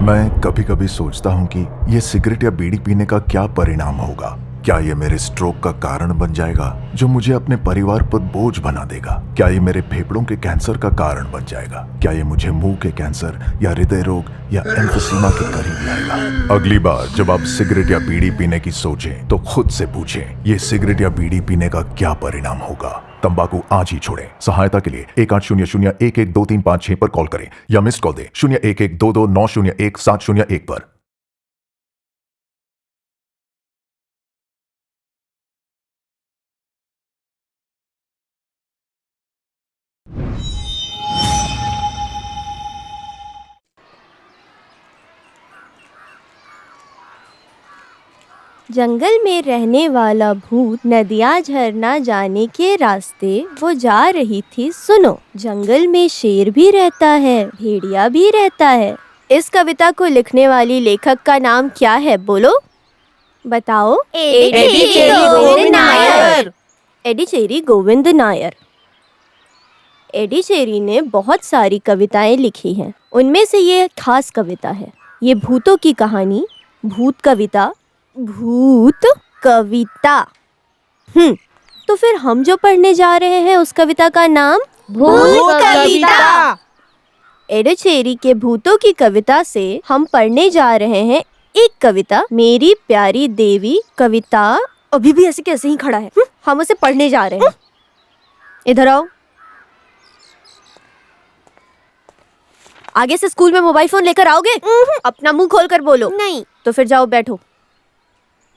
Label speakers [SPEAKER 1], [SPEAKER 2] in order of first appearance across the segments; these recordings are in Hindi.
[SPEAKER 1] मैं कभी कभी सोचता हूँ कि ये सिगरेट या बीड़ी पीने का क्या परिणाम होगा। क्या ये मेरे स्ट्रोक का कारण बन जाएगा जो मुझे अपने परिवार पर बोझ बना देगा? क्या ये मेरे फेफड़ों के कैंसर का कारण बन जाएगा? क्या ये मुझे मुंह के कैंसर या हृदय रोग या एम्फीसीमा के करीब लाएगा? अगली बार जब आप सिगरेट या बीड़ी पीने की सोचें तो खुद से पूछें, ये सिगरेट या बीड़ी पीने का क्या परिणाम होगा? तंबाकू आज ही छोड़ें। सहायता के लिए 1800-112356 पर कॉल करें या मिस्ड कॉल दें 01122901-701 पर।
[SPEAKER 2] जंगल में रहने वाला भूत नदियाँ झरना जाने के रास्ते वो जा रही थी। सुनो, जंगल में शेर भी रहता है, भेड़िया भी रहता है। इस कविता को लिखने वाली लेखक का नाम क्या है? बोलो, बताओ।
[SPEAKER 3] एडीचेरी गोविंद नायर।
[SPEAKER 2] एडीचेरी गोविंद नायर। एडीचेरी ने बहुत सारी कविताएं लिखी हैं। उनमें से ये खास कविता है। ये भूतों की कहानी, भूत कविता। तो फिर हम जो पढ़ने जा रहे हैं उस कविता का नाम
[SPEAKER 3] भूत कविता।
[SPEAKER 2] एडीचेरी के भूतों की कविता से हम पढ़ने जा रहे हैं एक कविता, मेरी प्यारी देवी कविता। अभी भी ऐसे कैसे ही खड़ा है। हम उसे पढ़ने जा रहे हैं। इधर आओ। आगे से स्कूल में मोबाइल फोन लेकर आओगे? अपना मुंह खोल कर बोलो। नहीं। तो फिर जाओ, बैठो।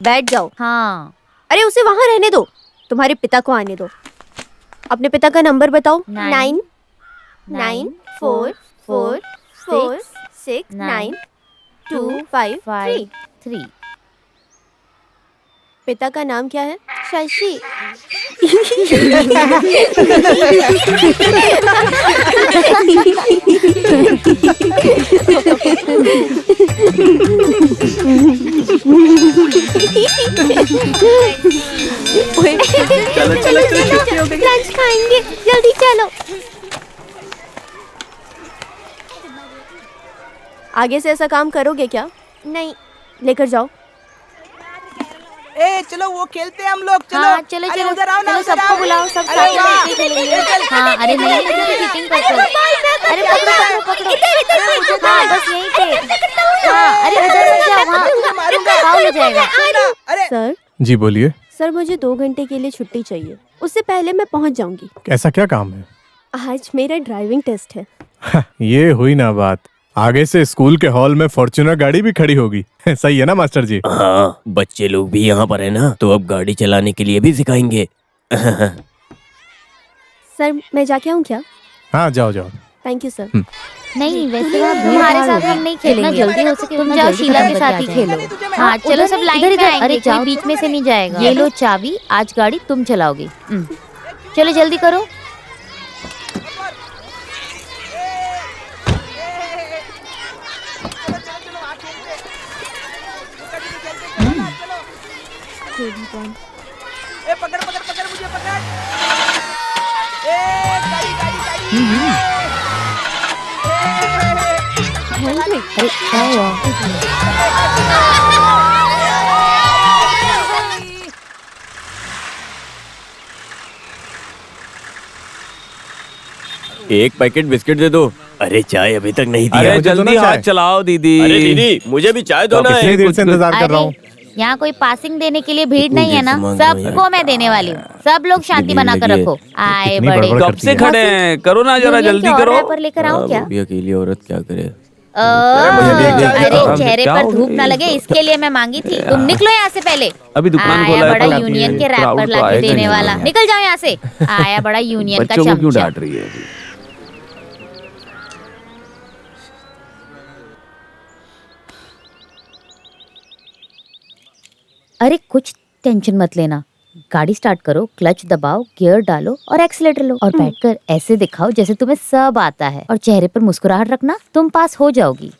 [SPEAKER 2] बैठ जाओ।
[SPEAKER 3] हाँ।
[SPEAKER 2] अरे उसे वहाँ रहने दो, तुम्हारे पिता को आने दो। अपने पिता का नंबर बताओ।
[SPEAKER 3] 994469253।
[SPEAKER 2] पिता का नाम क्या है? शशि। चलो लंच खाएंगे, जल्दी चलो। आगे से ऐसा काम करोगे क्या? नहीं। लेकर जाओ।
[SPEAKER 4] ए चलो वो खेलते हैं हम लोग। चलो
[SPEAKER 3] हाँ, चलो
[SPEAKER 4] अरे
[SPEAKER 3] चलो
[SPEAKER 4] उधर आओ ना,
[SPEAKER 3] चलो,
[SPEAKER 4] उधर
[SPEAKER 3] सबको
[SPEAKER 4] आओ।
[SPEAKER 3] बुलाओ, सब
[SPEAKER 4] अरे
[SPEAKER 3] साथ में
[SPEAKER 4] वाह।
[SPEAKER 3] बैठ के खेलेंगे। हाँ, अरे नहीं चीटिंग कर। अरे पकड़ो। हाँ, बस यहीं पे। हाँ, अरे उधर मत जाओ, वहाँ फाउल हो जाएगा।
[SPEAKER 4] अरे
[SPEAKER 2] सर।
[SPEAKER 5] जी बोलिए।
[SPEAKER 2] सर, मुझे 2 घंटे के लिए छुट्टी चाहिए। उससे पहले मैं पहुंच जाऊंगी।
[SPEAKER 5] ऐसा क्या काम है?
[SPEAKER 2] आज मेरा ड्राइविंग टेस्ट है।
[SPEAKER 5] ये हुई ना बात। आगे से स्कूल के हॉल में फॉर्च्यूनर गाड़ी भी खड़ी होगी। सही है ना मास्टर जी?
[SPEAKER 6] हाँ, बच्चे लोग भी यहाँ पर है ना, तो अब गाड़ी चलाने के लिए भी सिखाएंगे।
[SPEAKER 2] सर, मैं जाके आऊँ क्या?
[SPEAKER 5] हाँ जाओ जाओ।
[SPEAKER 2] Thank you sir.
[SPEAKER 3] नहीं, वैसे तुम्हारे साथ हम नहीं खेलेंगे। जल्दी हो सके तुम जाओ, शीला के साथ ही खेलो। हाँ, चलो सब लाइन में आएंगे। अरे कोई बीच में से नहीं जाएगा। ये लो चाबी, आज गाड़ी तुम चलाओगी। चलो जल्दी करो।
[SPEAKER 4] ए पकड़ मुझे पकड़। ए गाड़ी।
[SPEAKER 3] अरे क्या हुआ?
[SPEAKER 6] एक पैकेट बिस्किट दे दो। अरे चाय अभी तक नहीं दिया।
[SPEAKER 5] अरे
[SPEAKER 7] जल्दी हाथ चलाओ दीदी।
[SPEAKER 6] अरे दीदी, मुझे भी चाय दो ना।
[SPEAKER 5] कितनी देर से इंतजार कर रहा हूँ।
[SPEAKER 3] यहाँ कोई पासिंग देने के लिए भीड़ नहीं है ना,
[SPEAKER 6] देर से मांग रहा हूँ
[SPEAKER 3] सबको मैं देने वाली हूँ। सब लोग शांति बनाकर रखो। आए
[SPEAKER 5] कितनी
[SPEAKER 3] बड़े।
[SPEAKER 5] बड़बड़
[SPEAKER 7] कब
[SPEAKER 5] करती
[SPEAKER 7] से
[SPEAKER 5] है।
[SPEAKER 7] खड़े हैं, करो ना जरा जल्दी करो।
[SPEAKER 3] पर लेकर आऊँ क्या?
[SPEAKER 6] अभी अकेली औरत क्या करे।
[SPEAKER 3] अरे चेहरे पर धूप ना लगे इसके लिए मैं मांगी थी। तुम निकलो यहाँ से पहले।
[SPEAKER 7] अभी दुकान खोला
[SPEAKER 3] आया
[SPEAKER 7] है,
[SPEAKER 3] बड़ा
[SPEAKER 7] कल आती
[SPEAKER 3] यूनियन
[SPEAKER 7] है।
[SPEAKER 3] के रैपर
[SPEAKER 7] क्राउड तो
[SPEAKER 3] लाके
[SPEAKER 7] आएगा
[SPEAKER 3] देने
[SPEAKER 7] ही
[SPEAKER 3] वाला।
[SPEAKER 7] नहीं।
[SPEAKER 3] निकल जाओ यहाँ से। आया बड़ा यूनियन का
[SPEAKER 7] बच्चों को क्यों
[SPEAKER 3] चमचा।
[SPEAKER 7] डांट रही है अभी?
[SPEAKER 3] अरे कुछ टेंशन मत लेना। गाड़ी स्टार्ट करो, क्लच दबाओ, गियर डालो और एक्सीलेटर लो और बैठकर ऐसे दिखाओ जैसे तुम्हें सब आता है और चेहरे पर मुस्कुराहट रखना। तुम पास हो जाओगी।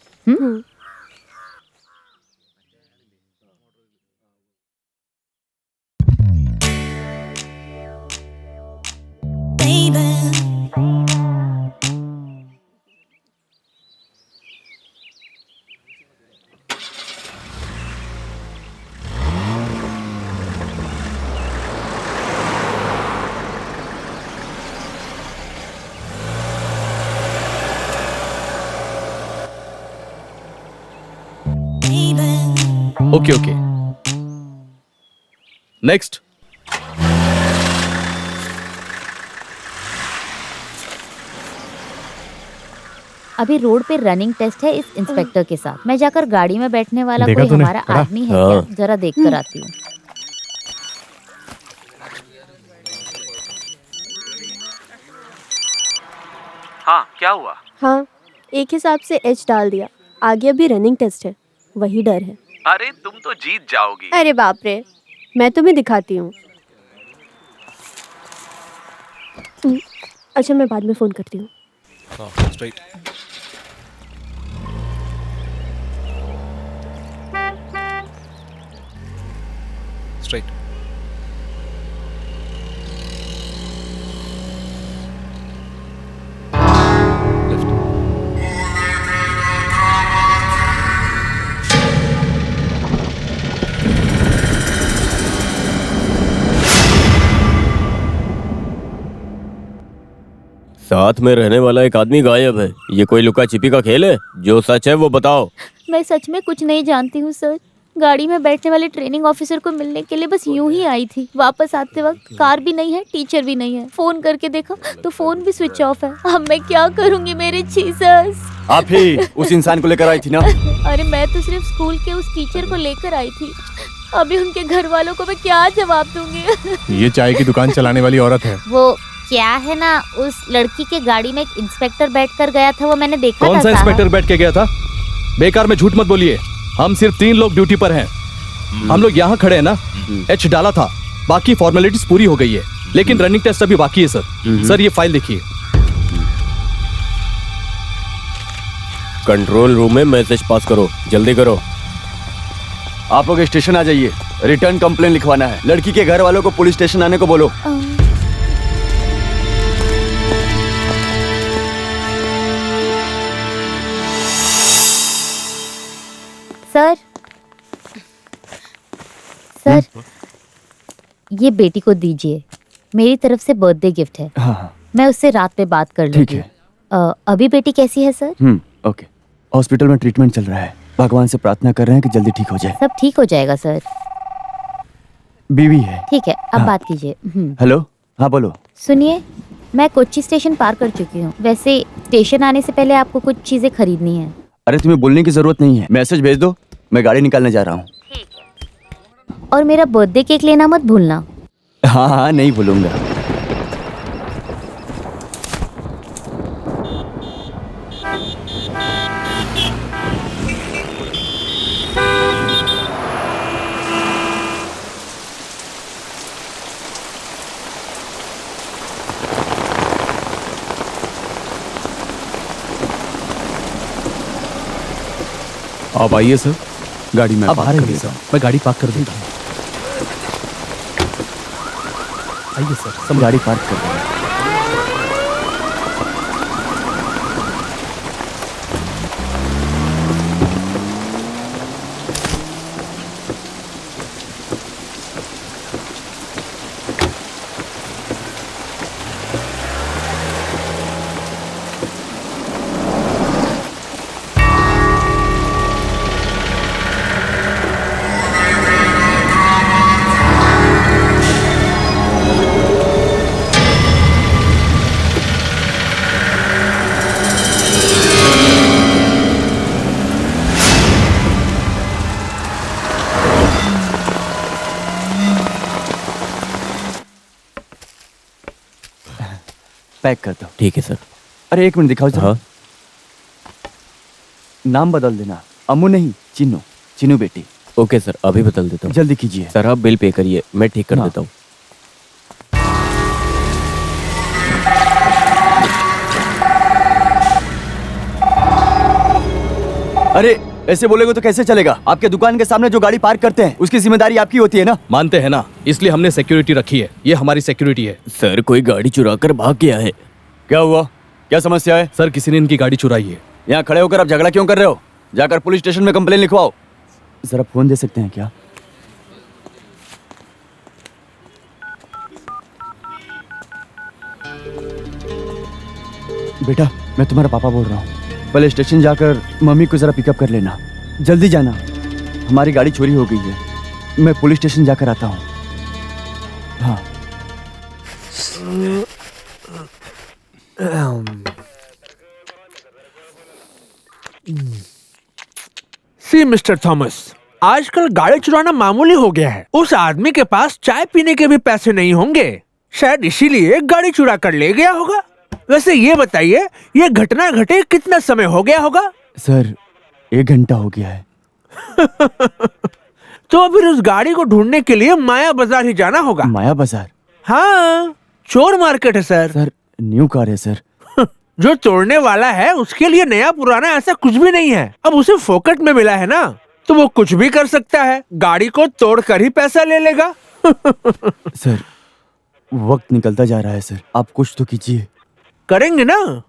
[SPEAKER 8] Okay okay, next.
[SPEAKER 3] अभी रोड पे रनिंग टेस्ट है इस इंस्पेक्टर के साथ। मैं जाकर गाड़ी में बैठने वाला
[SPEAKER 5] देखा
[SPEAKER 3] कोई
[SPEAKER 5] तूने?
[SPEAKER 3] हमारा
[SPEAKER 5] पढ़ा?
[SPEAKER 3] आदमी है क्या, जरा देख कर आती हूँ।
[SPEAKER 7] हाँ, क्या हुआ?
[SPEAKER 2] हाँ, एक हिसाब से एच डाल दिया। आगे अभी रनिंग टेस्ट है, वही डर है।
[SPEAKER 7] अरे तुम तो जीत जाओगी।
[SPEAKER 2] अरे बाप रे, मैं तुम्हें दिखाती हूँ। अच्छा, मैं बाद में फोन करती हूँ।
[SPEAKER 8] स्ट्रेट। स्ट्रेट। लेफ्ट।
[SPEAKER 6] साथ में रहने वाला एक आदमी गायब है। ये कोई लुका छिपी का खेल है? जो सच है वो बताओ।
[SPEAKER 3] मैं सच में कुछ नहीं जानती हूँ सर। गाड़ी में बैठने वाले ट्रेनिंग ऑफिसर को मिलने के लिए बस यूं ही आई थी। वापस आते वक्त कार भी नहीं है, टीचर भी नहीं है। फोन करके देखा तो फोन भी स्विच ऑफ है। अब मैं क्या करूँगी मेरे जीसस।
[SPEAKER 9] आप ही उस इंसान को लेकर आई थी ना?
[SPEAKER 3] अरे मैं तो सिर्फ स्कूल के उस टीचर को लेकर आई थी। अभी उनके घर वालों को मैं क्या जवाब दूंगी?
[SPEAKER 5] ये चाय की दुकान चलाने वाली औरत है।
[SPEAKER 3] वो क्या है ना, उस लड़की के गाड़ी में एक इंस्पेक्टर बैठकर गया था, वो मैंने देखा था।
[SPEAKER 8] कौन सा
[SPEAKER 3] साहब।
[SPEAKER 8] इंस्पेक्टर बैठ के गया था? बेकार में झूठ मत बोलिए। हम सिर्फ 3 लोग ड्यूटी पर हैं। हम लोग यहाँ खड़े हैं ना। एच डाला था, बाकी फॉर्मेलिटीज पूरी हो गई है, लेकिन रनिंग टेस्ट अभी बाकी है सर। सर ये फाइल देखिए।
[SPEAKER 6] कंट्रोल रूम में मैसेज पास करो, जल्दी करो।
[SPEAKER 9] आप लोग स्टेशन आ जाइए, रिटर्न कंप्लेन लिखवाना है। लड़की के घर वालों को पुलिस स्टेशन आने को बोलो।
[SPEAKER 3] सर, सर, ये बेटी को दीजिए, मेरी तरफ से बर्थडे गिफ्ट है।
[SPEAKER 9] हाँ,
[SPEAKER 3] मैं उससे रात में बात कर लूंगी।
[SPEAKER 9] ठीक है।
[SPEAKER 3] अभी बेटी कैसी है सर?
[SPEAKER 9] ओके। हॉस्पिटल में ट्रीटमेंट चल रहा है। भगवान से प्रार्थना कर रहे हैं कि जल्दी ठीक हो जाए।
[SPEAKER 3] सब ठीक हो जाएगा सर।
[SPEAKER 9] बीवी है।
[SPEAKER 3] ठीक है, अब
[SPEAKER 9] हाँ।
[SPEAKER 3] बात कीजिए।
[SPEAKER 9] हेलो, हाँ बोलो।
[SPEAKER 3] सुनिए, मैं कोच्चि स्टेशन पार कर चुकी हूँ। वैसे स्टेशन आने से पहले आपको कुछ चीजें खरीदनी है।
[SPEAKER 9] अरे तुम्हें बोलने की जरूरत नहीं है, मैसेज भेज दो, मैं गाड़ी निकालने जा रहा हूँ।
[SPEAKER 3] और मेरा बर्थडे केक लेना मत भूलना।
[SPEAKER 9] हाँ हाँ, नहीं भूलूंगा।
[SPEAKER 8] आप आइए सर,
[SPEAKER 9] गाड़ी में
[SPEAKER 8] आप
[SPEAKER 9] पार्क
[SPEAKER 8] बाहर
[SPEAKER 9] कर
[SPEAKER 8] आइए
[SPEAKER 9] देता
[SPEAKER 8] सर,
[SPEAKER 9] हूँ।
[SPEAKER 8] मैं गाड़ी पार्क कर देता हूँ। आइए सर, सब
[SPEAKER 9] गाड़ी पार्क कर दो। पैक कर दो।
[SPEAKER 6] ठीक है सर।
[SPEAKER 9] अरे एक मिनट दिखाओ जरा।
[SPEAKER 6] हाँ।
[SPEAKER 9] नाम बदल देना, अम्मू नहीं, चिन्नू। चिन्नू बेटी।
[SPEAKER 6] ओके सर, अभी बदल देता हूँ।
[SPEAKER 9] जल्दी कीजिए।
[SPEAKER 6] सर आप बिल पे करिए, मैं ठीक कर
[SPEAKER 9] हाँ।
[SPEAKER 6] देता हूँ।
[SPEAKER 9] अरे ऐसे बोलेगे तो कैसे चलेगा? आपके दुकान के सामने जो गाड़ी पार्क करते हैं उसकी जिम्मेदारी आपकी होती है ना?
[SPEAKER 8] मानते हैं ना, इसलिए हमने सिक्योरिटी रखी है। ये हमारी सिक्योरिटी है।
[SPEAKER 6] सर कोई गाड़ी चुरा कर भाग गया है।
[SPEAKER 9] क्या हुआ? क्या समस्या है?
[SPEAKER 8] सर किसी ने इनकी गाड़ी चुराई है।
[SPEAKER 9] यहाँ खड़े होकर आप झगड़ा क्यों कर रहे हो? जाकर पुलिस स्टेशन में कंप्लेन लिखवाओ। जरा फोन दे सकते हैं क्या? बेटा, मैं तुम्हारा पापा बोल रहा हूँ। पहले स्टेशन जाकर मम्मी को जरा पिकअप कर लेना। जल्दी जाना। हमारी गाड़ी चोरी हो गई है। मैं पुलिस स्टेशन जाकर आता हूँ। हाँ।
[SPEAKER 10] सी मिस्टर थॉमस, आजकल गाड़ी चुराना मामूली हो गया है। उस आदमी के पास चाय पीने के भी पैसे नहीं होंगे, शायद इसीलिए गाड़ी चुरा कर ले गया होगा। वैसे ये बताइए, ये घटना घटे कितना समय हो गया होगा?
[SPEAKER 9] सर 1 घंटा हो गया है।
[SPEAKER 10] तो फिर उस गाड़ी को ढूंढने के लिए माया बाजार ही जाना होगा।
[SPEAKER 9] माया बाजार?
[SPEAKER 10] हाँ, चोर मार्केट है सर।
[SPEAKER 9] सर न्यू कार है सर।
[SPEAKER 10] जो तोड़ने वाला है उसके लिए नया पुराना ऐसा कुछ भी नहीं है। अब उसे फोकट में मिला है ना, तो वो कुछ भी कर सकता है। गाड़ी को तोड़ कर ही पैसा ले लेगा।
[SPEAKER 9] सर वक्त निकलता जा रहा है सर, आप कुछ तो कीजिए।
[SPEAKER 10] करेंगे ना।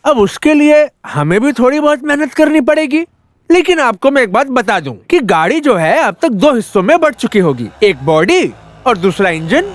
[SPEAKER 10] अब उसके लिए हमें भी थोड़ी बहुत मेहनत करनी पड़ेगी। लेकिन आपको मैं एक बात बता दूं कि गाड़ी जो है अब तक 2 हिस्सों में बढ़ चुकी होगी, एक बॉडी और दूसरा इंजन।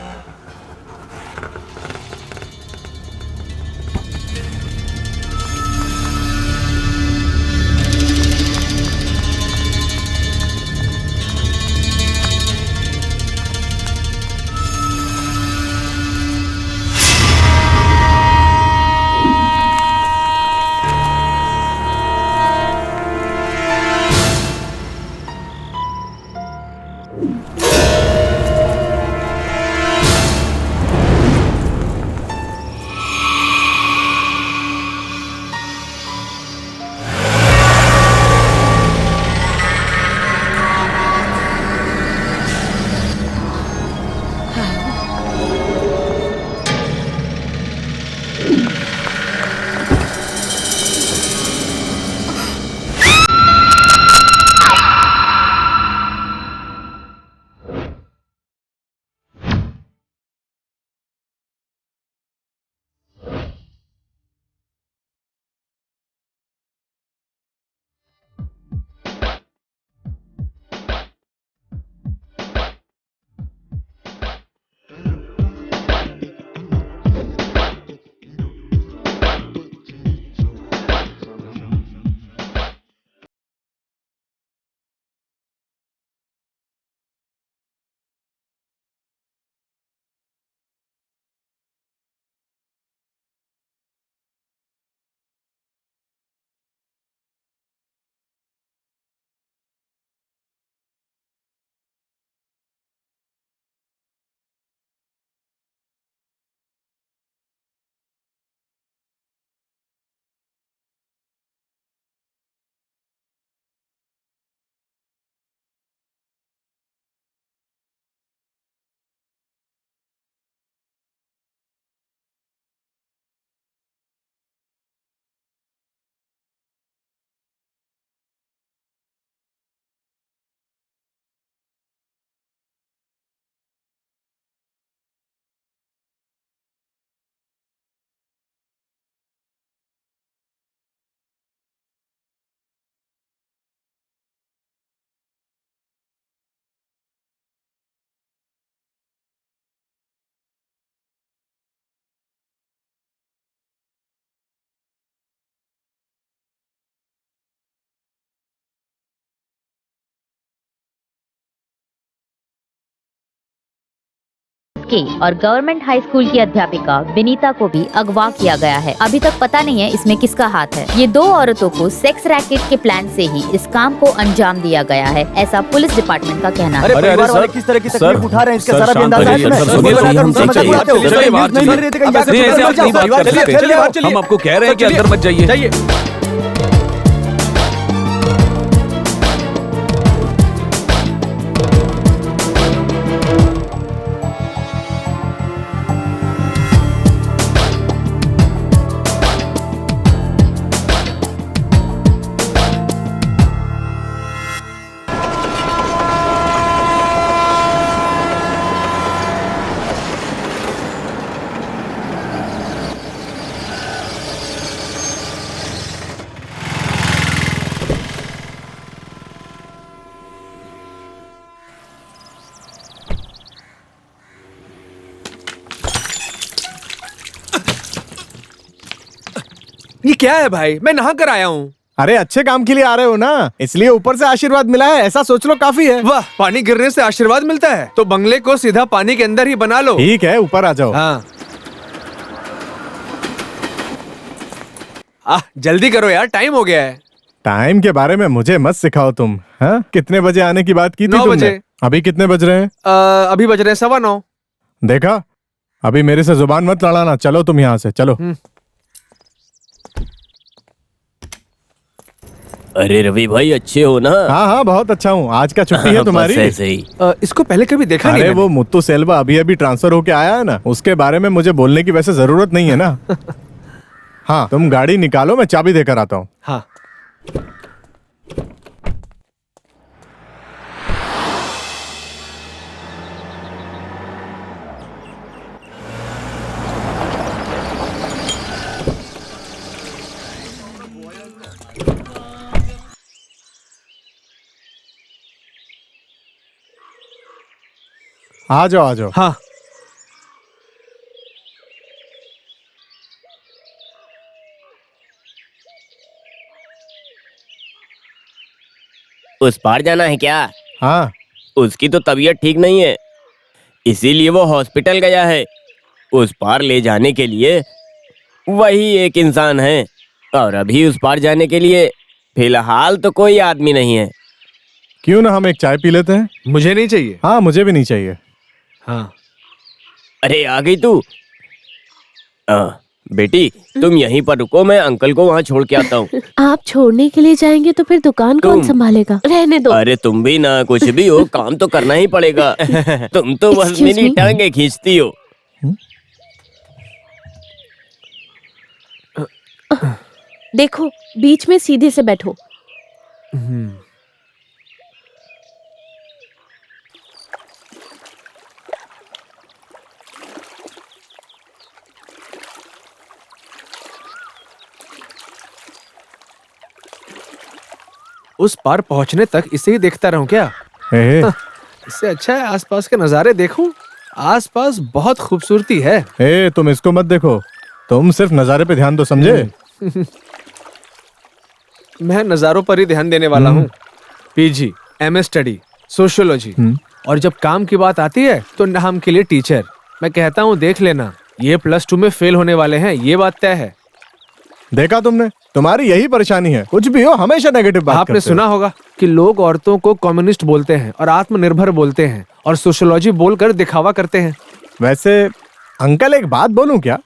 [SPEAKER 3] के और गवर्नमेंट हाई स्कूल की अध्यापिका विनीता को भी अगवा किया गया है। अभी तक पता नहीं है इसमें किसका हाथ है। ये 2 औरतों को सेक्स रैकेट के प्लान से ही इस काम को अंजाम दिया गया है, ऐसा पुलिस डिपार्टमेंट का कहना है।
[SPEAKER 9] परिवार वाले किस तरह की तकलीफ उठा रहे हैं, इसका सारा अंदाजा है।
[SPEAKER 8] हम आपको कह रहे हैं कि अंदर मत जाइए।
[SPEAKER 10] ये क्या है भाई? मैं नहा कर आया हूँ।
[SPEAKER 5] अरे अच्छे काम के लिए आ रहे हो ना, इसलिए ऊपर से आशीर्वाद मिला है, ऐसा सोच लो काफी है।
[SPEAKER 10] वाह, पानी गिरने से आशीर्वाद मिलता है? तो बंगले को सीधा पानी के अंदर ही बना लो।
[SPEAKER 5] ठीक है, ऊपर आ जाओ।
[SPEAKER 10] हाँ। जल्दी करो यार, टाइम हो गया है।
[SPEAKER 5] टाइम के बारे में मुझे मत सिखाओ तुम। हाँ, कितने बजे आने की बात की थी
[SPEAKER 10] 9
[SPEAKER 5] तुमने?
[SPEAKER 10] बजे।
[SPEAKER 5] अभी कितने बज रहे हैं?
[SPEAKER 10] अभी बज रहे हैं 9:15।
[SPEAKER 5] देखा, अभी मेरे से जुबान मत लड़ाना। चलो तुम यहाँ से, चलो।
[SPEAKER 6] अरे रवि भाई, अच्छे हो ना?
[SPEAKER 5] हाँ हाँ, बहुत अच्छा हूँ। आज का छुट्टी है तुम्हारी?
[SPEAKER 6] बस ऐसे ही।
[SPEAKER 10] इसको पहले कभी देखा नहीं
[SPEAKER 5] अरे
[SPEAKER 10] मैंने।
[SPEAKER 5] वो मुत्तू सेल्वा अभी अभी ट्रांसफर होके आया है ना, उसके बारे में मुझे बोलने की वैसे जरूरत नहीं है ना। हाँ, तुम गाड़ी निकालो, मैं चाबी देकर आता हूँ।
[SPEAKER 10] हाँ।
[SPEAKER 5] आ जाओ, आ जाओ।
[SPEAKER 10] हाँ।
[SPEAKER 6] उस पार जाना है क्या?
[SPEAKER 5] हाँ।
[SPEAKER 6] उसकी तो तबीयत ठीक नहीं है, इसीलिए वो हॉस्पिटल गया है। उस पार ले जाने के लिए वही एक इंसान है, और अभी उस पार जाने के लिए फिलहाल तो कोई आदमी नहीं है।
[SPEAKER 5] क्यों ना हम एक चाय पी लेते हैं?
[SPEAKER 10] मुझे नहीं चाहिए।
[SPEAKER 5] हाँ, मुझे भी नहीं चाहिए।
[SPEAKER 10] हाँ।
[SPEAKER 6] अरे आ गई तू। बेटी, तुम यहीं पर रुको, मैं अंकल को वहाँ छोड़ के आता हूँ।
[SPEAKER 2] आप छोड़ने के लिए जाएंगे तो फिर दुकान कौन
[SPEAKER 6] तुम-
[SPEAKER 2] संभालेगा? रहने दो।
[SPEAKER 6] अरे तुम भी ना, कुछ भी हो, काम तो करना ही पड़ेगा। तुम तो बस
[SPEAKER 2] Excuse
[SPEAKER 6] मेरी
[SPEAKER 2] me?
[SPEAKER 6] टांगे खींचती हो।
[SPEAKER 2] देखो, बीच में सीधे से बैठो।
[SPEAKER 10] उस पार पहुंचने तक इसे ही देखता रहूं क्या?
[SPEAKER 5] ए,
[SPEAKER 10] इससे अच्छा है आसपास के नजारे देखूं। आसपास बहुत खूबसूरती है।
[SPEAKER 5] ए, तुम इसको मत देखो, तुम सिर्फ नजारे पे ध्यान दो, समझे?
[SPEAKER 10] मैं नजारों पर ही ध्यान देने वाला हूँ। पीजी, एमए स्टडी, सोशियोलॉजी, और जब काम की बात आती है तो नाम के लिए टीचर। मैं कहता हूँ देख लेना, ये +2 में फेल होने वाले हैं, ये बात तय है।
[SPEAKER 5] देखा तुमने, तुम्हारी यही परेशानी है, कुछ भी हो हमेशा नेगेटिव बात
[SPEAKER 10] आपने
[SPEAKER 5] करते हो।
[SPEAKER 10] सुना होगा कि लोग औरतों को कम्युनिस्ट बोलते हैं और आत्मनिर्भर बोलते हैं और सोशियोलॉजी बोलकर दिखावा करते हैं।
[SPEAKER 5] वैसे अंकल, एक बात बोलूं क्या?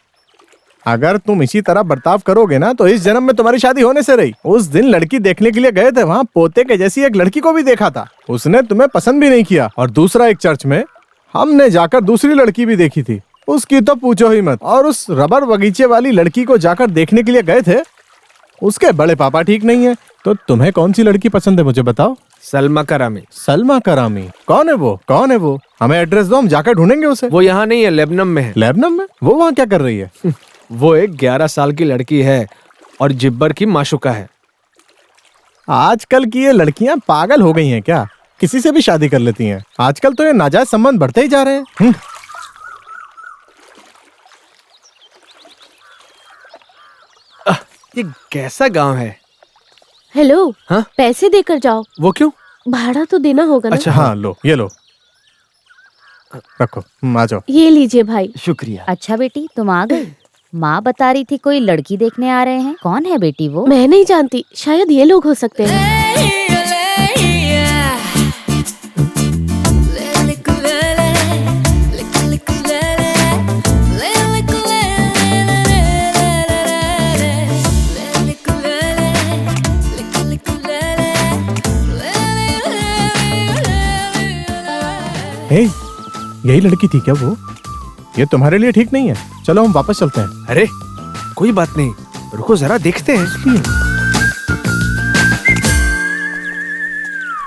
[SPEAKER 5] अगर तुम इसी तरह बर्ताव करोगे ना तो इस जन्म में तुम्हारी शादी होने से रही। उस दिन लड़की देखने के लिए गए थे, वहाँ पोते के जैसी एक लड़की को भी देखा था, उसने तुम्हें पसंद भी नहीं किया। और दूसरा, एक चर्च में हमने जाकर दूसरी लड़की भी देखी थी, उसकी तो पूछो ही मत। और उस रबर बगीचे वाली लड़की को जाकर देखने के लिए गए थे, उसके बड़े पापा ठीक नहीं है। तो तुम्हें कौन सी लड़की पसंद है, मुझे बताओ।
[SPEAKER 10] सलमा करामी।
[SPEAKER 5] सलमा करामी? कौन है वो? कौन है वो? हमें एड्रेस दो, हम जाकर ढूंढेंगे उसे।
[SPEAKER 10] वो यहाँ नहीं है, लेबनान में है।
[SPEAKER 5] लेबनान में? वो वहाँ क्या कर रही है?
[SPEAKER 10] वो एक 11 साल की लड़की है और जिब्बर की माशुका है।
[SPEAKER 5] आजकल की ये लड़कियां पागल हो गई हैं क्या? किसी से भी शादी कर लेती हैं। आजकल तो ये नाजायज संबंध बढ़ते ही जा रहे हैं।
[SPEAKER 10] ये कैसा गांव है?
[SPEAKER 2] हेलो।
[SPEAKER 10] हाँ?
[SPEAKER 2] पैसे देकर जाओ।
[SPEAKER 10] वो क्यों?
[SPEAKER 2] भाड़ा तो देना होगा ना।
[SPEAKER 10] अच्छा,
[SPEAKER 5] हाँ, लो, ये लो, रखो, आ जाओ।
[SPEAKER 2] ये लीजिए भाई।
[SPEAKER 9] शुक्रिया।
[SPEAKER 3] अच्छा बेटी, तुम आ गई। माँ बता रही थी कोई लड़की देखने आ रहे हैं। कौन है बेटी वो?
[SPEAKER 2] मैं नहीं जानती, शायद ये लोग हो सकते हैं।
[SPEAKER 5] हे, यही लड़की थी क्या वो? ये तुम्हारे लिए ठीक नहीं है, चलो हम वापस चलते हैं।
[SPEAKER 10] अरे कोई बात नहीं, रुको जरा देखते हैं।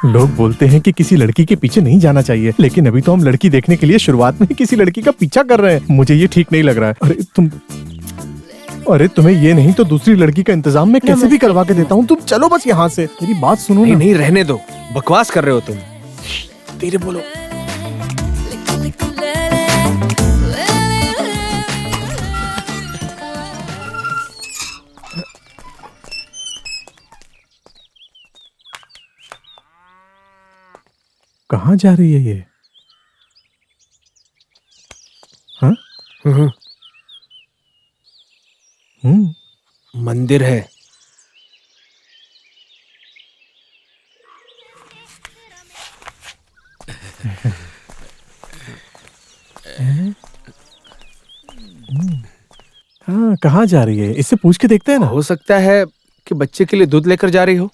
[SPEAKER 5] लोग बोलते हैं कि किसी लड़की के पीछे नहीं जाना चाहिए, लेकिन अभी तो हम लड़की देखने के लिए शुरुआत में ही किसी लड़की का पीछा कर रहे हैं। मुझे ये ठीक नहीं लग रहा है। अरे तुम्हें ये नहीं तो दूसरी लड़की का इंतजाम मैं कैसे भी करवा के देता हूँ। तुम चलो बस यहाँ से, मेरी बात सुनो
[SPEAKER 10] नहीं
[SPEAKER 5] ना।
[SPEAKER 10] नहीं, रहने दो, बकवास कर रहे हो तुम।
[SPEAKER 5] धीरे बोलो। कहाँ जा रही है ये? हाँ?
[SPEAKER 10] मंदिर है।
[SPEAKER 5] हाँ, कहाँ जा रही है? इससे पूछ के देखते हैं ना।
[SPEAKER 10] हो सकता है कि बच्चे के लिए दूध लेकर जा रही हो।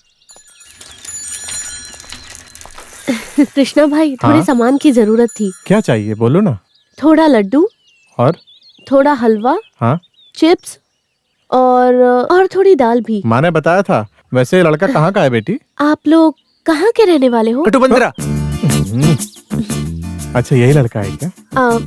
[SPEAKER 11] कृष्णा भाई, थोड़े
[SPEAKER 5] हाँ?
[SPEAKER 11] सामान की जरूरत थी।
[SPEAKER 5] क्या चाहिए बोलो ना।
[SPEAKER 11] थोड़ा लड्डू
[SPEAKER 5] और
[SPEAKER 11] थोड़ा हलवा,
[SPEAKER 5] हाँ,
[SPEAKER 11] चिप्स और थोड़ी दाल भी।
[SPEAKER 5] माँ ने बताया था। वैसे ये लड़का कहाँ का है बेटी?
[SPEAKER 11] आप लोग कहाँ के रहने वाले हो?
[SPEAKER 10] कटुबंदरा।
[SPEAKER 5] अच्छा, यही लड़का है क्या?
[SPEAKER 11] हाँ।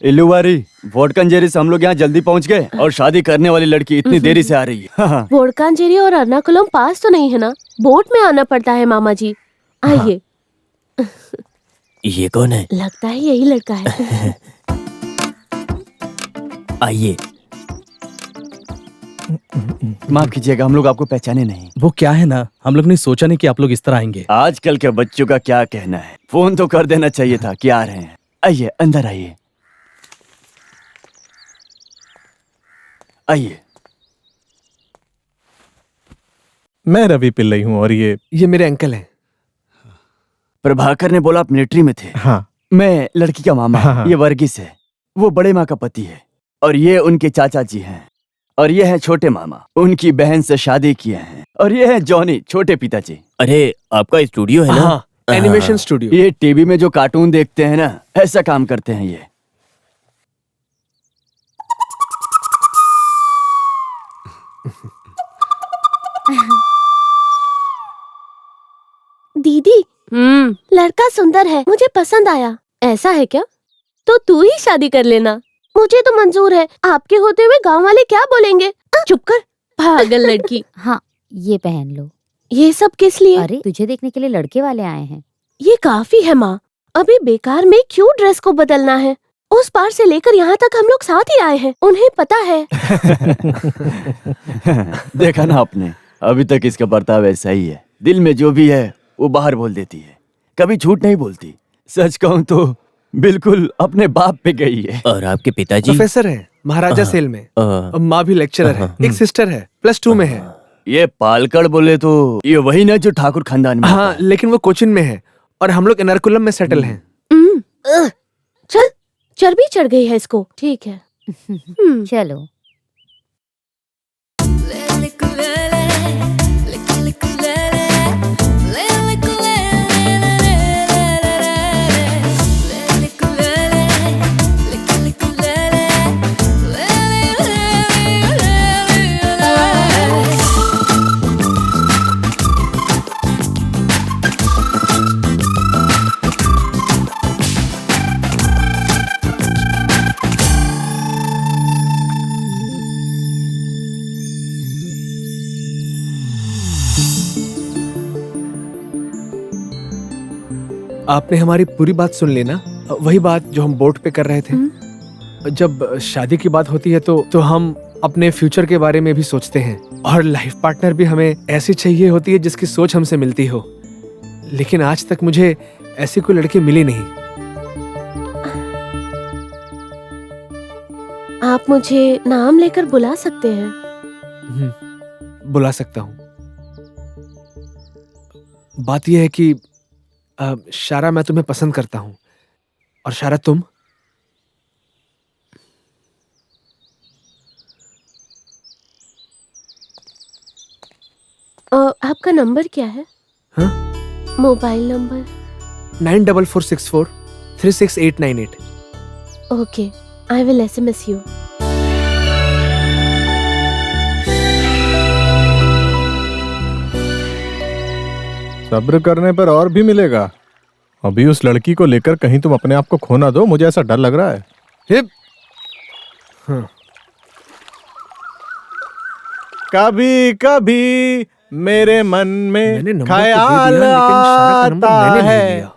[SPEAKER 9] इल्लुवारी, वोडकंजेरी से हम लोग यहाँ जल्दी पहुँच गए और शादी करने वाली लड़की इतनी देरी से आ रही है। हाँ।
[SPEAKER 11] वोडकांजेरी और अर्नाकुलम पास तो नहीं है ना? बोट में आना पड़ता है मामा जी। आइए।
[SPEAKER 6] ये कौन है?
[SPEAKER 11] लगता है यही लड़का है।
[SPEAKER 6] आइए।
[SPEAKER 9] माफ कीजिएगा, हम लोग आपको पहचाने नहीं।
[SPEAKER 8] वो क्या है ना, हम लोग ने सोचा नहीं कि आप लोग इस तरह आएंगे।
[SPEAKER 9] आजकल के बच्चों का क्या कहना है, फोन तो कर देना चाहिए था कि आ रहे हैं। आइए, अंदर आइए। आइए।
[SPEAKER 5] मैं रवि पिल्लई हूँ और ये
[SPEAKER 10] मेरे अंकल हैं।
[SPEAKER 9] प्रभाकर ने बोला आप मिलिट्री में थे।
[SPEAKER 5] हाँ।
[SPEAKER 9] मैं लड़की का मामा।
[SPEAKER 5] हाँ।
[SPEAKER 9] ये वर्गीस है, वो बड़े माँ का पति है। और ये उनके चाचा जी हैं। और ये है छोटे मामा, उनकी बहन से शादी किए हैं। और ये है जॉनी, छोटे पिताजी।
[SPEAKER 6] अरे, आपका स्टूडियो है ना?
[SPEAKER 10] हाँ, एनिमेशन स्टूडियो।
[SPEAKER 9] ये टीवी में जो कार्टून देखते हैं ना, ऐसा काम करते हैं ये।
[SPEAKER 11] दीदी, लड़का सुंदर है, मुझे पसंद आया। ऐसा है क्या? तो तू ही शादी कर लेना। मुझे तो मंजूर है। आपके होते हुए गांव वाले क्या बोलेंगे? चुप कर, पागल लड़की।
[SPEAKER 3] हाँ, ये पहन लो।
[SPEAKER 11] ये सब किस लिए?
[SPEAKER 3] अरे, तुझे देखने के लिए लड़के वाले आए हैं।
[SPEAKER 11] ये काफी है माँ। अभी बेकार में क्यों ड्रेस को बदलना है? उस पार से लेकर यहाँ तक हम लोग साथ ही आए हैं, उन्हें पता है।
[SPEAKER 9] देखा ना आपने, अभी तक इसका बर्ताव ऐसा ही है। दिल में जो भी है वो बाहर बोल देती है, कभी झूठ नहीं बोलती। सच कहूँ तो बिल्कुल अपने बाप पे गई है।
[SPEAKER 6] और आपके पिताजी?
[SPEAKER 10] प्रोफेसर हैं महाराजा सेल में। माँ भी लेक्चरर है। एक सिस्टर है, +2 में है।
[SPEAKER 9] ये पालकड़ बोले तो ये वही ना जो ठाकुर खानदान में।
[SPEAKER 10] हाँ, लेकिन वो कोचिन में है और हम लोग एर्नाकुलम में सेटल हैं।
[SPEAKER 11] चल, चर्बी चढ़ गई है इसको। ठीक है।
[SPEAKER 3] चलो।
[SPEAKER 10] आपने हमारी पूरी बात सुन ली ना? वही बात जो हम बोट पे कर रहे थे। जब शादी की बात होती है तो हम अपने फ्यूचर के बारे में भी सोचते हैं। और लाइफ पार्टनर भी हमें ऐसी चाहिए होती है जिसकी सोच हमसे मिलती हो। लेकिन आज तक मुझे ऐसी कोई लड़की मिली नहीं।
[SPEAKER 11] आप मुझे नाम लेकर बुला सकते हैं।
[SPEAKER 10] बुला सकता हूँ। बात यह है कि शारा, मैं तुम्हें पसंद करता हूँ। और शारा, तुम?
[SPEAKER 11] आपका नंबर क्या है?
[SPEAKER 10] हाँ?
[SPEAKER 11] Mobile number?
[SPEAKER 10] 9446436898।
[SPEAKER 11] Okay, I will SMS you.
[SPEAKER 5] सब्र करने पर और भी मिलेगा। अभी उस लड़की को लेकर कहीं तुम अपने आप को खो ना दो, मुझे ऐसा डर लग रहा है।
[SPEAKER 10] हाँ।
[SPEAKER 5] कभी कभी मेरे मन में ख्याल आता है,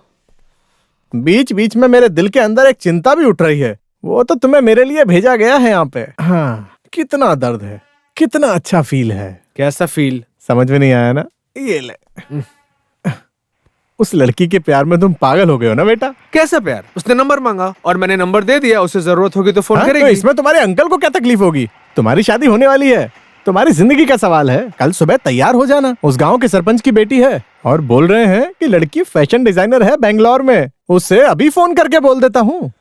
[SPEAKER 5] बीच बीच में मेरे दिल के अंदर एक चिंता भी उठ रही है। वो तो तुम्हें मेरे लिए भेजा गया है यहाँ पे। हाँ, कितना दर्द है, कितना अच्छा फील है।
[SPEAKER 10] कैसा फील?
[SPEAKER 5] समझ में नहीं आया ना? ये ले। उस लड़की के प्यार में तुम पागल हो गए हो ना बेटा?
[SPEAKER 10] कैसा प्यार? उसने नंबर मांगा और मैंने नंबर दे दिया। उसे जरूरत होगी तो फोन
[SPEAKER 5] हाँ,
[SPEAKER 10] करेगी।
[SPEAKER 5] तो इसमें तुम्हारे अंकल को क्या तकलीफ होगी? तुम्हारी शादी होने वाली है, तुम्हारी जिंदगी का सवाल है। कल सुबह तैयार हो जाना। उस गांव के सरपंच की बेटी है और बोल रहे हैं कि लड़की फैशन डिजाइनर है बेंगलोर में। उससे अभी फोन करके बोल देता हूँ।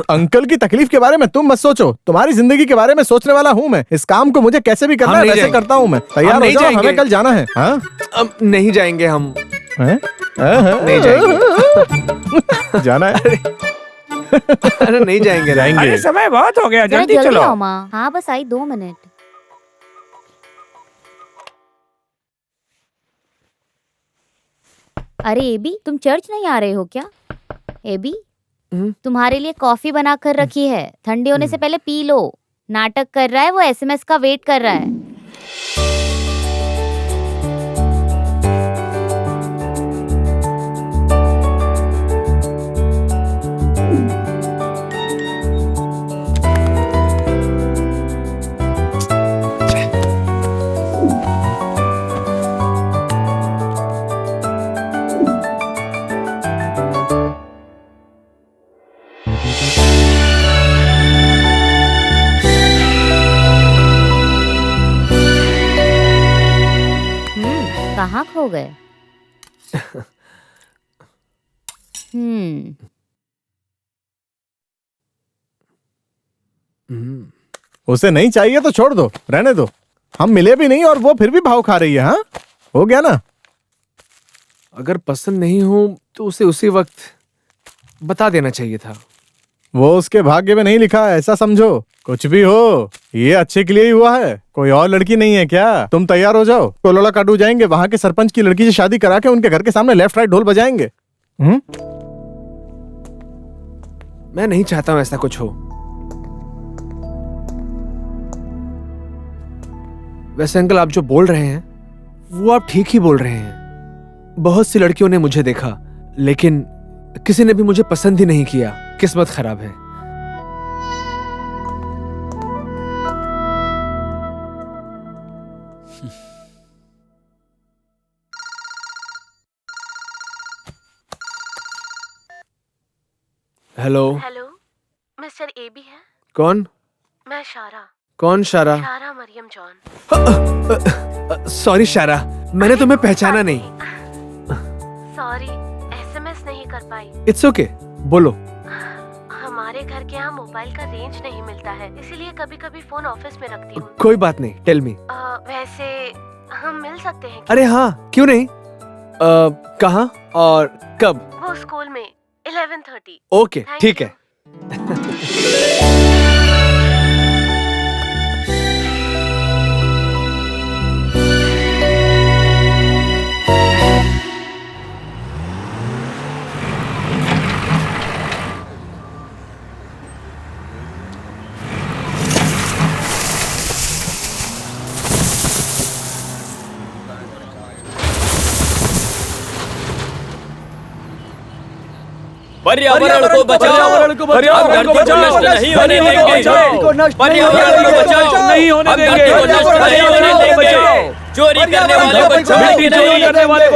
[SPEAKER 5] अंकल की तकलीफ के बारे में तुम मत सोचो, तुम्हारी जिंदगी के बारे में सोचने वाला हूँ मैं। इस काम को मुझे कैसे भी करना है वैसे करता हूँ मैं। तैयार हो जाओ, हमें कल जाना है। हाँ?
[SPEAKER 10] अब नहीं जाएंगे हम।
[SPEAKER 5] नहीं जाएंगे। जाना है?
[SPEAKER 10] अरे नहीं जाएंगे।
[SPEAKER 5] जाएंगे।
[SPEAKER 10] समय बहुत हो गया,
[SPEAKER 3] जल्दी चलो। आओ माँ। हाँ बस आई 2 मिनट। अरे एबी, तुम चर्च नहीं आ रहे हो क्या? एबी, तुम्हारे लिए कॉफी बना कर रखी है, ठंडे होने से पहले पी लो। नाटक कर रहा है वो, SMS का वेट कर रहा है। कहाँ खो गए?
[SPEAKER 5] उसे नहीं चाहिए तो छोड़ दो, रहने दो। हम मिले भी नहीं और वो फिर भी भाव खा रही है। हाँ, हो गया ना?
[SPEAKER 10] अगर पसंद नहीं हो तो उसे उसी वक्त बता देना चाहिए था।
[SPEAKER 5] वो उसके भाग्य में नहीं लिखा है, ऐसा समझो। कुछ भी हो, ये अच्छे के लिए ही हुआ है। कोई और लड़की नहीं है क्या? तुम तैयार हो जाओ, कोलोला काटू जाएंगे। वहां के सरपंच की लड़की से शादी करा के उनके घर के सामने लेफ्ट राइट ढोल बजाएंगे।
[SPEAKER 10] मैं नहीं चाहता हूं ऐसा कुछ हो। वैसे अंकल, आप जो बोल रहे हैं वो आप ठीक ही बोल रहे हैं। बहुत सी लड़कियों ने मुझे देखा, लेकिन किसी ने भी मुझे पसंद ही नहीं किया। किस्मत खराब है। हेलो
[SPEAKER 11] हेलो, मिस्टर एबी है?
[SPEAKER 10] कौन?
[SPEAKER 11] मैं शारा।
[SPEAKER 10] कौन शारा?
[SPEAKER 11] शारा मरियम जॉन।
[SPEAKER 10] सॉरी शारा, मैंने तुम्हें पहचाना नहीं।
[SPEAKER 11] सॉरी, SMS नहीं कर पाई।
[SPEAKER 10] इट्स ओके, बोलो।
[SPEAKER 11] हमारे घर के यहाँ मोबाइल का रेंज नहीं मिलता है, इसीलिए कभी कभी फोन ऑफिस में रखती हूँ।
[SPEAKER 10] कोई बात नहीं, टेल मी।
[SPEAKER 11] वैसे हम मिल सकते हैं?
[SPEAKER 10] अरे हाँ, क्यों नहीं। कहाँ और कब?
[SPEAKER 11] वो स्कूल में 11:30।
[SPEAKER 10] ओके, ठीक है।
[SPEAKER 6] पर्यावरण को बचाओ, पर्यावरण को नष्ट नहीं होने देंगे। पर्यावरण को बचाओ, नहीं होने देंगे। नहीं होने देंगे। चोरी करने वाले को छोड़ेंगे नहीं।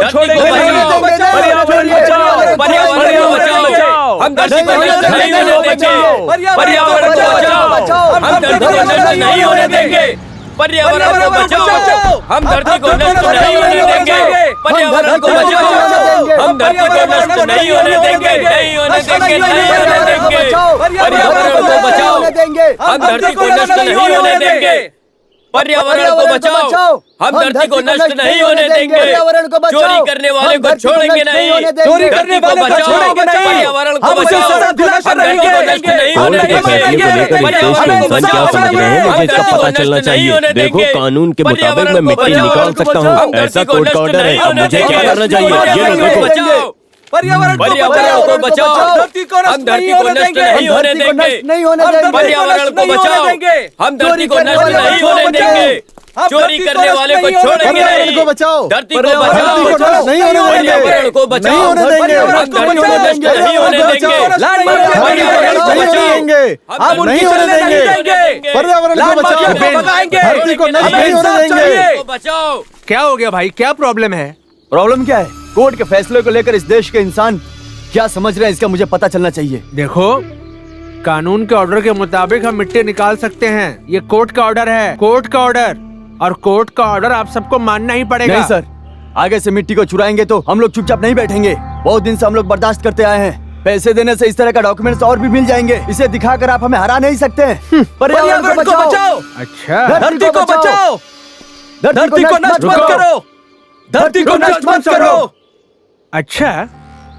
[SPEAKER 6] पर्यावरण बचाओ, पर्यावरण को बचाओ। हम धरती को नष्ट नहीं होने देंगे। पर्यावरण को बचाओ, हम धरती को नष्ट नहीं होने देंगे। पर्यावरण को बचाओ, हम धरती को नष्ट नहीं होने देंगे। पर्यावरण को बचाओ, हम धरती को नष्ट नहीं होने देंगे। नहीं होने देंगे, नहीं होने देंगे। पर्यावरण को बचाओ, हम धरती को नष्ट नहीं होने देंगे। पर्यावरण को बचाओ, हम धरती को नष्ट नहीं होने देंगे। चोरी करने वाले को छोड़ेंगे नहीं। चोरी करने वाले को छोड़ेंगे नहीं। पर्यावरण को बचाओ, हम धरती को नष्ट नहीं होने देंगे। पर्यावरण को बचाओ,
[SPEAKER 9] मुझे इसका पता चलना चाहिए। देखो, कानून के मुताबिक मैं मिट्टी निकाल सकता हूँ। ऐसा कोर्ट का ऑर्डर है। अब मुझे क्या करना चाहिए? ये लो देखो।
[SPEAKER 4] पर्यावरण को
[SPEAKER 6] बचाओ।
[SPEAKER 4] धरती को
[SPEAKER 6] हम धरती को नष्ट नहीं होने देंगे। पर्यावरण को बचाओ। हम धरती को नष्ट नहीं होने देंगे। चोरी करने वाले को छोड़ेंगे नहीं। धरती को बचाओ।
[SPEAKER 5] नहीं होने देंगे।
[SPEAKER 6] पर्यावरण को बचाओ।
[SPEAKER 5] नहीं होने देंगे।
[SPEAKER 6] हम धरती को नष्ट नहीं होने देंगे। पर्यावरण को बचाओ।
[SPEAKER 5] हम नहीं होने देंगे। पर्यावरण को बचाओ। धरती को नष्ट नहीं होने देंगे।
[SPEAKER 6] बचाओ।
[SPEAKER 10] क्या हो गया भाई, क्या प्रॉब्लम है?
[SPEAKER 9] प्रॉब्लम क्या है? कोर्ट के फैसले को लेकर इस देश के इंसान क्या समझ रहे हैं, इसका मुझे पता चलना चाहिए।
[SPEAKER 10] देखो, कानून के ऑर्डर के मुताबिक हम मिट्टी निकाल सकते हैं। ये कोर्ट का ऑर्डर है, कोर्ट का ऑर्डर, और कोर्ट का ऑर्डर आप सबको मानना ही पड़ेगा।
[SPEAKER 9] नहीं सर, आगे से मिट्टी को चुराएंगे तो हम लोग चुपचाप नहीं बैठेंगे। बहुत दिन से हम लोग बर्दाश्त करते आए हैं। पैसे देने से इस तरह का डॉक्यूमेंट्स और भी मिल जाएंगे। इसे दिखाकर आप हमें हरा नहीं सकते। पर्यावरण को बचाओ।
[SPEAKER 10] अच्छा,
[SPEAKER 9] धरती को बचाओ।
[SPEAKER 10] धरती को नष्ट मत करो। धरती को नष्ट मत करो। अच्छा,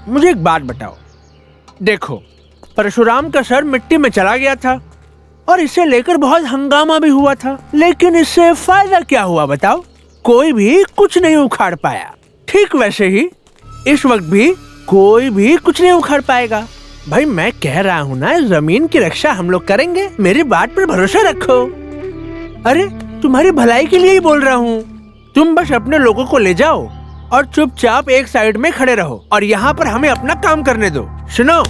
[SPEAKER 10] मुझे एक बात बताओ। देखो, परशुराम का सर मिट्टी में चला गया था और इसे लेकर बहुत हंगामा भी हुआ था, लेकिन इससे फायदा क्या हुआ बताओ? कोई भी कुछ नहीं उखाड़ पाया। ठीक वैसे ही इस वक्त भी कोई भी कुछ नहीं उखाड़ पाएगा। भाई मैं कह रहा हूँ ना, जमीन की रक्षा हम लोग करेंगे। मेरी बात पर भरोसा रखो। अरे तुम्हारी भलाई के लिए ही बोल रहा हूँ। तुम बस अपने लोगों को ले जाओ और चुपचाप एक साइड में खड़े रहो और यहाँ पर हमें अपना काम करने दो। सुनो,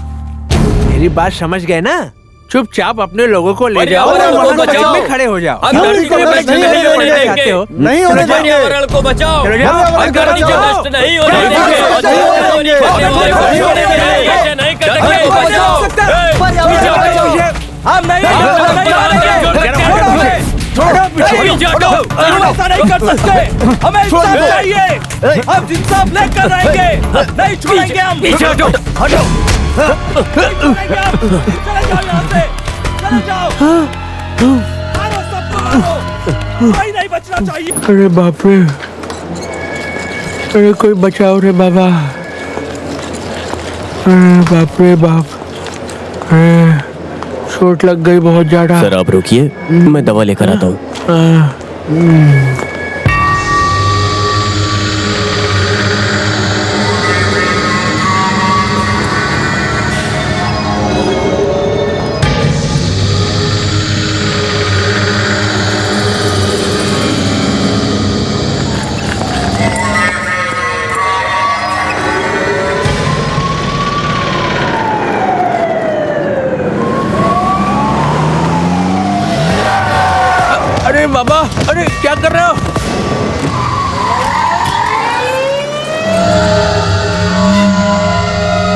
[SPEAKER 10] मेरी बात समझ गए ना? चुपचाप अपने लोगों को ले जाओ और वहाँ साइड में खड़े हो जाओ।
[SPEAKER 6] हम धरती को नष्ट नहीं होने देंगे।
[SPEAKER 5] नहीं होने देंगे।
[SPEAKER 6] पर्यावरण को बचाओ।
[SPEAKER 10] चलो जाओ।
[SPEAKER 6] हम धरती को नष्ट नहीं होने देंगे। चोरी करने वाले को छोड़ेंगे नहीं। ऐसे नहीं करेंगे।
[SPEAKER 4] हम नहीं
[SPEAKER 10] छोड़ो पीछे।
[SPEAKER 4] ऐसा नहीं कर सकते। हमें इंसाफ चाहिए। हम इंसाफ लेकर रहेंगे। नहीं छोड़ेंगे हम।
[SPEAKER 6] पीछे हटो।
[SPEAKER 4] चले जाओ यहाँ से। चले जाओ। मारो सबको मारो। कोई नहीं बचना चाहिए।
[SPEAKER 10] अरे बाप रे, अरे कोई बचाओ रे बाबा। अरे बाप रे बाप, अरे चोट लग गई बहुत ज्यादा।
[SPEAKER 6] सर आप रुकिए, मैं दवा लेकर आता हूँ।
[SPEAKER 10] अरे बाबा, अरे क्या कर रहे हो?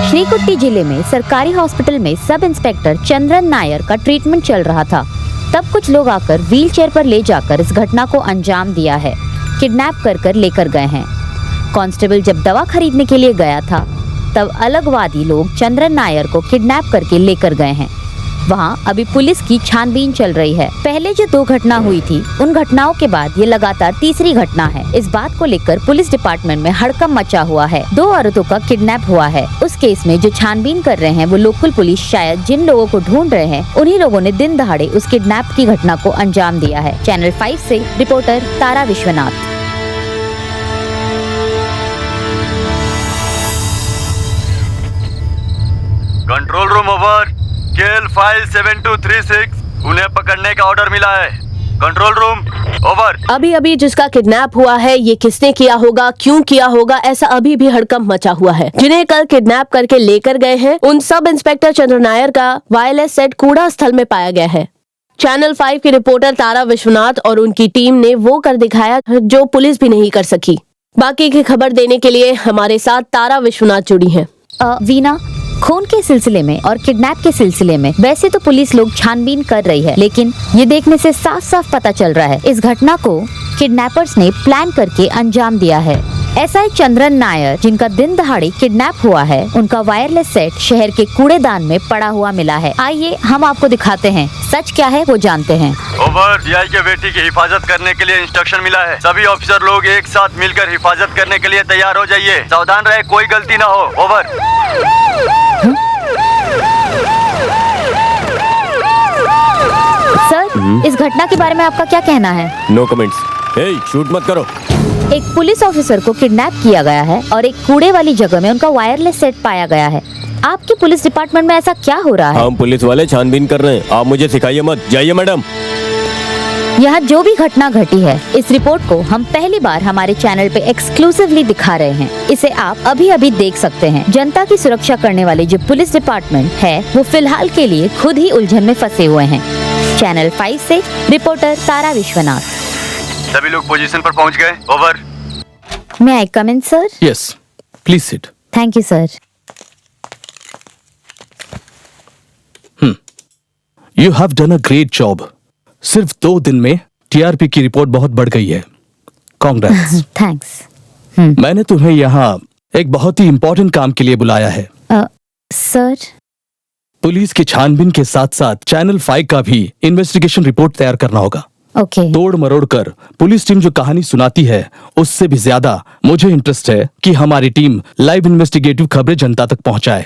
[SPEAKER 3] श्रीकुट्टी जिले में सरकारी हॉस्पिटल में सब इंस्पेक्टर चंद्रन नायर का ट्रीटमेंट चल रहा था। तब कुछ लोग आकर व्हीलचेयर पर ले जाकर इस घटना को अंजाम दिया है। किडनैप कर लेकर गए हैं। कांस्टेबल जब दवा खरीदने के लिए गया था तब अलगवादी लोग चंद्रन नायर को किडनैप करके लेकर गए हैं। वहाँ अभी पुलिस की छानबीन चल रही है। पहले जो 2 घटना हुई थी उन घटनाओं के बाद ये लगातार तीसरी घटना है। इस बात को लेकर पुलिस डिपार्टमेंट में हड़कंप मचा हुआ है। 2 औरतों का किडनैप हुआ है। उस केस में जो छानबीन कर रहे हैं वो लोकल पुलिस शायद जिन लोगों को ढूंढ रहे हैं उन्हीं लोगों ने दिन दहाड़े उस किडनैप की घटना को अंजाम दिया है। चैनल 5 से reporter Tara Vishwanath.
[SPEAKER 9] Control room over. KL file 7236 उन्हें पकड़ने का ऑर्डर मिला है। Control room over.
[SPEAKER 11] अभी जिसका किडनैप हुआ है ये किसने किया होगा, क्यों किया होगा, ऐसा अभी भी हड़कंप मचा हुआ है। जिन्हें कल किडनैप करके लेकर गए हैं उन सब इंस्पेक्टर चंद्र नायर का वायरलेस सेट कूड़ा स्थल में पाया गया है। चैनल 5 की रिपोर्टर तारा विश्वनाथ और उनकी टीम ने वो कर दिखाया जो पुलिस भी नहीं कर सकी। बाकी की खबर देने के लिए हमारे साथ तारा विश्वनाथ जुड़ी हैं।
[SPEAKER 3] वीना, खून के सिलसिले में और किडनैप के सिलसिले में वैसे तो पुलिस लोग छानबीन कर रही है, लेकिन ये देखने से साफ साफ पता चल रहा है इस घटना को किडनैपर्स ने प्लान करके अंजाम दिया है। एसआई चंद्रन नायर जिनका दिन दहाड़े किडनैप हुआ है, उनका वायरलेस सेट शहर के कूड़ेदान में पड़ा हुआ मिला है। आइए हम आपको दिखाते हैं सच क्या है वो जानते हैं।
[SPEAKER 9] ओवर। सीआई के बेटी की हिफाजत करने के लिए इंस्ट्रक्शन मिला है। सभी ऑफिसर लोग एक साथ मिलकर हिफाजत करने के लिए तैयार हो जाइए। सावधान रहे, कोई गलती ना हो। ओवर।
[SPEAKER 3] सर, इस घटना के बारे में आपका क्या कहना है?
[SPEAKER 6] No comments. शूट मत करो।
[SPEAKER 3] एक पुलिस ऑफिसर को किडनैप किया गया है और एक कूड़े वाली जगह में उनका वायरलेस सेट पाया गया है। आपके पुलिस डिपार्टमेंट में ऐसा क्या हो रहा है?
[SPEAKER 6] हम पुलिस वाले छानबीन कर रहे हैं, आप मुझे सिखाइए मत। जाइए मैडम।
[SPEAKER 3] यहाँ जो भी घटना घटी है, इस रिपोर्ट को हम पहली बार हमारे चैनल पे एक्सक्लूसिवली दिखा रहे हैं। इसे आप अभी अभी देख सकते हैं। जनता की सुरक्षा करने वाले जो पुलिस डिपार्टमेंट है, वो फिलहाल के लिए खुद ही उलझन में फंसे हुए हैं। चैनल 5 से रिपोर्टर तारा विश्वनाथ।
[SPEAKER 7] सभी लोग पोजीशन पर पहुंच गए। Over.
[SPEAKER 3] May I come in sir?
[SPEAKER 8] Yes, please sit.
[SPEAKER 3] Thank you sir.
[SPEAKER 8] You have done a great job. सिर्फ 2 दिन में टीआरपी की रिपोर्ट बहुत बढ़ गई है। कांग्रेट्स।
[SPEAKER 3] थैंक्स।
[SPEAKER 8] मैंने तुम्हें यहाँ एक बहुत ही इम्पोर्टेंट काम के लिए बुलाया है।
[SPEAKER 3] सर?
[SPEAKER 8] पुलिस की छानबीन के साथ साथ चैनल 5 का भी इन्वेस्टिगेशन रिपोर्ट तैयार करना होगा।
[SPEAKER 3] ओके।
[SPEAKER 8] तोड़ मरोड़ कर पुलिस टीम जो कहानी सुनाती है, उससे भी ज्यादा मुझे इंटरेस्ट है कि हमारी टीम लाइव इन्वेस्टिगेटिव खबरें जनता तक पहुंचाए।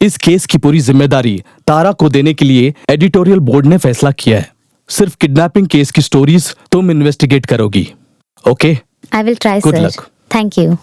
[SPEAKER 8] इस केस की पूरी जिम्मेदारी तारा को देने के लिए एडिटोरियल बोर्ड ने फैसला किया है। सिर्फ किडनैपिंग केस की स्टोरीज तुम इन्वेस्टिगेट करोगी। Okay?
[SPEAKER 3] I will try
[SPEAKER 8] Good
[SPEAKER 3] sir.
[SPEAKER 8] luck.
[SPEAKER 3] Thank you.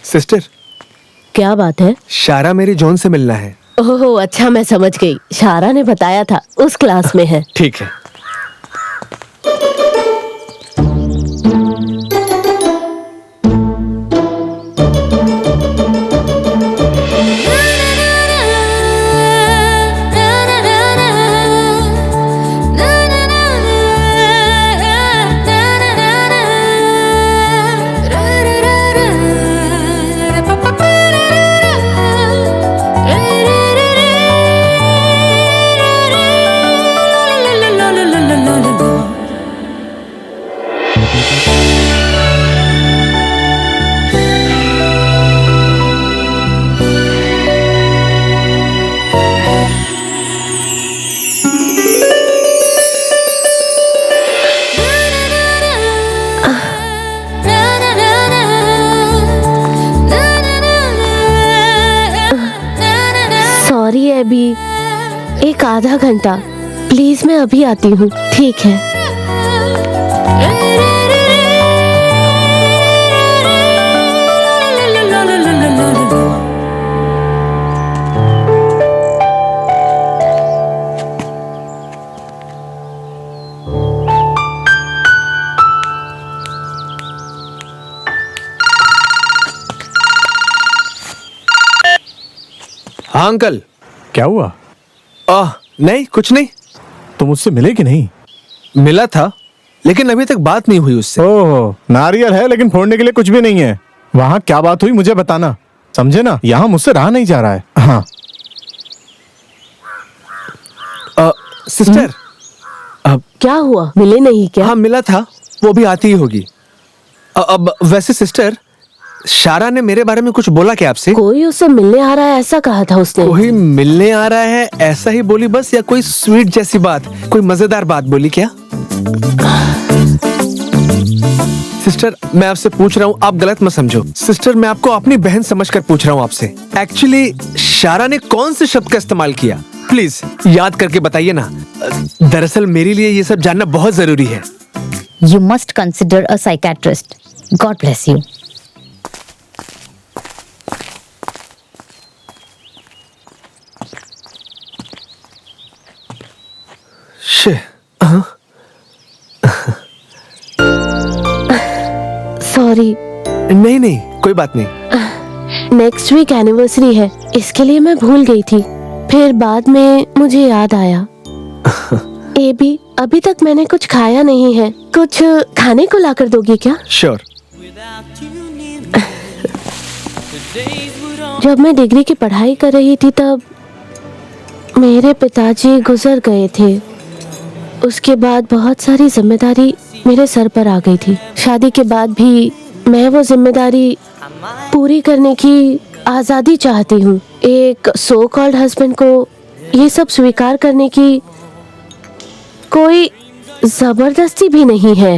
[SPEAKER 10] Sister,
[SPEAKER 11] क्या बात है?
[SPEAKER 10] शारा मेरी जॉन से मिलना है।
[SPEAKER 11] ओहो अच्छा, मैं समझ गई। शारा ने बताया था उस क्लास में है।
[SPEAKER 10] ठीक है।
[SPEAKER 11] सॉरी अभी, एक आधा घंटा प्लीज, मैं अभी आती हूँ। ठीक है।
[SPEAKER 10] हाँ अंकल।
[SPEAKER 5] क्या हुआ?
[SPEAKER 10] नहीं कुछ नहीं।
[SPEAKER 5] तुम उससे मिले कि नहीं?
[SPEAKER 10] मिला था, लेकिन अभी तक बात नहीं हुई उससे।
[SPEAKER 5] ओह, नारियल है लेकिन फोड़ने के लिए कुछ भी नहीं है। वहाँ क्या बात हुई मुझे बताना, समझे ना? यहाँ मुझसे रहा नहीं जा रहा है। हाँ।
[SPEAKER 10] सिस्टर,
[SPEAKER 11] क्या हुआ? मिले नहीं क्या?
[SPEAKER 10] हाँ मिला था, वो भी आती ही होगी। अब वैसे सिस्टर, शारा ने मेरे बारे में कुछ बोला क्या आपसे?
[SPEAKER 11] कोई उससे मिलने आ रहा है ऐसा कहा था उसने।
[SPEAKER 10] कोई मिलने आ रहा है ऐसा ही बोली बस, या कोई स्वीट जैसी बात, कोई मजेदार बात बोली क्या? सिस्टर मैं आपसे पूछ रहा हूँ, आप गलत मत समझो। सिस्टर मैं आपको अपनी बहन समझकर पूछ रहा हूँ आपसे। एक्चुअली शारा ने कौन से शब्द का इस्तेमाल किया, प्लीज याद करके बताइए ना। दरअसल मेरे लिए ये सब जानना बहुत जरूरी है।
[SPEAKER 3] You must consider a psychiatrist. God bless you.
[SPEAKER 11] Sorry.
[SPEAKER 10] नहीं नहीं कोई बात नहीं।
[SPEAKER 11] नेक्स्ट वीक एनिवर्सरी है, इसके लिए मैं भूल गई थी। फिर बाद में मुझे याद आया। एबी, अभी तक मैंने कुछ खाया नहीं है, कुछ खाने को लाकर दोगी क्या?
[SPEAKER 10] श्योर।
[SPEAKER 11] जब मैं डिग्री की पढ़ाई कर रही थी तब मेरे पिताजी गुजर गए थे। उसके बाद बहुत सारी जिम्मेदारी मेरे सर पर आ गई थी। शादी के बाद भी मैं वो जिम्मेदारी पूरी करने की आजादी चाहती हूँ। एक सो कॉल्ड हस्बैंड को ये सब स्वीकार करने की कोई जबरदस्ती भी नहीं है।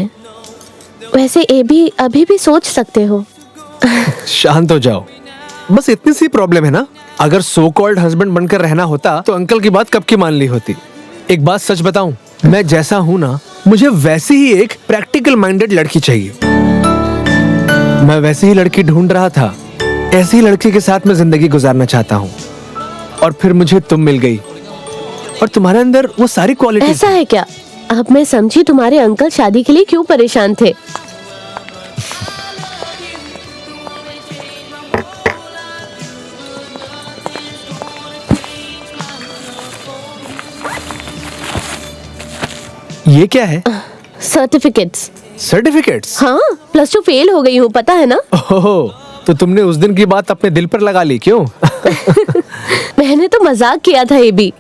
[SPEAKER 11] वैसे ये भी अभी भी सोच सकते हो।
[SPEAKER 10] शांत हो जाओ, बस इतनी सी प्रॉब्लम है ना। अगर सो कॉल्ड हस्बैंड बनकर रहना होता तो अंकल की बात कब की मान ली होती। एक बात सच बताऊं, मैं जैसा हूं ना, मुझे वैसी ही एक प्रैक्टिकल माइंडेड लड़की चाहिए। मैं वैसी ही लड़की ढूंढ रहा था, ऐसी ही लड़की के साथ मैं जिंदगी गुजारना चाहता हूँ। और फिर मुझे तुम मिल गई और तुम्हारे अंदर वो सारी क्वालिटी।
[SPEAKER 11] ऐसा है क्या? अब मैं समझी तुम्हारे अंकल शादी के लिए क्यों परेशान थे।
[SPEAKER 10] ये क्या है?
[SPEAKER 11] सर्टिफिकेट्स।
[SPEAKER 10] सर्टिफिकेट्स?
[SPEAKER 11] हाँ, +2 फेल हो गई हूँ, पता है ना।
[SPEAKER 10] ओहो, तो तुमने उस दिन की बात अपने दिल पर लगा ली क्यों?
[SPEAKER 11] मैंने तो मजाक किया था, ये भी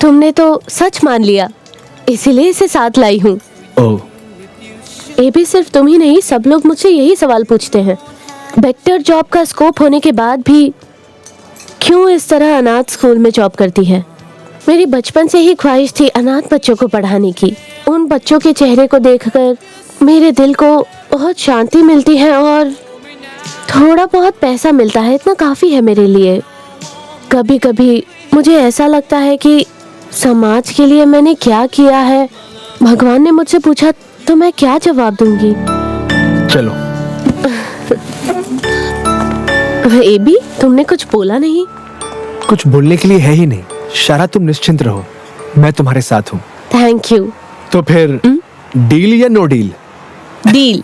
[SPEAKER 11] तुमने तो सच मान लिया, इसीलिए इसे साथ लाई हूँ।
[SPEAKER 10] ओह,
[SPEAKER 11] ये भी सिर्फ तुम ही नहीं, सब लोग मुझसे यही सवाल पूछते हैं। बेटर जॉब का स्कोप होने के बाद भी क्यों इस तरह अनाथ स्कूल में जॉब करती है। मेरी बचपन से ही ख्वाहिश थी अनाथ बच्चों को पढ़ाने की। उन बच्चों के चेहरे को देखकर मेरे दिल को बहुत शांति मिलती है और थोड़ा बहुत पैसा मिलता है, इतना काफी है मेरे लिए। कभी कभी मुझे ऐसा लगता है कि समाज के लिए मैंने क्या किया है। भगवान ने मुझसे पूछा तो मैं क्या जवाब दूंगी।
[SPEAKER 10] चलो।
[SPEAKER 11] ए बी, तुमने कुछ बोला नहीं?
[SPEAKER 10] कुछ बोलने के लिए है ही नहीं। शारा, तुम निश्चिंत रहो, मैं तुम्हारे साथ हूँ।
[SPEAKER 11] Thank you.
[SPEAKER 10] तो फिर डील या नो डील?
[SPEAKER 11] डील।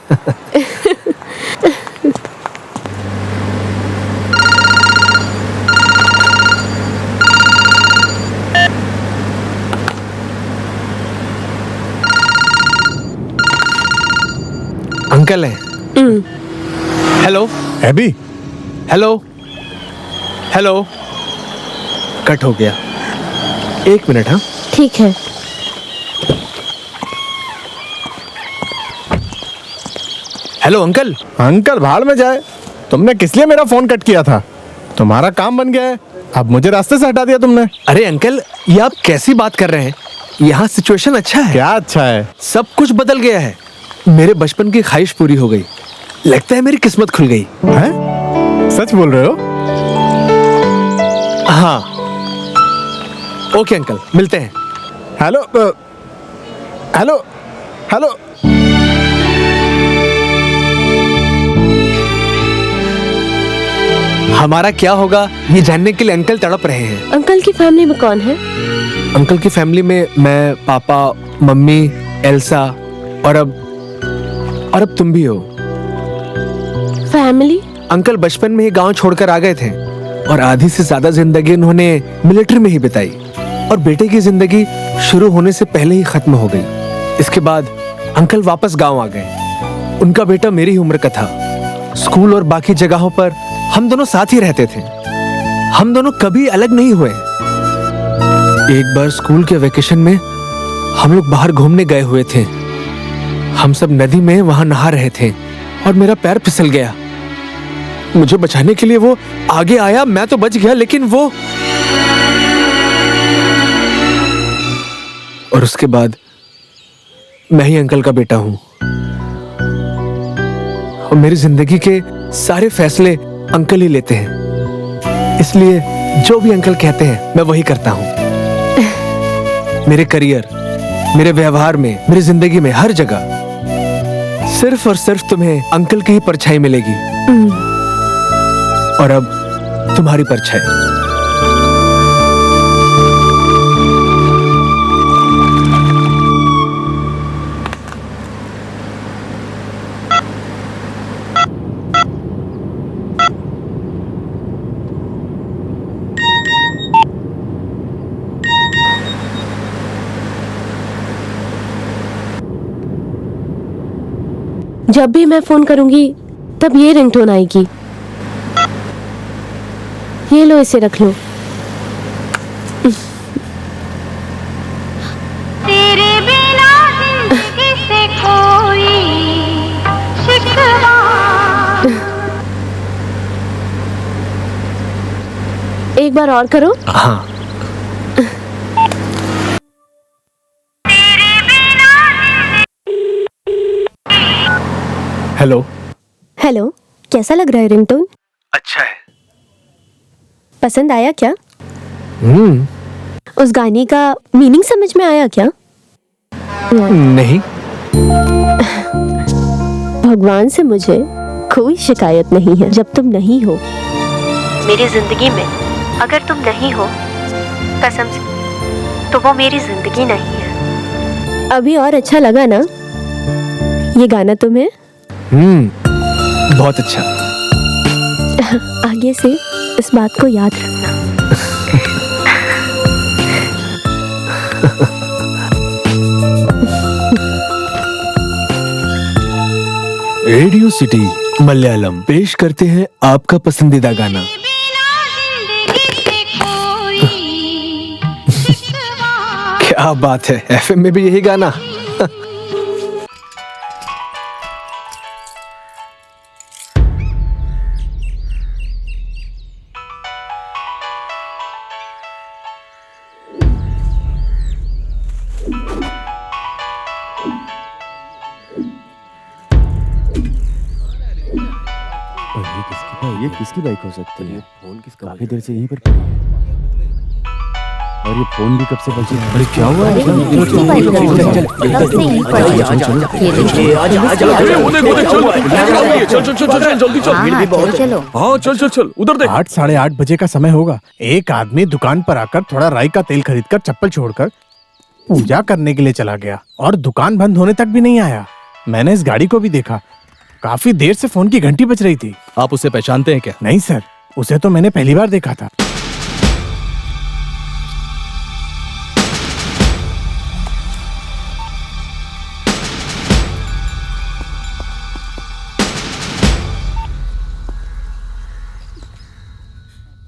[SPEAKER 10] अंकल है। Hello
[SPEAKER 5] AB.
[SPEAKER 10] Hello hello. Cut हो गया। 1 मिनट। हाँ
[SPEAKER 11] ठीक है।
[SPEAKER 10] Hello uncle.
[SPEAKER 5] अंकल भाड़ में जाए, तुमने किस लिए मेरा फोन कट किया था? तुम्हारा काम बन गया है, अब मुझे रास्ते से हटा दिया तुमने।
[SPEAKER 10] अरे अंकल, ये आप कैसी बात कर रहे हैं? यहाँ सिचुएशन अच्छा है।
[SPEAKER 5] क्या अच्छा है?
[SPEAKER 10] सब कुछ बदल गया है। मेरे बचपन की ख्वाहिश पूरी हो गई। लगता है मेरी किस्मत खुल गई
[SPEAKER 5] है? सच बोल रहे हो?
[SPEAKER 10] हाँ। ओके अंकल, मिलते हैं।
[SPEAKER 5] Hello hello hello.
[SPEAKER 10] हमारा क्या होगा ये जानने के लिए अंकल तड़प रहे हैं।
[SPEAKER 11] अंकल की फैमिली में कौन है?
[SPEAKER 10] अंकल की फैमिली में मैं, पापा, मम्मी, एल्सा और अब तुम भी हो।
[SPEAKER 11] फैमिली?
[SPEAKER 10] अंकल बचपन में ही गांव छोड़कर आ गए थे और आधी से ज्यादा जिंदगी उन्होंने मिलिट्री में ही बिताई और बेटे की जिंदगी शुरू होने से पहले ही खत्म हो गई। इसके बाद अंकल वापस गांव आ गए। उनका बेटा मेरी ही उम्र का था। स्कूल और बाकी जगहों पर हम दोनों साथ ही रहते थे। हम दोनों कभी अलग नहीं हुए। एक बार स्कूल के वेकेशन में हम लोग बाहर घूमने गए हुए थे। हम सब नदी में वहां नहा रहे थे और मेरा पैर फिसल गया। मुझे बचाने के लिए वो आगे आया, मैं तो बच गया, लेकिन वो और उसके बाद मैं ही अंकल का बेटा हूं और मेरी जिंदगी के सारे फैसले अंकल ही लेते हैं। इसलिए जो भी अंकल कहते हैं मैं वही करता हूं। मेरे करियर, मेरे व्यवहार में, मेरी जिंदगी में, हर जगह सिर्फ और सिर्फ तुम्हें अंकल की ही परछाई मिलेगी और अब तुम्हारी परछाई।
[SPEAKER 11] जब भी मैं फोन करूंगी तब ये रिंगटोन आएगी। ये लो, इसे रख लो।
[SPEAKER 12] तेरे बिना जिंदगी से कोई शिकवा
[SPEAKER 11] एक बार और करो।
[SPEAKER 10] हाँ। हेलो।
[SPEAKER 2] हेलो, कैसा लग रहा है रिंगटोन?
[SPEAKER 10] अच्छा है।
[SPEAKER 2] पसंद आया क्या?
[SPEAKER 10] हम्म।
[SPEAKER 2] उस गाने का मीनिंग समझ में आया क्या?
[SPEAKER 10] नहीं।
[SPEAKER 2] भगवान से मुझे कोई शिकायत नहीं है। जब तुम नहीं हो मेरी जिंदगी में, अगर तुम नहीं हो कसम से, तो वो मेरी जिंदगी नहीं है। अभी और अच्छा लगा ना ये गाना तुम्हें?
[SPEAKER 10] बहुत अच्छा।
[SPEAKER 2] आगे से इस बात को याद रखना।
[SPEAKER 10] रेडियो सिटी मलयालम पेश करते हैं आपका पसंदीदा गाना। क्या बात है, एफएम में भी यही गाना।
[SPEAKER 9] ये किसकी बाइक हो सकती है? फोन किसका? काफी देर से यहीं पर पड़ी है और ये फोन भी कब से बची है? अरे क्या हुआ?
[SPEAKER 8] चल उधर देख।
[SPEAKER 5] 8 साढ़े 8 बजे का समय होगा। एक आदमी दुकान पर आकर थोड़ा राई का तेल खरीदकर चप्पल छोड़कर पूजा करने के लिए चला गया और दुकान बंद होने तक भी नहीं आया। मैंने इस गाड़ी को भी देखा, काफी देर से फोन की घंटी बज रही थी।
[SPEAKER 8] आप उसे पहचानते हैं क्या?
[SPEAKER 5] नहीं सर, उसे तो मैंने पहली बार देखा था।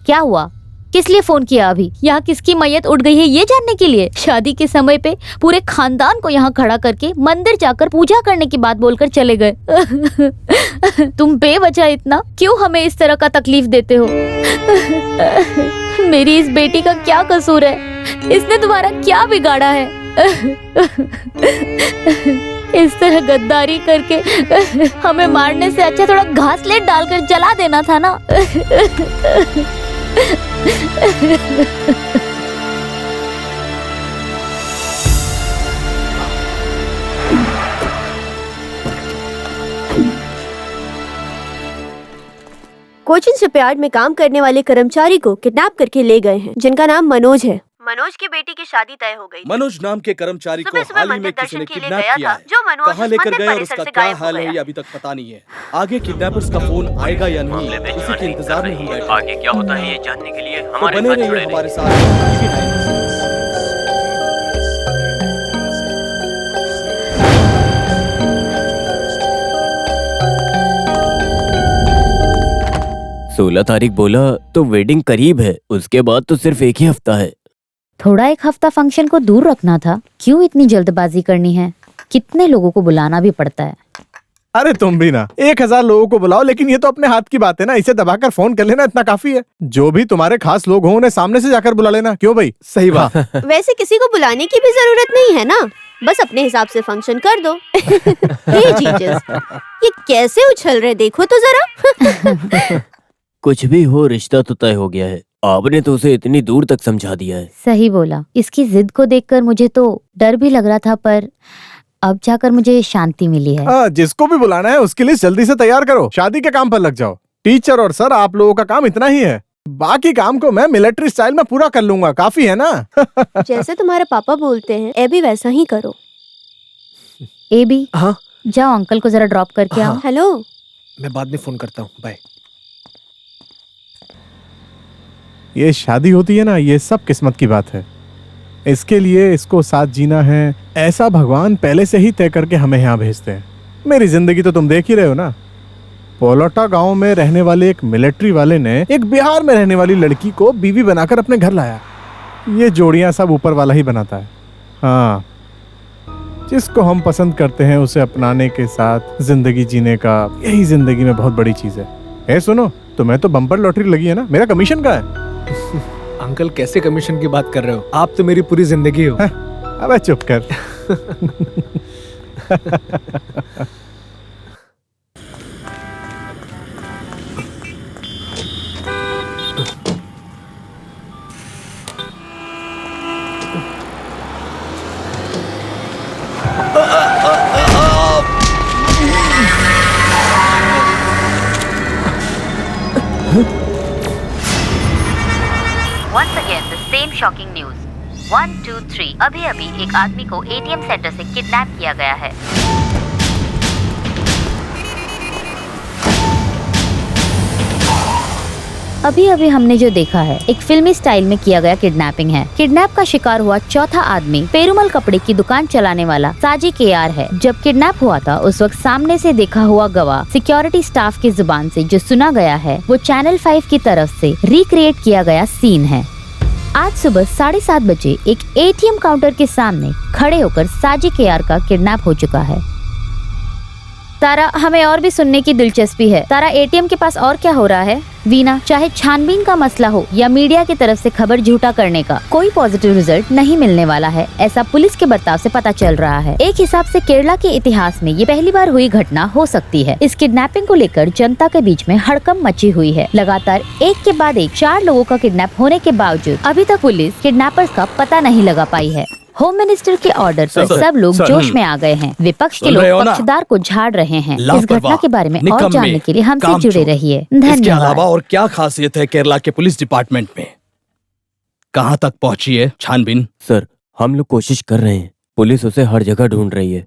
[SPEAKER 3] क्या हुआ? किस लिए फोन किया अभी? यहाँ किसकी मैयत उठ गई है ये जानने के लिए? शादी के समय पे पूरे खानदान को यहाँ खड़ा करके मंदिर जाकर पूजा करने की बात बोलकर चले गए। तुम बेवजह इतना क्यों हमें इस तरह का तकलीफ देते हो? मेरी इस बेटी का क्या कसूर है? इसने तुम्हारा क्या बिगाड़ा है? इस तरह गद्दारी करके हमें मारने से अच्छा थोड़ा घासलेट डालकर जला देना था ना।
[SPEAKER 2] कोचिंग शिपयार्ड में काम करने वाले कर्मचारी को किडनैप करके ले गए हैं, जिनका नाम मनोज है। मनोज की बेटी की शादी तय हो गई।
[SPEAKER 8] मनोज नाम के कर्मचारी को हाल ही में किसी ने किडनैप किया है।
[SPEAKER 2] जो मनोज
[SPEAKER 8] कहाँ लेकर गए और उसका क्या हाल है ये अभी तक पता नहीं है। आगे किडनैपर्स का फोन आएगा या नहीं, इसी के इंतजार में हम बैठे।
[SPEAKER 6] आगे क्या होता है ये जानने के लिए
[SPEAKER 8] तो बने रहिए हमारे साथ।
[SPEAKER 6] सोलह तारीख बोला तो वेडिंग करीब है, उसके बाद तो सिर्फ एक ही हफ्ता है।
[SPEAKER 3] थोड़ा एक हफ्ता फंक्शन को दूर रखना था, क्यों इतनी जल्दबाजी करनी है? कितने लोगों को बुलाना भी पड़ता है।
[SPEAKER 5] अरे तुम भी ना, 1000 लोगों को बुलाओ, लेकिन ये तो अपने हाथ की बात है ना। इसे दबाकर फोन कर लेना इतना काफी है। जो भी तुम्हारे खास लोग हों उन्हें सामने से जाकर बुला लेना। क्यों भाई?
[SPEAKER 8] सही बात।
[SPEAKER 2] वैसे किसी को बुलाने की भी जरूरत नहीं है ना, बस अपने हिसाब से फंक्शन कर दो। हे जीजस, ये कैसे उछल रहे देखो तो जरा।
[SPEAKER 6] कुछ भी हो, रिश्ता तो तय हो गया है। आपने तो उसे इतनी दूर तक समझा दिया है।
[SPEAKER 3] सही बोला। इसकी जिद को देखकर मुझे तो डर भी लग रहा था, पर अब जाकर मुझे शांति मिली है।
[SPEAKER 5] जिसको भी बुलाना है उसकी लिस्ट जल्दी से तैयार करो, शादी के काम पर लग जाओ। टीचर और सर, आप लोगों का काम इतना ही है, बाकी काम को मैं मिलिट्री स्टाइल में पूरा कर लूंगा। काफी है ना?
[SPEAKER 2] जैसे तुम्हारे पापा बोलते हैं, ए भी वैसा ही करो।
[SPEAKER 3] ए भी?
[SPEAKER 10] हाँ।
[SPEAKER 3] जाओ अंकल को जरा ड्रॉप करके आओ।
[SPEAKER 2] हेलो,
[SPEAKER 10] मैं बाद में फोन करता हूँ, बाय।
[SPEAKER 5] ये शादी होती है ना, ये सब किस्मत की बात है। इसके लिए इसको साथ जीना है, ऐसा भगवान पहले से ही तय करके हमें यहाँ भेजते हैं। मेरी जिंदगी तो तुम देख ही रहे हो ना। पोलोटा गांव में रहने वाले एक मिलिट्री वाले ने एक बिहार में रहने वाली लड़की को बीवी बनाकर अपने घर लाया। ये जोड़ियां सब ऊपर वाला ही बनाता है। हाँ, जिसको हम पसंद करते हैं उसे अपनाने के साथ जिंदगी जीने का, यही जिंदगी में बहुत बड़ी चीज है। सुनो, तुम्हें तो बम्पर लॉटरी लगी है ना, मेरा कमीशन का है।
[SPEAKER 10] अंकल कैसे कमीशन की बात कर रहे हो? आप तो मेरी पूरी जिंदगी हो।
[SPEAKER 5] अबे चुप कर।
[SPEAKER 3] Once again, the same shocking news. 1, 2, 3 अभी एक आदमी को एटीएम सेंटर से किडनैप किया गया है। अभी हमने जो देखा है एक फिल्मी स्टाइल में किया गया किडनैपिंग है। किडनैप का शिकार हुआ चौथा आदमी पेरुमल कपड़े की दुकान चलाने वाला साजी केआर है। जब किडनैप हुआ था उस वक्त सामने से देखा हुआ गवाह सिक्योरिटी स्टाफ की जुबान से जो सुना गया है वो चैनल 5 की तरफ से रिक्रिएट किया गया सीन है। आज सुबह 7:30 बजे एक एटीएम काउंटर के सामने खड़े होकर साजी केआर का किडनैप हो चुका है। तारा, हमें और भी सुनने की दिलचस्पी है। तारा, एटीएम के पास और क्या हो रहा है? वीना, चाहे छानबीन का मसला हो या मीडिया की तरफ से खबर झूठा करने का, कोई पॉजिटिव रिजल्ट नहीं मिलने वाला है, ऐसा पुलिस के बर्ताव से पता चल रहा है। एक हिसाब से केरला के इतिहास में ये पहली बार हुई घटना हो सकती है। इस किडनैपिंग को लेकर जनता के बीच में हड़कंप मची हुई है। लगातार एक के बाद एक 4 लोगों का किडनैप होने के बावजूद अभी तक पुलिस किडनैपर्स का पता नहीं लगा पाई है। होम मिनिस्टर के ऑर्डर पर सब लोग जोश में आ गए हैं। विपक्ष के लोग पक्षधर को झाड़ रहे हैं। इस घटना के बारे में और जानने के लिए हमसे जुड़े रहिए।
[SPEAKER 8] इसके अलावा और क्या खासियत है केरला के पुलिस डिपार्टमेंट में? कहाँ तक पहुँची है छानबीन?
[SPEAKER 6] सर, हम लोग कोशिश कर रहे हैं। पुलिस उसे हर जगह ढूंढ रही है।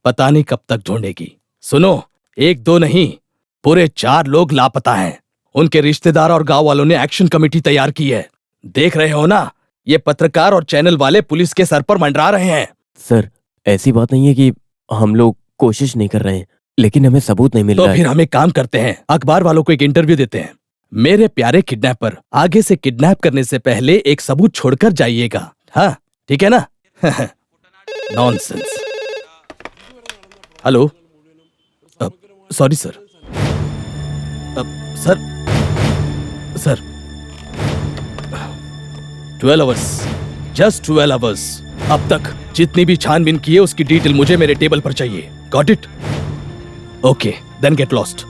[SPEAKER 8] पता नहीं कब तक ढूंढेगी। सुनो, 1-2 नहीं, पूरे 4 लोग लापता हैं। उनके रिश्तेदार और गांव वालों ने एक्शन कमेटी तैयार की है। देख रहे हो ना, ये पत्रकार और चैनल वाले पुलिस के सर पर मंडरा रहे हैं।
[SPEAKER 6] सर, ऐसी बात नहीं है कि हम लोग कोशिश नहीं कर रहे हैं, लेकिन हमें सबूत नहीं मिल रहा है।
[SPEAKER 8] तो फिर हम एक काम करते हैं, अखबार वालों को एक इंटरव्यू देते हैं। मेरे प्यारे किडनैपर, आगे से किडनैप करने से पहले एक सबूत छोड़कर जाइएगा। हाँ, ठीक है ना? Nonsense. Hello, sorry sir. Sir 12 hours, just 12 hours. अब तक जितनी भी छानबीन की है उसकी डिटेल मुझे मेरे टेबल पर चाहिए। Got it? Okay, then get lost.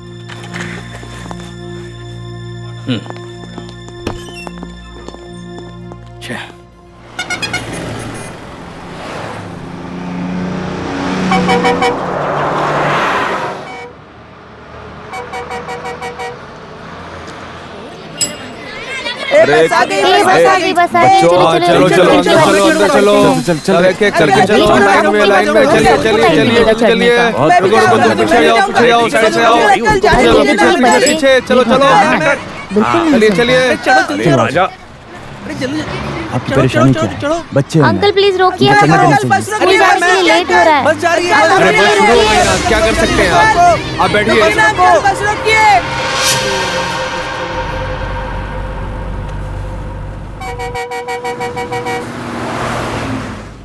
[SPEAKER 3] Bus आ गई। चलो
[SPEAKER 10] चलो चलो अंदर चलो अंदर चलो चल एक एक करके चलो लाइन में चलिए चलिए चलिए चलिए रुको रुको तुम पीछे जाओ साइड से आओ चलो पीछे चलो चलो चलिए चलिए राजा
[SPEAKER 9] आपकी परेशानी क्या है? बच्चे
[SPEAKER 3] अंकल प्लीज रोकिए, स्कूल जाने के लिए लेट हो रहा है।
[SPEAKER 10] अरे बस शुरू हो गई ना, क्या कर सकते हैं आप बैठिए।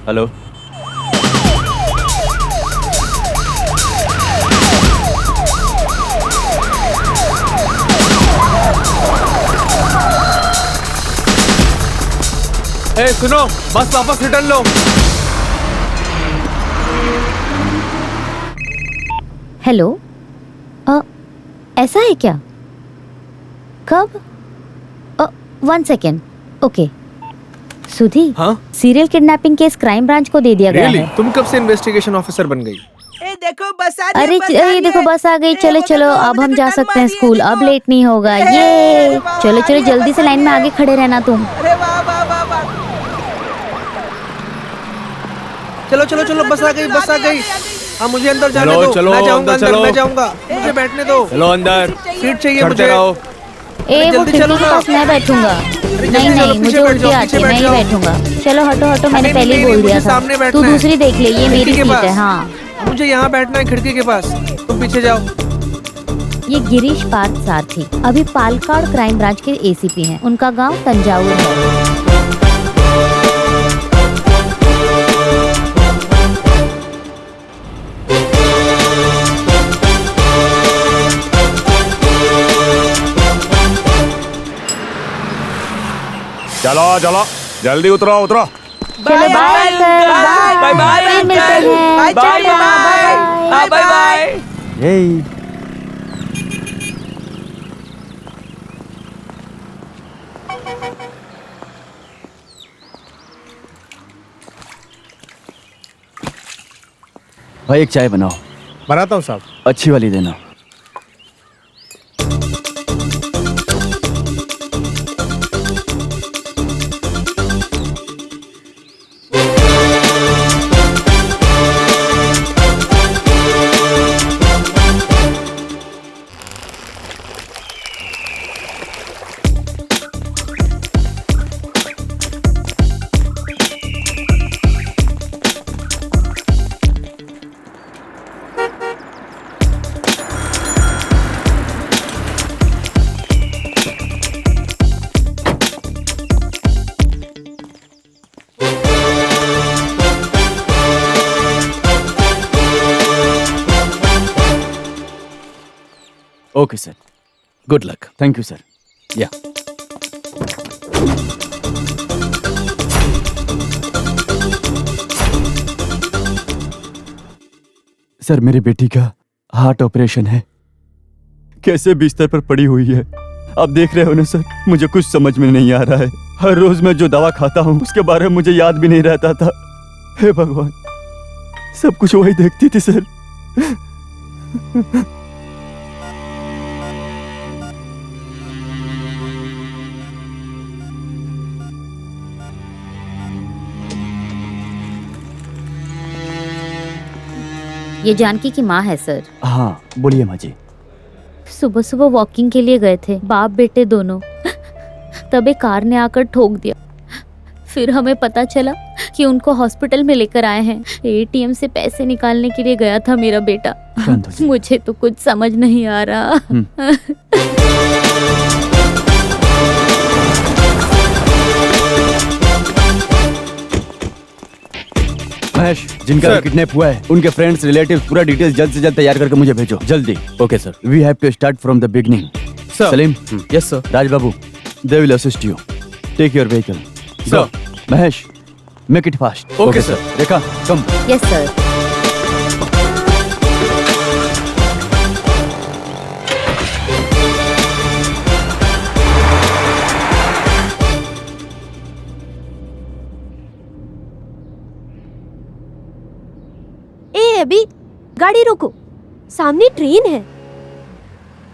[SPEAKER 9] हेलो,
[SPEAKER 10] ए सुनो, बस वापस रिटर्न लो।
[SPEAKER 3] हेलो, ऐसा है क्या? कब? 1 सेकेंड। ओके सुधी,
[SPEAKER 10] हाँ?
[SPEAKER 3] Serial kidnapping case crime branch को दे दिया गया है।
[SPEAKER 10] तुम कब से इन्वेस्टिगेशन ऑफिसर बन गई?
[SPEAKER 12] देखो बस आ
[SPEAKER 3] अरे देखो बस आ गई। चलो चलो अब हम जा सकते हैं स्कूल, अब लेट नहीं होगा। ये चलो चलो जल्दी से लाइन में आगे खड़े रहना तुम।
[SPEAKER 10] चलो चलो चलो बस आ गई। अब मुझे अंदर जाने दो।
[SPEAKER 6] चलो
[SPEAKER 10] मैं जाऊंगा
[SPEAKER 6] अंदर,
[SPEAKER 10] अंदर, मैं जाऊंगा, मुझे बैठने दो।
[SPEAKER 6] चलो अंदर,
[SPEAKER 10] सीट चाहिए मुझे।
[SPEAKER 3] वो खिड़की के पास मैं बैठूंगा। नहीं मुझे उल्टी आती है, मैं ही बैठूंगा। चलो हटो हटो, मैंने पहले ही बोल दिया था। तू दूसरी देख ले, ये मेरी सीट है। हाँ
[SPEAKER 10] मुझे यहाँ बैठना है खिड़की के पास, तुम पीछे जाओ।
[SPEAKER 3] ये गिरीश पार्थ सारथी अभी पालक्काड क्राइम ब्रांच के एसीपी हैं। उनका गांव तंजावुर है।
[SPEAKER 1] क्या
[SPEAKER 12] चलो चलो जल्दी उतरो उतरो।
[SPEAKER 3] चलो बाय अंकल,
[SPEAKER 4] बाय बाय
[SPEAKER 3] फिर मिलते हैं।
[SPEAKER 4] Bye Charlie, bye bye bye.
[SPEAKER 9] यही भाई एक चाय बनाओ।
[SPEAKER 5] बनाता हूँ साहब।
[SPEAKER 9] अच्छी वाली देना। Okay sir.
[SPEAKER 8] Good luck.
[SPEAKER 9] Thank you sir.
[SPEAKER 8] या
[SPEAKER 9] सर मेरी बेटी का हार्ट ऑपरेशन है, कैसे बिस्तर पर पड़ी हुई है। आप देख रहे हो ना सर, मुझे कुछ समझ में नहीं आ रहा है। हर रोज मैं जो दवा खाता हूँ उसके बारे में मुझे याद भी नहीं रहता था। हे भगवान, सब कुछ वही देखती थी सर।
[SPEAKER 3] ये जानकी की माँ है सर।
[SPEAKER 9] हाँ बोलिए माँ जी।
[SPEAKER 3] सुबह सुबह वॉकिंग के लिए गए थे बाप बेटे दोनों, तब एक कार ने आकर ठोक दिया। फिर हमें पता चला कि उनको हॉस्पिटल में लेकर आए हैं। एटीएम से पैसे निकालने के लिए गया था मेरा बेटा। मुझे तो कुछ समझ नहीं आ रहा।
[SPEAKER 9] महेश, जिनका किडनैप हुआ है उनके फ्रेंड्स रिलेटिव्स पूरा डिटेल्स जल्द से जल्द तैयार करके मुझे भेजो जल्दी।
[SPEAKER 8] Okay sir.
[SPEAKER 9] We have to start from the beginning. Salim.
[SPEAKER 8] Yes sir.
[SPEAKER 9] Raj Babu, they will assist you. Take your vehicle.
[SPEAKER 8] Sir.
[SPEAKER 9] Mahesh, make it fast.
[SPEAKER 8] Okay sir.
[SPEAKER 9] Rekha, come.
[SPEAKER 3] Yes sir.
[SPEAKER 2] AB, गाड़ी रोको, सामने ट्रेन है।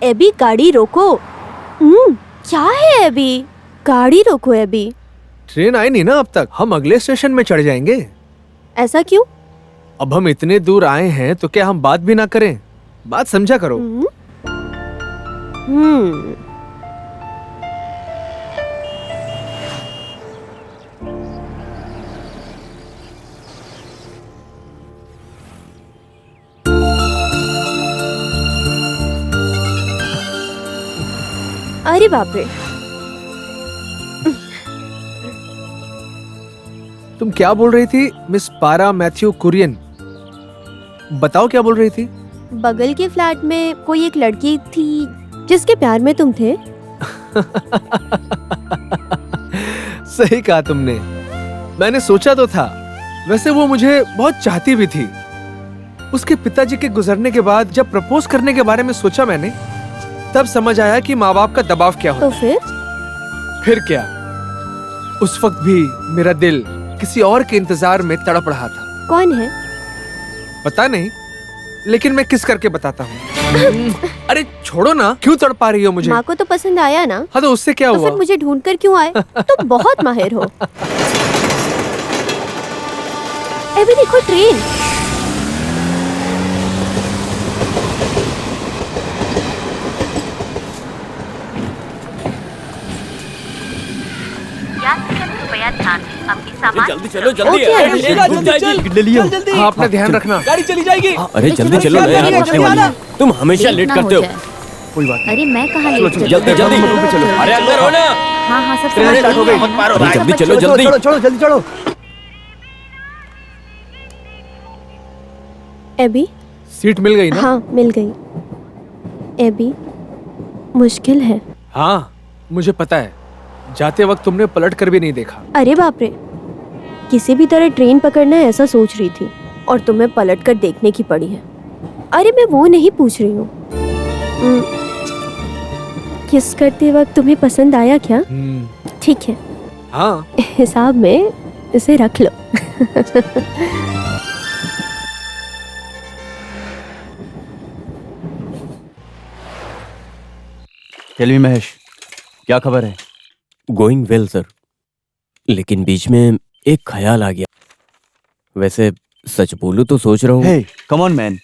[SPEAKER 2] एबी गाड़ी रोको। क्या है एबी? गाड़ी रोको एबी।
[SPEAKER 10] ट्रेन आई नहीं ना अब तक, हम अगले स्टेशन में चढ़ जाएंगे।
[SPEAKER 2] ऐसा क्यों?
[SPEAKER 10] अब हम इतने दूर आए हैं तो क्या हम बात भी ना करें? बात समझा करो।
[SPEAKER 2] अरे बाप रे,
[SPEAKER 10] तुम क्या बोल रही थी मिस पारा मैथ्यू कुरियन? बताओ क्या बोल रही थी?
[SPEAKER 2] बगल के फ्लैट में कोई एक लड़की थी जिसके प्यार में तुम थे।
[SPEAKER 10] सही कहा तुमने, मैंने सोचा तो था। वैसे वो मुझे बहुत चाहती भी थी। उसके पिताजी के गुजरने के बाद जब प्रपोज करने के बारे में सोचा मैंने, तब समझ आया कि माँ बाप का दबाव क्या होता।
[SPEAKER 2] तो
[SPEAKER 10] फिर क्या? उस वक्त भी मेरा दिल किसी और के इंतजार में तड़प रहा था।
[SPEAKER 2] कौन है?
[SPEAKER 10] पता नहीं, लेकिन मैं किस करके बताता हूँ। अरे छोड़ो ना, क्यों तड़पा रही हो मुझे?
[SPEAKER 2] माँ को तो पसंद आया ना?
[SPEAKER 10] हाँ तो उससे क्या हुआ?
[SPEAKER 2] फिर मुझे ढूंढ कर क्यों आए? तुम बहुत माहिर हो। अभी देखो ट्रेन।
[SPEAKER 6] जल्दी चलो जल्दी।
[SPEAKER 10] हाँ अपना ध्यान रखना।
[SPEAKER 4] गाड़ी चली जाएगी।
[SPEAKER 6] अरे जल्दी चलो यार, पहुंचने वाली है। तुम हमेशा लेट करते हो।
[SPEAKER 10] कोई बात
[SPEAKER 3] अरे मैं कहाँ लेट?
[SPEAKER 6] जल्दी जल्दी चलो। अरे अंदर हो ना।
[SPEAKER 3] हाँ हाँ सब
[SPEAKER 10] ट्रेन स्टार्ट हो गई।
[SPEAKER 6] अरे जल्दी चलो जल्दी।
[SPEAKER 10] चलो जल्दी चलो।
[SPEAKER 2] एबी,
[SPEAKER 10] सीट मिल गई ना?
[SPEAKER 2] हाँ मिल गई। एबी, मुश्किल है।
[SPEAKER 10] हाँ मुझे पता है, जाते वक्त तुमने पलट कर भी नहीं देखा।
[SPEAKER 2] अरे बाप रे, किसी भी तरह ट्रेन पकड़ना है ऐसा सोच रही थी और तुम्हें पलट कर देखने की पड़ी है। अरे मैं वो नहीं पूछ रही हूँ, किस करते वक्त तुम्हें पसंद आया क्या? ठीक है,
[SPEAKER 10] हाँ
[SPEAKER 2] हिसाब में इसे रख लो।
[SPEAKER 9] टेल मी महेश, क्या खबर है?
[SPEAKER 6] गोइंग वेल सर, लेकिन बीच में एक ख्याल आ गया। वैसे सच बोलूं तो सोच रहा हूँ।
[SPEAKER 9] हे कम ऑन मैन।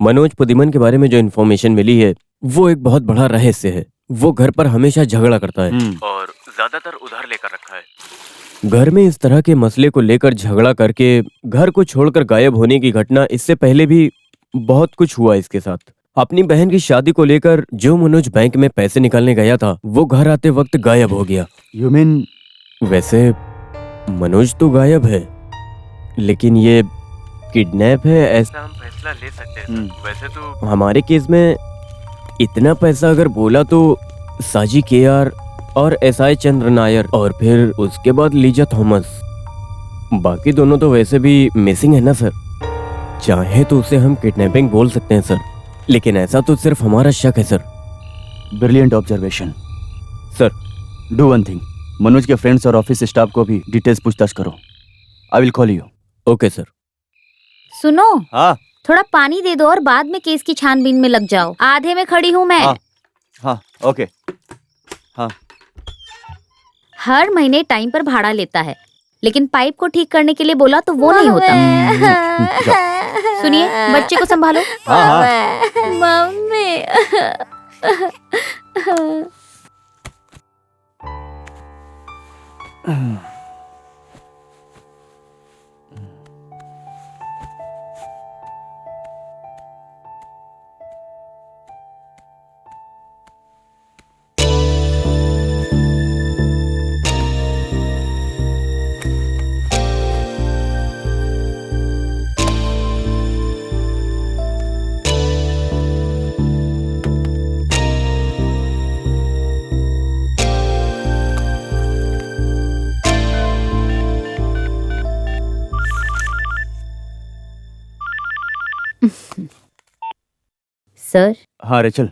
[SPEAKER 6] मनोज पुदिमन के बारे में जो इन्फॉर्मेशन मिली है वो एक बहुत बड़ा रहस्य है। वो घर पर हमेशा झगड़ा करता है और ज्यादातर उधार लेकर रखा है। घर में इस तरह के मसले को लेकर झगड़ा करके घर को छोड़कर गायब होने की घटना इससे पहले भी बहुत कुछ हुआ इसके साथ। अपनी बहन की शादी को लेकर जो मनोज बैंक में पैसे निकालने गया था वो घर आते वक्त गायब हो गया।
[SPEAKER 9] You mean?
[SPEAKER 6] वैसे मनोज तो गायब है, लेकिन ये किडनैप है ऐसा हम फैसला ले सकते हैं। वैसे तो हमारे केस में इतना पैसा अगर बोला तो साजी केआर और एसआई चंद्र नायर और फिर उसके बाद लीजा थॉमस। बाकी दोनों तो वैसे भी मिसिंग है ना सर। चाहे तो उसे हम किडनैपिंग बोल सकते हैं सर, लेकिन ऐसा तो सिर्फ हमारा शक है sir.
[SPEAKER 9] Brilliant observation
[SPEAKER 6] sir.
[SPEAKER 9] Do one thing, Manoj के फ्रेंड्स और ऑफिस स्टाफ को भी डिटेल्स पूछताछ करो। I will call you.
[SPEAKER 6] Okay sir.
[SPEAKER 3] सुनो,
[SPEAKER 9] हाँ
[SPEAKER 3] थोड़ा पानी दे दो और बाद में केस की छानबीन में लग जाओ। आधे में खड़ी हूँ मैं।
[SPEAKER 9] हाँ ओके। हाँ
[SPEAKER 3] हर महीने टाइम पर भाड़ा लेता है, लेकिन पाइप को ठीक करने के लिए बोला तो वो नहीं होता। सुनिए, बच्चे को संभालो।
[SPEAKER 2] मम्मी।
[SPEAKER 3] सर।
[SPEAKER 9] हाँ रेचल,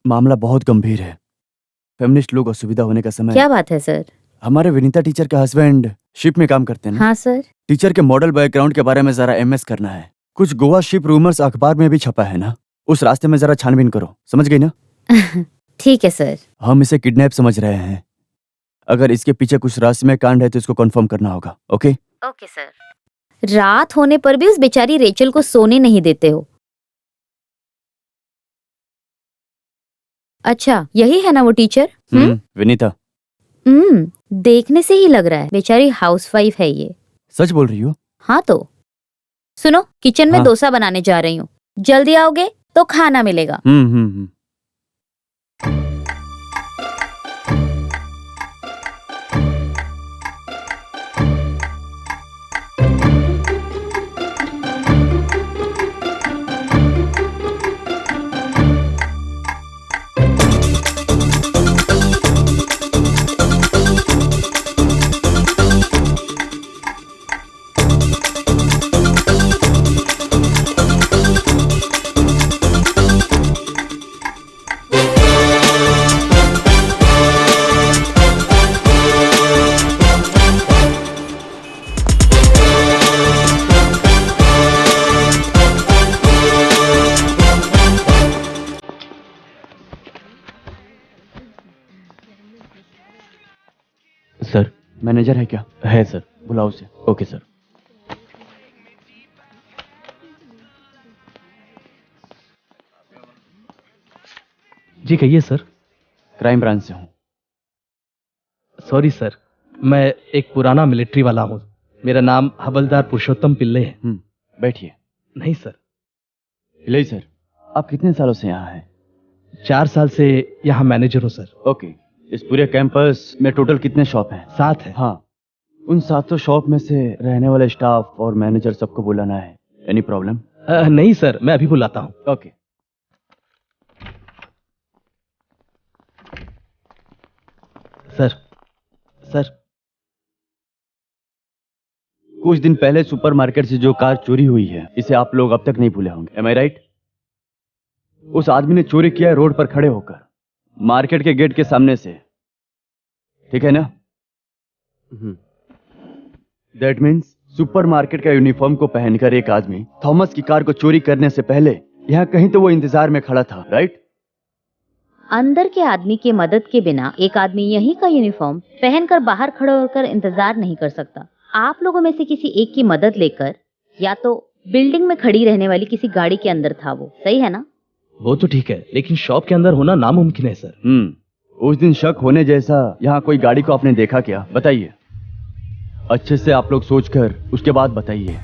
[SPEAKER 9] मामला बहुत गंभीर है। फेमिनिस्ट लोग असुविधा होने का समय।
[SPEAKER 3] क्या बात है सर?
[SPEAKER 9] हमारे विनीता टीचर के हस्बैंड शिप में काम करते हैं ना?
[SPEAKER 3] हाँ सर।
[SPEAKER 9] टीचर के मॉडल बैकग्राउंड के बारे में जरा एमएस करना है। कुछ गोवा शिप रूमर्स अखबार में भी छपा है ना, उस रास्ते में जरा छानबीन करो। समझ गई ना?
[SPEAKER 3] ठीक है सर।
[SPEAKER 9] हम इसे किडनैप समझ रहे हैं। अगर इसके पीछे कुछ रहस्यमय कांड है तो इसको कंफर्म करना होगा। ओके?
[SPEAKER 3] Okay sir. रात होने पर भी उस बेचारी रेचल को सोने नहीं देते हो। अच्छा, यही है ना वो टीचर?
[SPEAKER 9] विनीता।
[SPEAKER 3] देखने से ही लग रहा है बेचारी हाउसवाइफ है ये।
[SPEAKER 9] सच बोल रही हो?
[SPEAKER 3] हाँ तो सुनो, किचन में डोसा बनाने जा रही हूँ, जल्दी आओगे तो खाना मिलेगा।
[SPEAKER 6] सर।
[SPEAKER 9] मैनेजर है क्या?
[SPEAKER 6] है सर।
[SPEAKER 9] बुलाओ उसे।
[SPEAKER 6] Okay sir.
[SPEAKER 8] जी कहिए सर।
[SPEAKER 9] क्राइम ब्रांच से हूँ।
[SPEAKER 8] सॉरी सर, मैं एक पुराना मिलिट्री वाला हूँ। मेरा नाम हवलदार पुरुषोत्तम पिल्ले है।
[SPEAKER 9] बैठिए।
[SPEAKER 8] नहीं सर।
[SPEAKER 9] पिल्ले सर, आप कितने सालों से यहाँ हैं?
[SPEAKER 8] 4 साल से यहाँ मैनेजर हूँ सर।
[SPEAKER 9] ओके। इस पूरे कैंपस में टोटल कितने शॉप हैं?
[SPEAKER 8] 7 है।
[SPEAKER 9] हाँ, उन 700 शॉप में से रहने वाले स्टाफ और मैनेजर सबको बुलाना है। Any problem?
[SPEAKER 8] नहीं सर, मैं अभी बुलाता हूँ।
[SPEAKER 9] ओके। सर कुछ दिन पहले सुपरमार्केट से जो कार चोरी हुई है, इसे आप लोग अब तक नहीं भूले होंगे। M I right? उस आदमी ने चोरी किया है रोड पर खड़े होकर, मार्केट के गेट के सामने से, ठीक है ना? दैट मीन्स सुपरमार्केट का यूनिफॉर्म को पहनकर एक आदमी थॉमस की कार को चोरी करने से पहले यहाँ कहीं तो वो इंतजार में खड़ा था, राइट?
[SPEAKER 3] अंदर के आदमी के मदद के बिना एक आदमी यहीं का यूनिफॉर्म पहनकर बाहर खड़े होकर इंतजार नहीं कर सकता। आप लोगों में से किसी एक की मदद लेकर या तो बिल्डिंग में खड़ी रहने वाली किसी गाड़ी के अंदर था वो, सही है ना?
[SPEAKER 8] वो तो ठीक है, लेकिन शॉप के अंदर होना नामुमकिन है सर।
[SPEAKER 9] उस दिन शक होने जैसा यहाँ कोई गाड़ी को आपने देखा क्या? बताइए, अच्छे से आप लोग सोचकर उसके बाद बताइए।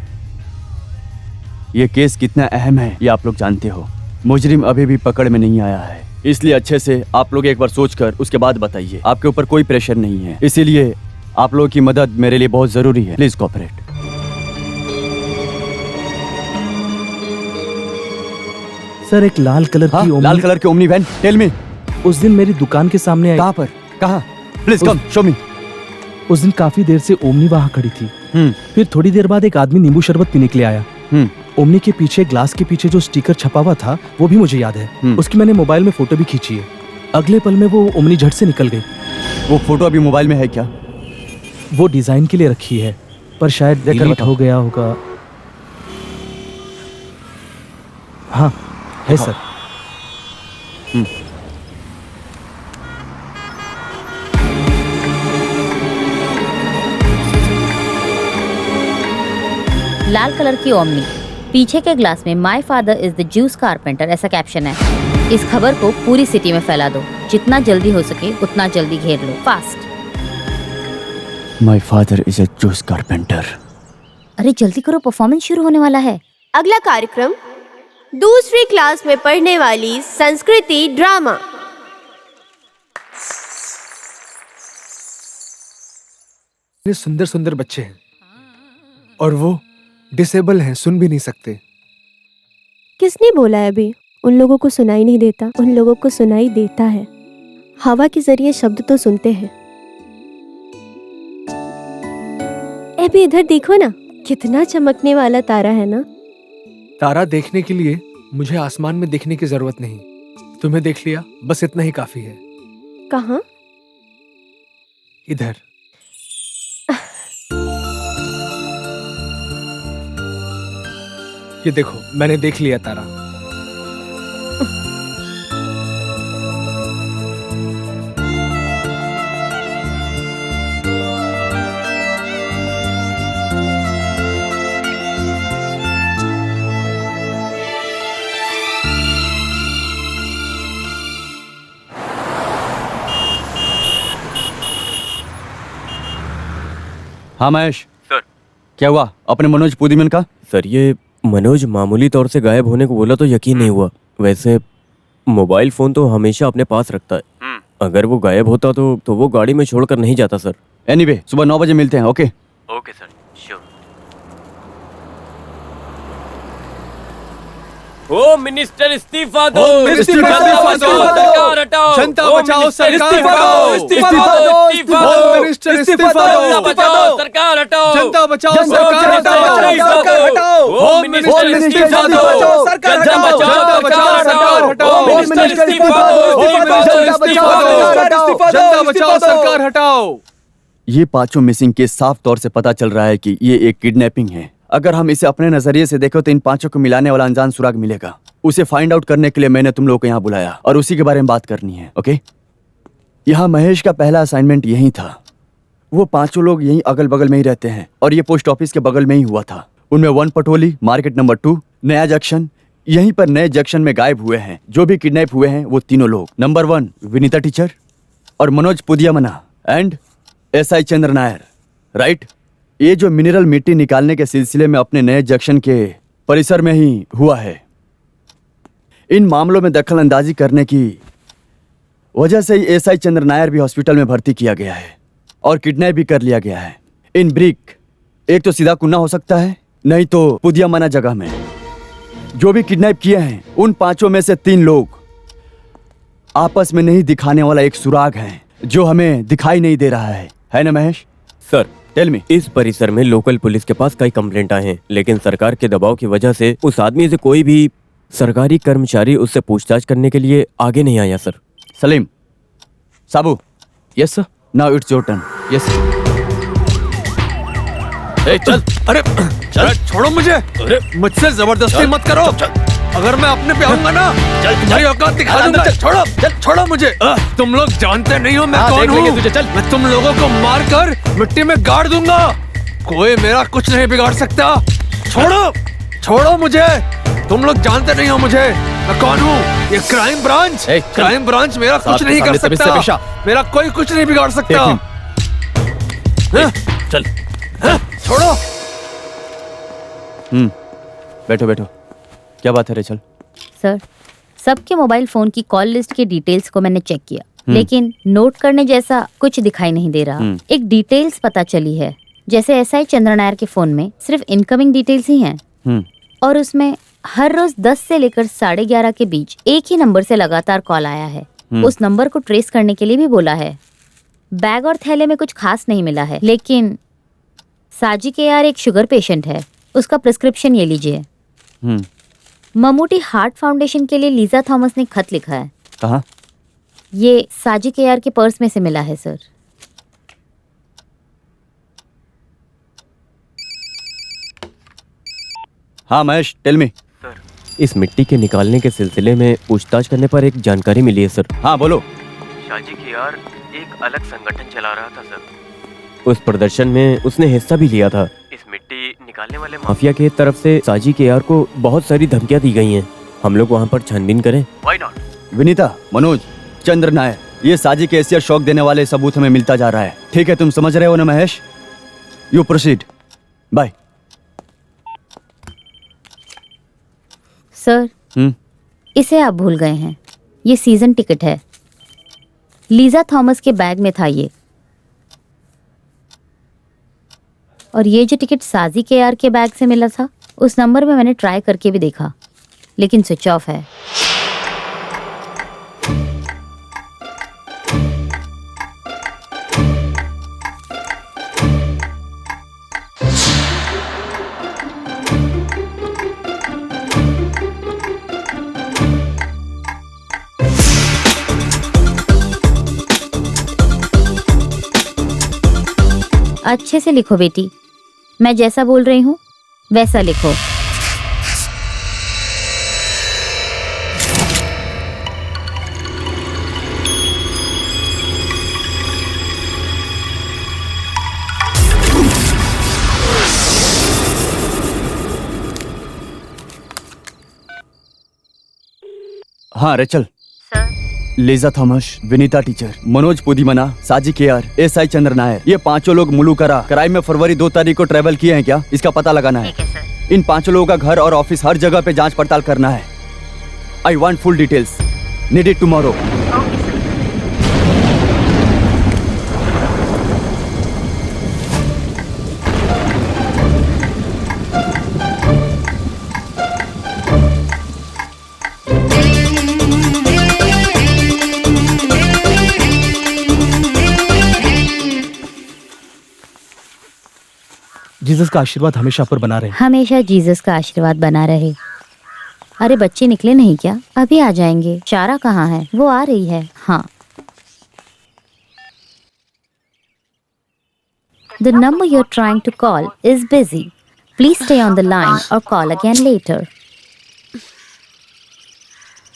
[SPEAKER 9] ये केस कितना अहम है ये आप लोग जानते हो। मुजरिम अभी भी पकड़ में नहीं आया है, इसलिए अच्छे से आप लोग एक बार सोचकर उसके बाद बताइए। आपके ऊपर कोई प्रेशर नहीं है, इसीलिए आप लोगों की मदद मेरे लिए बहुत जरूरी है। Please cooperate.
[SPEAKER 8] सर एक लाल कलर की ओमनी,
[SPEAKER 9] लाल कलर की ओमनी वैन, टेल मी।
[SPEAKER 8] उस दिन मेरी दुकान के सामने आई।
[SPEAKER 9] कहाँ पर? कहाँ? प्लीज कम शो मी।
[SPEAKER 8] उस दिन काफी देर से ओमनी वहाँ खड़ी थी। फिर थोड़ी देर बाद एक आदमी नींबू शरबत पीने के लिए आया। ओमनी के पीछे ग्लास के पीछे जो स्टिकर छपा हुआ था वो भी मुझे याद है। उसकी मैंने मोबाइल में फोटो भी खींची है। अगले पल में वो ओमनी झट से निकल गई।
[SPEAKER 9] वो फोटो अभी मोबाइल में है क्या?
[SPEAKER 8] वो डिजाइन के लिए रखी है, पर शायद डिलीट हो गया होगा। हाँ है सर।
[SPEAKER 3] लाल कलर की ओमनी, पीछे के ग्लास में my father is the juice carpenter ऐसा कैप्शन है। इस खबर को पूरी सिटी में फैला दो, जितना जल्दी हो सके उतना जल्दी घेर लो, fast.
[SPEAKER 9] My father is a juice carpenter.
[SPEAKER 3] अरे जल्दी करो, परफॉर्मेंस शुरू होने वाला है।
[SPEAKER 2] अगला कार्यक्रम दूसरी क्लास में पढ़ने वाली संस्कृति ड्रामा।
[SPEAKER 10] सुंदर सुंदर बच्चे हैं और वो डिसेबल हैं, सुन भी नहीं सकते।
[SPEAKER 2] किसने बोला है अभी? उन लोगों को सुनाई नहीं देता, उन लोगों को सुनाई देता है। हवा के जरिए शब्द तो सुनते हैं। अभी इधर देखो ना, कितना चमकने वाला तारा है ना।
[SPEAKER 10] तारा देखने के लिए मुझे आसमान में देखने की जरूरत नहीं, तुम्हें देख लिया बस इतना ही काफी है।
[SPEAKER 2] कहाँ?
[SPEAKER 10] इधर। ये देखो, मैंने देख लिया तारा।
[SPEAKER 9] हाँ महेश
[SPEAKER 6] सर।
[SPEAKER 9] क्या हुआ अपने मनोज पुदीमन का?
[SPEAKER 6] सर ये मनोज मामूली तौर से गायब होने को बोला तो यकीन नहीं हुआ। वैसे मोबाइल फोन तो हमेशा अपने पास रखता है। अगर वो गायब होता तो वो गाड़ी में छोड़कर नहीं जाता सर।
[SPEAKER 9] एनीवे, सुबह 9 बजे मिलते हैं। Okay
[SPEAKER 6] okay sir, sure. Home minister इस्तीफा दो, सरकार हटाओ,
[SPEAKER 10] जनता बचाओ, सरकार
[SPEAKER 6] हटाओ,
[SPEAKER 10] इस्तीफा दो,
[SPEAKER 6] इस्तीफा
[SPEAKER 10] होम
[SPEAKER 6] दो,
[SPEAKER 10] मिनिस्टर
[SPEAKER 6] इस्तीफा दो, बचाओ, सरकार हटाओ,
[SPEAKER 10] जनता बचाओ, सरकार हटाओ,
[SPEAKER 6] होम मिनिस्टर इस्तीफा दो,
[SPEAKER 10] सरकार
[SPEAKER 6] जनता बचाओ, सरकार हटाओ, होम मिनिस्टर इस्तीफा दो,
[SPEAKER 10] जनता बचाओ, सरकार हटाओ।
[SPEAKER 9] ये पांचों मिसिंग केस साफ तौर से पता चल रहा है कि ये एक किडनैपिंग है। अगर हम इसे अपने नजरिए से देखें तो इन पांचों को मिलाने वाला अनजान सुराग मिलेगा। उसे फाइंड आउट करने के लिए मैंने तुम लोग को यहाँ बुलाया और उसी के बारे में बात करनी है। ओके, यहाँ महेश का पहला असाइनमेंट यही था। वो पांचों लोग यहीं अगल बगल में ही रहते हैं और ये पोस्ट ऑफिस के बगल में ही हुआ था। उनमें 1 पटोली, मार्केट नंबर 2, नया जंक्शन, यहीं पर नए जंक्शन में गायब हुए हैं। जो भी किडनैप हुए हैं वो तीनों लोग, नंबर 1 विनीता टीचर और Manoj Pudiyamana and SI Chandra Nair, right? ये जो मिनरल मिट्टी निकालने के सिलसिले में अपने नए जंक्शन के परिसर में ही हुआ है। इन मामलों में दखल अंदाजी करने की वजह से ही SI चंद्र नायर भी हॉस्पिटल में भर्ती किया गया है और किडनैप भी कर लिया गया है। इन ब्रिक एक तो सीधा कुन्ना हो सकता है, नहीं तो पुदियामना जगह में। जो भी किडनैप किए हैं उन पांचों में से 3 लोग आपस में नहीं दिखाने वाला एक सुराग है, जो हमें दिखाई नहीं दे रहा है ना महेश?
[SPEAKER 6] Sir,
[SPEAKER 9] tell me.
[SPEAKER 6] इस परिसर में लोकल पुलिस के पास कई कंप्लेंट आए हैं, लेकिन सरकार के दबाव की वजह से उस आदमी से कोई भी सरकारी कर्मचारी उससे पूछताछ करने के लिए आगे नहीं आया sir.
[SPEAKER 9] Salim, Sabu.
[SPEAKER 8] Yes sir.
[SPEAKER 9] Now it's your turn.
[SPEAKER 8] Yes.
[SPEAKER 10] चल। अरे चल, छोड़ो मुझे। अरे मुझसे जबरदस्ती मत करो। अगर मैं अपने पे आऊंगा ना, तुम्हारी औकात दिखा दूंगा। छोड़ो, छोड़ो मुझे। तुम लोग जानते नहीं हो मैं कौन हूँ। मैं तुम लोगों को मार कर मिट्टी में गाड़ दूंगा। कोई मेरा कुछ नहीं बिगाड़ सकता। छोड़ो, छोड़ो मुझे। तुम लोग जानते नहीं हो मुझे, मैं कौन हूँ। ये क्राइम ब्रांच, क्राइम ब्रांच मेरा कुछ नहीं कर सकता। मेरा कोई कुछ नहीं बिगाड़ सकता।
[SPEAKER 6] चल,
[SPEAKER 10] छोड़ो।
[SPEAKER 9] बैठो बैठो। क्या बात है रेचल?
[SPEAKER 3] सर, सबके मोबाइल फोन की कॉल लिस्ट के डिटेल्स को मैंने चेक किया, लेकिन नोट करने जैसा कुछ दिखाई नहीं दे रहा। एक डिटेल्स पता चली है, जैसे एसआई चंद्र नायर के फोन में सिर्फ इनकमिंग डिटेल्स ही हैं, और उसमें हर रोज 10 से लेकर 11:30 के बीच एक ही नंबर से लगातार कॉल आया है। उस नंबर को ट्रेस करने के लिए भी बोला है। बैग और थैले में कुछ खास नहीं मिला है, लेकिन साजी के यार एक शुगर पेशेंट है, उसका प्रिस्क्रिप्शन ये लीजिए। ममूटी हार्ट फाउंडेशन के लिए लीजा थॉमस ने खत लिखा है।
[SPEAKER 9] कहाँ?
[SPEAKER 3] ये साजी के यार के पर्स में से मिला है सर।
[SPEAKER 9] हाँ महेश, टेल मी।
[SPEAKER 6] सर, इस मिट्टी के निकालने के सिलसिले में पूछताछ करने पर एक जानकारी मिली है सर।
[SPEAKER 9] हाँ बोलो।
[SPEAKER 6] साजी के यार एक अलग संगठन चला रहा था सर। उस प्रदर्शन में उसने हिस्सा भी लिया था। इस मिट्टी निकालने वाले माफिया की तरफ से साजी के यार को बहुत सारी धमकियां दी गई हैं। हम लोग वहां पर छानबीन करें?
[SPEAKER 7] Why not?
[SPEAKER 9] विनीता, मनोज, चंद्र नायर, ये साजी के हैसियत शौक देने वाले सबूत हमें मिलता जा रहा है। ठीक है, तुम समझ रहे हो ना Mahesh? You proceed. Bye.
[SPEAKER 3] Sir, इसे आप भूल गए हैं। ये सीजन टिकट है। लीजा थॉमस के बैग में था ये, और ये जो टिकट साजी के यार के बैग से मिला था, उस नंबर में मैंने ट्राई करके भी देखा, लेकिन स्विच ऑफ है। अच्छे से लिखो बेटी, मैं जैसा बोल रही हूँ वैसा लिखो।
[SPEAKER 9] हाँ Rachel. Lisa Thomas, Vineeta teacher, Manoj Pudimana, Saji KR, SI Chandra Nair, ये पांचों लोग मुलुकरा क्राइम में फरवरी 2 तारीख को ट्रेवल किए हैं क्या? इसका पता लगाना है। इन पांचों लोगों का घर और ऑफिस हर जगह पे जांच पड़ताल करना है। I want full details. Need it tomorrow.
[SPEAKER 8] Jesus का आशीर्वाद हमेशा पर बना रहे।
[SPEAKER 3] हमेशा जीसस का आशीर्वाद बना रहे। अरे बच्चे निकले नहीं क्या? अभी आ जाएंगे। चारा कहाँ है? वो आ रही है। हाँ। The number you're trying to call is busy. Please stay on the line or call again later.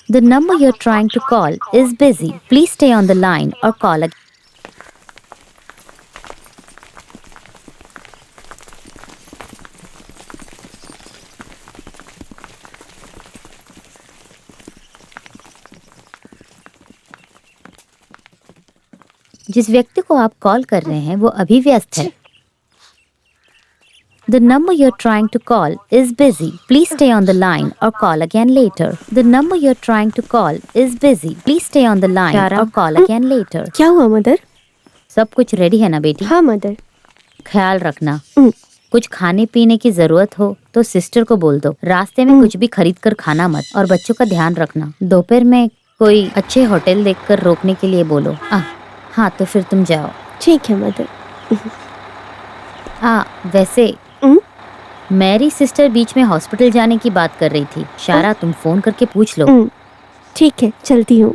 [SPEAKER 3] The number you're trying to call is busy. Please stay on the line or call again. जिस व्यक्ति को आप कॉल कर रहे हैं वो अभी व्यस्त है। The number you're trying to call is busy. Please stay on the line or call again later. The number you're trying to call is busy. Please stay on the line or call again later.
[SPEAKER 2] क्या हुआ मदर?
[SPEAKER 3] सब कुछ रेडी है ना बेटी?
[SPEAKER 2] हाँ मदर।
[SPEAKER 3] ख्याल रखना। कुछ खाने पीने की जरूरत हो तो सिस्टर को बोल दो। रास्ते में कुछ भी खरीद कर खाना मत, और बच्चों का ध्यान रखना। दोपहर में कोई अच्छे होटल देखकर रोकने के लिए बोलो। हाँ तो फिर तुम जाओ।
[SPEAKER 2] ठीक है मदर।
[SPEAKER 3] हाँ वैसे मेरी सिस्टर बीच में हॉस्पिटल जाने की बात कर रही थी। शारा तुम फोन करके पूछ लो।
[SPEAKER 2] ठीक है, चलती हूँ।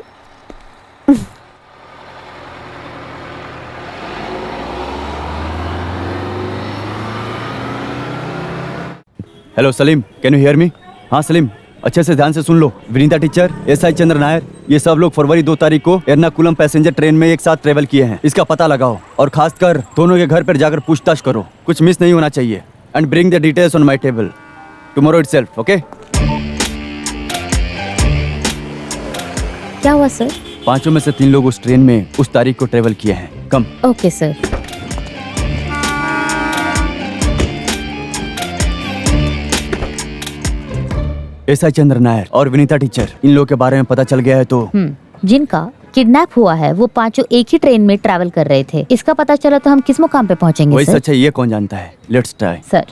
[SPEAKER 9] Hello Salim, can you hear me? हाँ सलीम, अच्छे से ध्यान से सुन लो। विनीता टीचर, एसआई चंद्र नायर, ये सब लोग फरवरी 2 तारीख को एर्नाकुलम पैसेंजर ट्रेन में एक साथ ट्रेवल किए हैं। इसका पता लगाओ और खासकर दोनों के घर पर जाकर पूछताछ करो। कुछ मिस नहीं होना चाहिए। And bring the details on my table tomorrow itself, okay?
[SPEAKER 3] क्या हुआ सर?
[SPEAKER 9] 5 में से 3 लोग उस ट्रेन में उस तारीख को ट्रेवल किए हैं। Come.
[SPEAKER 3] Okay sir.
[SPEAKER 9] SI Chandra Nair और विनीता टीचर, इन लोगों के बारे में पता चल गया है तो
[SPEAKER 3] जिनका किडनैप हुआ है वो पांचों एक ही ट्रेन में ट्रैवल कर रहे थे। इसका पता चला तो हम किस मुकाम पे पहुंचेंगे?
[SPEAKER 9] वही
[SPEAKER 3] सर?
[SPEAKER 9] सच है ये कौन जानता है। Let's try.
[SPEAKER 3] सर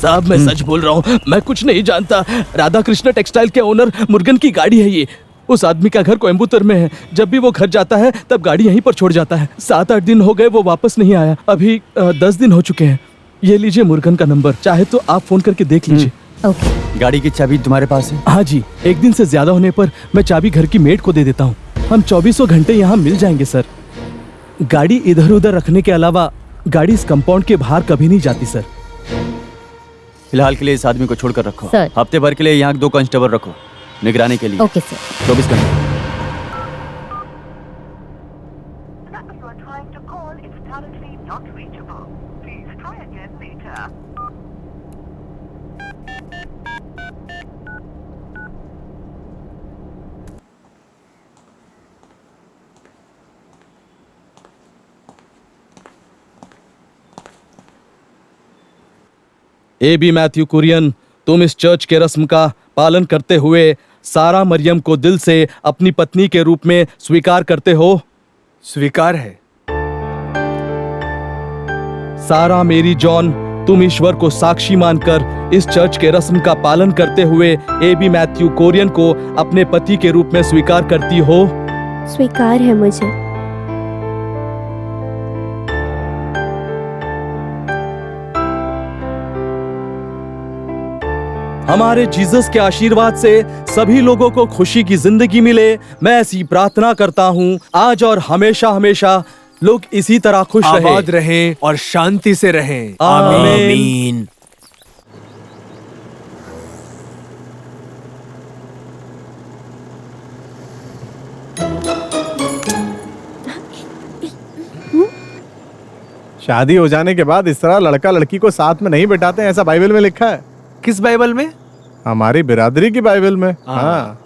[SPEAKER 8] साहब मैं सच बोल रहा हूँ, मैं कुछ नहीं जानता। राधा कृष्ण टेक्सटाइल के ओनर मुर्गन की गाड़ी है ये। उस आदमी का घर कोयम्बटूर में है। जब भी वो घर जाता है तब गाड़ी यहीं पर छोड़ जाता है। 7-8 दिन हो गए वो वापस नहीं आया। अभी 10 दिन हो चुके हैं। ये लीजिए मुर्गन का नंबर, चाहे तो आप फोन करके देख लीजिए।
[SPEAKER 3] ओके।
[SPEAKER 9] गाड़ी की चाबी तुम्हारे पास है?
[SPEAKER 8] हाँ जी, एक दिन से ज्यादा होने पर मैं चाबी घर की मेड को दे देता हूँ। हम 24 घंटे यहाँ मिल जाएंगे सर। गाड़ी इधर उधर रखने के अलावा गाड़ी इस कंपाउंड के बाहर कभी नहीं जाती सर।
[SPEAKER 9] फिलहाल के लिए इस आदमी को छोड़कर रखो।
[SPEAKER 3] सर।
[SPEAKER 9] हफ्ते भर के लिए यहाँ 2 कांस्टेबल रखो निगरानी के लिए।
[SPEAKER 3] Okay sir.
[SPEAKER 9] 24 घंटे।
[SPEAKER 8] A.B. मैथ्यू कुरियन, तुम इस चर्च के रस्म का पालन करते हुए सारा मरियम को दिल से अपनी पत्नी के रूप में स्वीकार करते हो?
[SPEAKER 10] स्वीकार है।
[SPEAKER 8] सारा मेरी जॉन, तुम ईश्वर को साक्षी मानकर इस चर्च के रस्म का पालन करते हुए A.B. मैथ्यू कुरियन को अपने पति के रूप में स्वीकार करती हो?
[SPEAKER 2] स्वीकार है मुझे।
[SPEAKER 8] हमारे जीसस के आशीर्वाद से सभी लोगों को खुशी की जिंदगी मिले, मैं ऐसी प्रार्थना करता हूँ। आज और हमेशा हमेशा लोग इसी तरह खुश रहें,
[SPEAKER 10] आबाद रहें और शांति से रहें।
[SPEAKER 8] आमीन।
[SPEAKER 5] शादी हो जाने के बाद इस तरह लड़का लड़की को साथ में नहीं बिठाते, ऐसा बाइबल में लिखा है।
[SPEAKER 10] किस बाइबल में?
[SPEAKER 5] हमारी बिरादरी की बाइबल में। हाँ।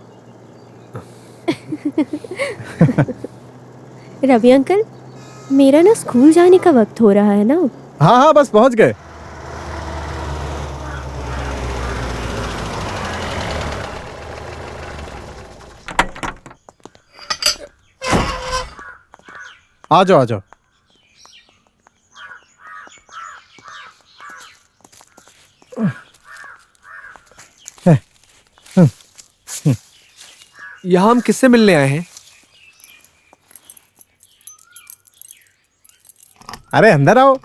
[SPEAKER 2] रवि अंकल, मेरा ना स्कूल जाने का वक्त हो रहा है ना।
[SPEAKER 5] हाँ हाँ, बस पहुंच गए। आ जाओ आ जाओ।
[SPEAKER 10] यहाँ हम किससे मिलने आए हैं?
[SPEAKER 5] अरे अंदर आओ।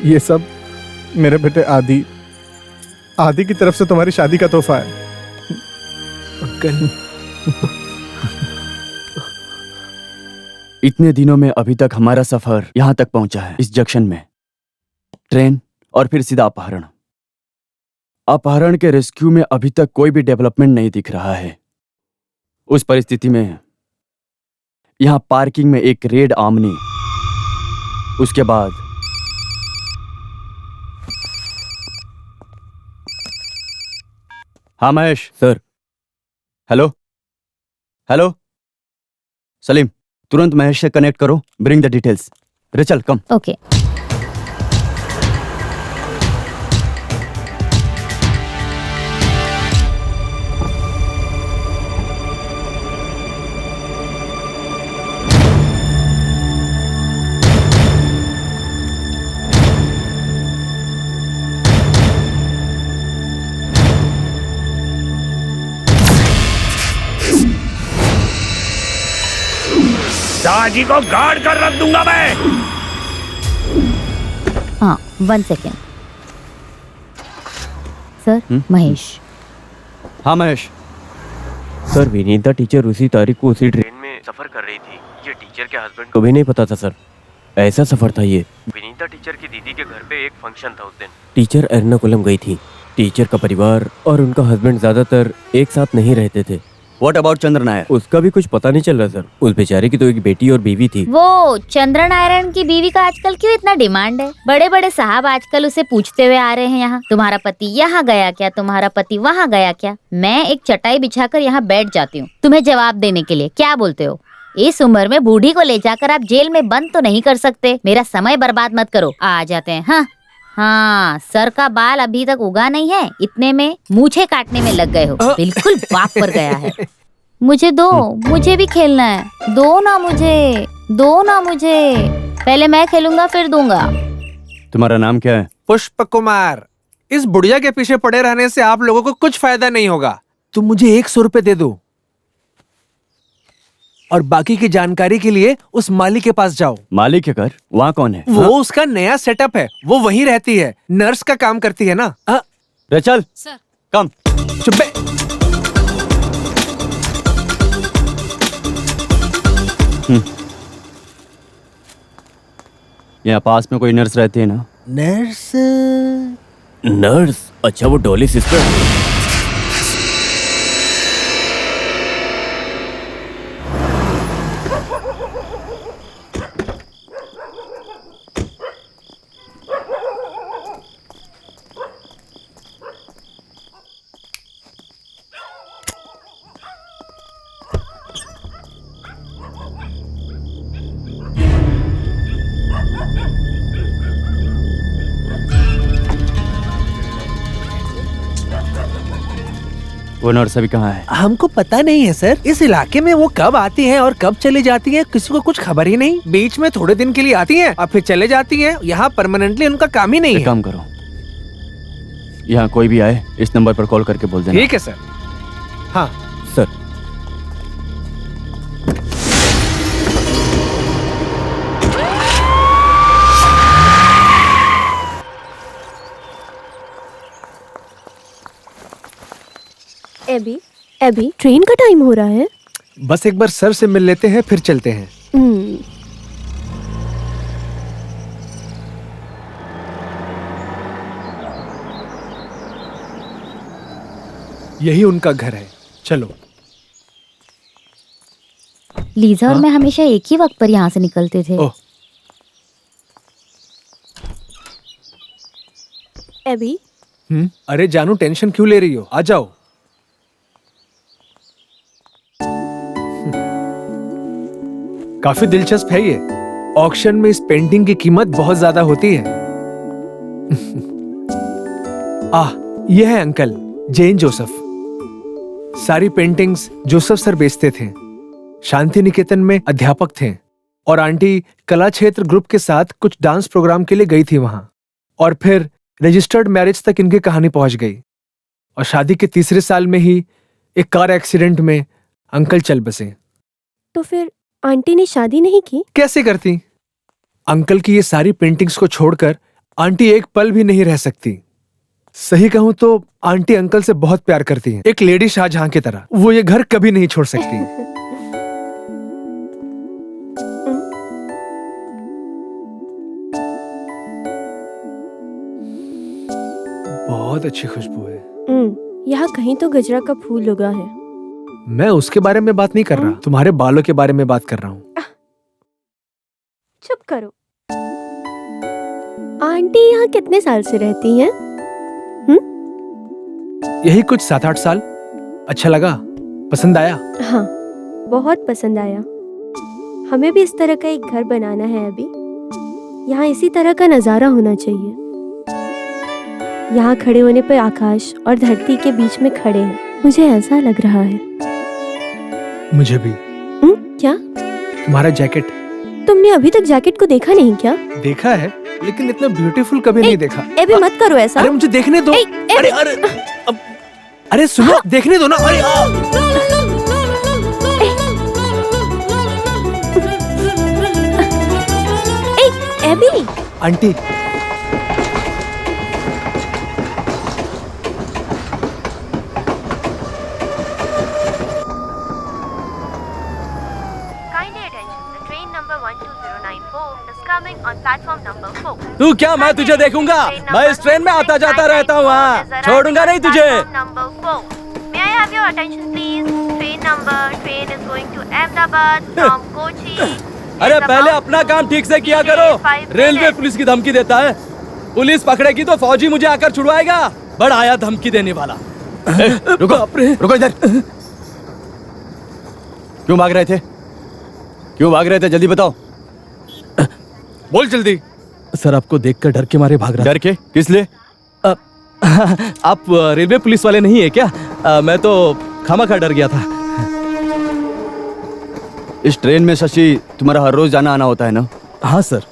[SPEAKER 5] ये सब मेरे बेटे आदि की तरफ से तुम्हारी शादी का तोहफा है।
[SPEAKER 10] अंकल,
[SPEAKER 9] इतने दिनों में अभी तक हमारा सफर यहाँ तक पहुंचा है, इस जंक्शन में ट्रेन और फिर सीधा अपहरण। अपहरण के रेस्क्यू में अभी तक कोई भी डेवलपमेंट नहीं दिख रहा है। उस परिस्थिति में यहाँ पार्किंग में एक रेड आमनी, उसके बाद हाँ Mahesh
[SPEAKER 6] sir.
[SPEAKER 9] Hello hello Salim, तुरंत महेश से कनेक्ट करो, bring the details. Rachel come.
[SPEAKER 3] Okay.
[SPEAKER 12] Shahji को गार्ड कर रख दूंगा मैं।
[SPEAKER 3] हाँ 1 सेकेंड सर। महेश।
[SPEAKER 9] हाँ महेश।
[SPEAKER 6] सर विनीता टीचर उसी तारीख को उसी ट्रेन में सफर कर रही थी। ये टीचर के हस्बैंड को भी नहीं पता था सर। ऐसा सफर था ये। विनीता टीचर की दीदी के घर पे एक फंक्शन था उस दिन। टीचर एर्नाकुलम गई थी। टीचर का परिवार और उनका हस्बैंड ज्यादातर एक साथ नहीं रहते थे।
[SPEAKER 9] व्हाट अबाउट चंद्र नायर?
[SPEAKER 6] उसका भी कुछ पता नहीं चल रहा सर। उस बेचारे की तो एक बेटी और बीवी थी।
[SPEAKER 3] वो चंद्र नारायण की बीवी का आजकल क्यों इतना डिमांड है? बड़े बड़े साहब आजकल उसे पूछते हुए आ रहे हैं यहाँ, तुम्हारा पति यहाँ गया क्या, तुम्हारा पति वहाँ गया क्या। मैं एक चटाई बिछाकर यहाँ बैठ जाती हूँ तुम्हें जवाब देने के लिए। क्या बोलते हो? इस उम्र में बूढ़ी को ले जाकर आप जेल में बंद तो नहीं कर सकते। मेरा समय बर्बाद मत करो। आ जाते हैं। हाँ हाँ, सर का बाल अभी तक उगा नहीं है, इतने में मूछें काटने में लग गए हो। बिल्कुल बाप पर गया है। मुझे दो, मुझे भी खेलना है। दो ना मुझे, दो ना मुझे। पहले मैं खेलूंगा फिर दूंगा।
[SPEAKER 9] तुम्हारा नाम क्या है?
[SPEAKER 10] पुष्प कुमार। इस बुढ़िया के पीछे पड़े रहने से आप लोगों को कुछ फायदा नहीं होगा। तुम मुझे 100 रुपए दे दो और बाकी की जानकारी के लिए उस माली के पास जाओ।
[SPEAKER 9] माली के घर? वहाँ कौन है?
[SPEAKER 10] वो उसका नया सेटअप है, वो वहीं रहती है, नर्स का काम करती है ना।
[SPEAKER 9] चल सर कम।
[SPEAKER 10] चुप बे।
[SPEAKER 9] यहाँ पास में कोई नर्स रहती है ना?
[SPEAKER 10] नर्स?
[SPEAKER 6] नर्स? अच्छा वो डॉली सिस्टर।
[SPEAKER 9] वो नर्स अभी कहाँ है?
[SPEAKER 10] हमको पता नहीं है सर। इस इलाके में वो कब आती हैं और कब चली जाती हैं, किसी को कुछ खबर ही नहीं। बीच में थोड़े दिन के लिए आती हैं और फिर चले जाती हैं। यहाँ परमानेंटली उनका काम ही नहीं है।
[SPEAKER 9] काम करो, यहाँ कोई भी आए इस नंबर पर कॉल करके बोल देना।
[SPEAKER 10] ठीक है सर। हाँ
[SPEAKER 6] सर।
[SPEAKER 2] एबी ट्रेन का टाइम हो रहा है।
[SPEAKER 10] बस एक बार सर से मिल लेते हैं फिर चलते हैं। यही उनका घर है, चलो।
[SPEAKER 3] लीजा और मैं हमेशा एक ही वक्त पर यहाँ से निकलते थे।
[SPEAKER 2] एबी।
[SPEAKER 10] अरे जानू, टेंशन क्यों ले रही हो? आ जाओ। काफी दिलचस्प है ये। ऑक्शन में इस पेंटिंग की कीमत बहुत ज्यादा होती है। ये है अंकल जैन जोसेफ। सारी पेंटिंग्स जोसेफ सर बेचते थे। शांति निकेतन में अध्यापक थे और आंटी कला क्षेत्र ग्रुप के साथ कुछ डांस प्रोग्राम के लिए गई थी वहां, और फिर रजिस्टर्ड मैरिज तक इनकी कहानी पहुंच गई। और शादी के तीसरे साल में ही एक कार एक्सीडेंट में अंकल चल बसे।
[SPEAKER 2] तो फिर आंटी ने शादी नहीं की?
[SPEAKER 10] कैसे करती? अंकल की ये सारी पेंटिंग्स को छोड़कर आंटी एक पल भी नहीं रह सकती। सही कहूं तो आंटी अंकल से बहुत प्यार करती हैं, एक लेडी शाहजहां की तरह। वो ये घर कभी नहीं छोड़ सकती। बहुत अच्छी खुशबू है।
[SPEAKER 2] यहाँ कहीं तो गजरा का फूल उगा है।
[SPEAKER 10] मैं उसके बारे में बात नहीं कर रहा, तुम्हारे बालों के बारे में बात कर रहा हूँ।
[SPEAKER 2] चुप करो। आंटी यहाँ कितने साल से रहती हैं?
[SPEAKER 10] यही कुछ 7-8 साल। अच्छा लगा? पसंद आया?
[SPEAKER 2] हाँ, बहुत पसंद आया। हमें भी इस तरह का एक घर बनाना है अभी। यहाँ इसी तरह का नजारा होना चाहिए। यहाँ खड़े होने पर आकाश और धरती के बीच में खड़े हैं। मुझे ऐसा लग रहा है।
[SPEAKER 10] मुझे भी।
[SPEAKER 2] क्या?
[SPEAKER 10] तुम्हारा जैकेट।
[SPEAKER 2] तुमने अभी तक जैकेट को देखा नहीं क्या?
[SPEAKER 10] देखा है, लेकिन इतना ब्यूटीफुल कभी नहीं देखा।
[SPEAKER 2] एबी मत करो ऐसा।
[SPEAKER 10] अरे मुझे देखने दो। अरे सुनो, देखने दो ना। अरे
[SPEAKER 2] एबी।
[SPEAKER 10] आंटी।
[SPEAKER 8] तू क्या, मैं तुझे देखूंगा? मैं इस ट्रेन में आता जाता रहता हूँ, वहाँ छोड़ूंगा नहीं तुझे। अरे पहले अपना काम ठीक से किया करो। रेलवे पुलिस की धमकी देता है। पुलिस पकड़ेगी तो फौजी मुझे आकर छुड़वाएगा। बड़ा आया धमकी देने वाला।
[SPEAKER 9] रुको इधर। क्यों भाग रहे थे? क्यों भाग रहे थे? जल्दी बताओ।
[SPEAKER 8] बोल जल्दी। सर, आपको देखकर डर के मारे भाग रहा।
[SPEAKER 9] डर के? किस लिए?
[SPEAKER 8] आप रेलवे पुलिस वाले नहीं है क्या? मैं तो खामखा डर गया था।
[SPEAKER 9] इस ट्रेन में शशि तुम्हारा हर रोज जाना आना होता है ना?
[SPEAKER 8] हाँ सर।